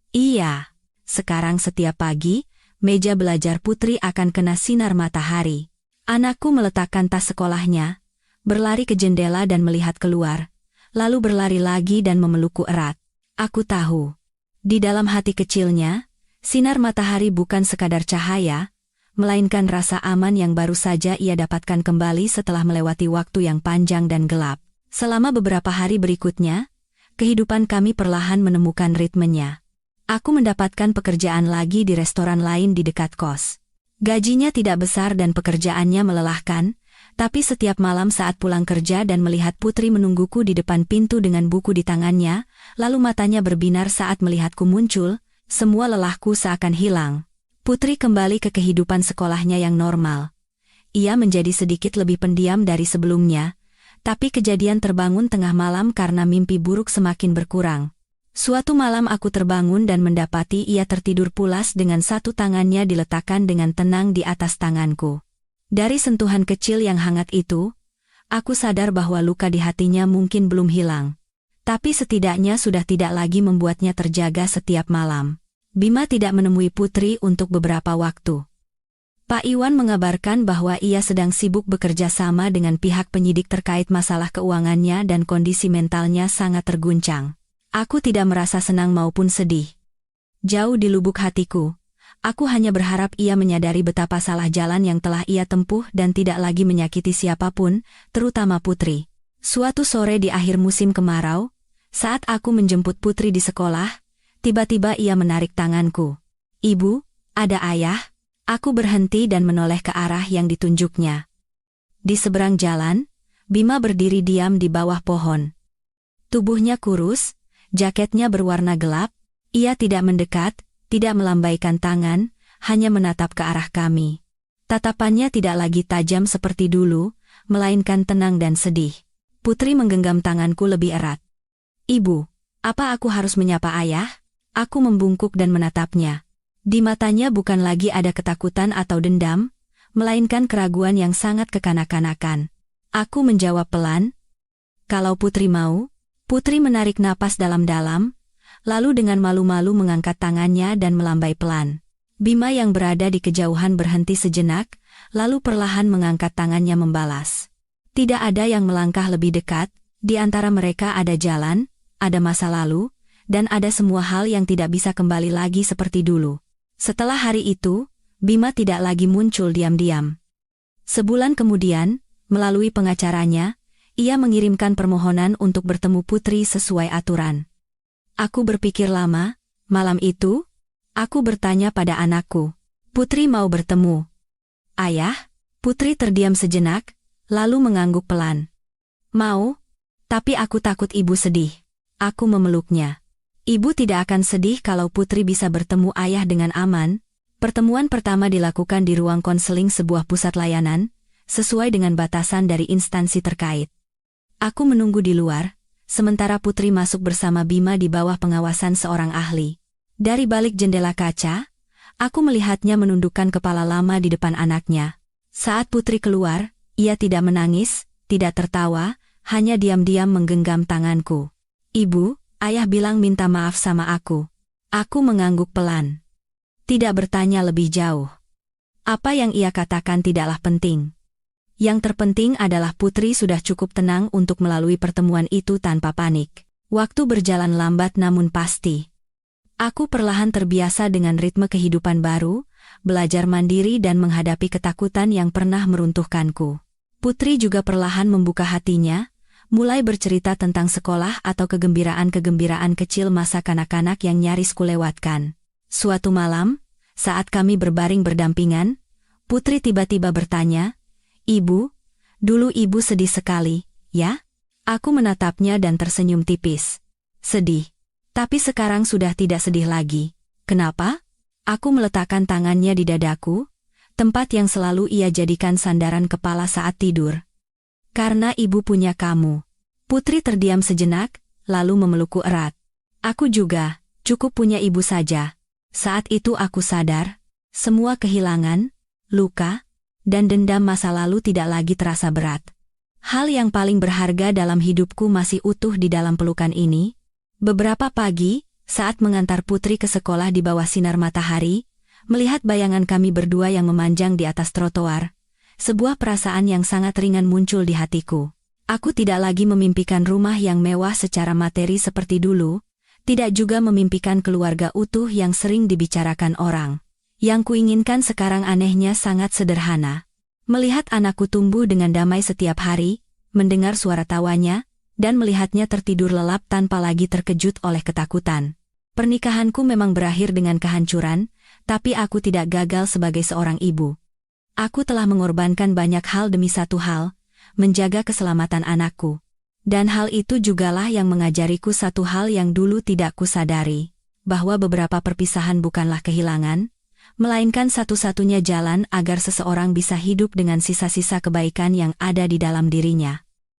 Iya, sekarang setiap pagi, meja belajar Putri akan kena sinar matahari. Anakku meletakkan tas sekolahnya, berlari ke jendela dan melihat keluar, lalu berlari lagi dan memelukku erat. Aku tahu. Di dalam hati kecilnya, sinar matahari bukan sekadar cahaya, melainkan rasa aman yang baru saja ia dapatkan kembali setelah melewati waktu yang panjang dan gelap. Selama beberapa hari berikutnya, kehidupan kami perlahan menemukan ritmenya. Aku mendapatkan pekerjaan lagi di restoran lain di dekat kos. Gajinya tidak besar dan pekerjaannya melelahkan, tapi setiap malam saat pulang kerja dan melihat Putri menungguku di depan pintu dengan buku di tangannya, lalu matanya berbinar saat melihatku muncul, semua lelahku seakan hilang. Putri kembali ke kehidupan sekolahnya yang normal. Ia menjadi sedikit lebih pendiam dari sebelumnya, tapi kejadian terbangun tengah malam karena mimpi buruk semakin berkurang. Suatu malam aku terbangun dan mendapati ia tertidur pulas dengan satu tangannya diletakkan dengan tenang di atas tanganku. Dari sentuhan kecil yang hangat itu, aku sadar bahwa luka di hatinya mungkin belum hilang. Tapi setidaknya sudah tidak lagi membuatnya terjaga setiap malam. Bima tidak menemui Putri untuk beberapa waktu. Pak Iwan mengabarkan bahwa ia sedang sibuk bekerja sama dengan pihak penyidik terkait masalah keuangannya dan kondisi mentalnya sangat terguncang. Aku tidak merasa senang maupun sedih. Jauh di lubuk hatiku, aku hanya berharap ia menyadari betapa salah jalan yang telah ia tempuh dan tidak lagi menyakiti siapapun, terutama Putri. Suatu sore di akhir musim kemarau, saat aku menjemput Putri di sekolah, tiba-tiba ia menarik tanganku. "Ibu, ada ayah?" Aku berhenti dan menoleh ke arah yang ditunjuknya. Di seberang jalan, Bima berdiri diam di bawah pohon. Tubuhnya kurus, jaketnya berwarna gelap, ia tidak mendekat, tidak melambaikan tangan, hanya menatap ke arah kami. Tatapannya tidak lagi tajam seperti dulu, melainkan tenang dan sedih. Putri menggenggam tanganku lebih erat. "Ibu, apa aku harus menyapa ayah?" Aku membungkuk dan menatapnya. Di matanya bukan lagi ada ketakutan atau dendam, melainkan keraguan yang sangat kekanak-kanakan. Aku menjawab pelan, "Kalau Putri mau." Putri menarik napas dalam-dalam, lalu dengan malu-malu mengangkat tangannya dan melambai pelan. Bima yang berada di kejauhan berhenti sejenak, lalu perlahan mengangkat tangannya membalas. Tidak ada yang melangkah lebih dekat, di antara mereka ada jalan, ada masa lalu, dan ada semua hal yang tidak bisa kembali lagi seperti dulu. Setelah hari itu, Bima tidak lagi muncul diam-diam. Sebulan kemudian, melalui pengacaranya, ia mengirimkan permohonan untuk bertemu Putri sesuai aturan. Aku berpikir lama, malam itu, Aku bertanya pada anakku. Putri mau bertemu. Ayah? Putri terdiam sejenak, lalu mengangguk pelan. Mau? Tapi aku takut ibu sedih. Aku memeluknya. Ibu tidak akan sedih kalau Putri bisa bertemu ayah dengan aman. Pertemuan pertama dilakukan di ruang konseling sebuah pusat layanan, sesuai dengan batasan dari instansi terkait. Aku menunggu di luar, sementara Putri masuk bersama Bima di bawah pengawasan seorang ahli. Dari balik jendela kaca, aku melihatnya menundukkan kepala lama di depan anaknya. Saat Putri keluar, ia tidak menangis, tidak tertawa, hanya diam-diam menggenggam tanganku. Ibu, ayah bilang minta maaf sama aku. Aku mengangguk pelan. Tidak bertanya lebih jauh. Apa yang ia katakan tidaklah penting. Yang terpenting adalah Putri sudah cukup tenang untuk melalui pertemuan itu tanpa panik. Waktu berjalan lambat namun pasti. Aku perlahan terbiasa dengan ritme kehidupan baru, belajar mandiri dan menghadapi ketakutan yang pernah meruntuhkanku. Putri juga perlahan membuka hatinya, mulai bercerita tentang sekolah atau kegembiraan-kegembiraan kecil masa kanak-kanak yang nyaris kulewatkan. Suatu malam, saat kami berbaring berdampingan, Putri tiba-tiba bertanya, "Ibu, dulu ibu sedih sekali, ya?" Aku menatapnya dan tersenyum tipis. Sedih. Tapi sekarang sudah tidak sedih lagi. Kenapa? Aku meletakkan tangannya di dadaku, tempat yang selalu ia jadikan sandaran kepala saat tidur. Karena ibu punya kamu. Putri terdiam sejenak, lalu memelukku erat. Aku juga, cukup punya ibu saja. Saat itu aku sadar, semua kehilangan, luka, dan dendam masa lalu tidak lagi terasa berat. Hal yang paling berharga dalam hidupku masih utuh di dalam pelukan ini. Beberapa pagi, saat mengantar Putri ke sekolah di bawah sinar matahari, melihat bayangan kami berdua yang memanjang di atas trotoar, sebuah perasaan yang sangat ringan muncul di hatiku. Aku tidak lagi memimpikan rumah yang mewah secara materi seperti dulu, tidak juga memimpikan keluarga utuh yang sering dibicarakan orang. Yang kuinginkan sekarang anehnya sangat sederhana. Melihat anakku tumbuh dengan damai setiap hari, mendengar suara tawanya, dan melihatnya tertidur lelap tanpa lagi terkejut oleh ketakutan. Pernikahanku memang berakhir dengan kehancuran, tapi aku tidak gagal sebagai seorang ibu. Aku telah mengorbankan banyak hal demi satu hal, menjaga keselamatan anakku. Dan hal itu jugalah yang mengajariku satu hal yang dulu tidak kusadari, bahwa beberapa perpisahan bukanlah kehilangan, melainkan satu-satunya jalan agar seseorang bisa hidup dengan sisa-sisa kebaikan yang ada di dalam dirinya.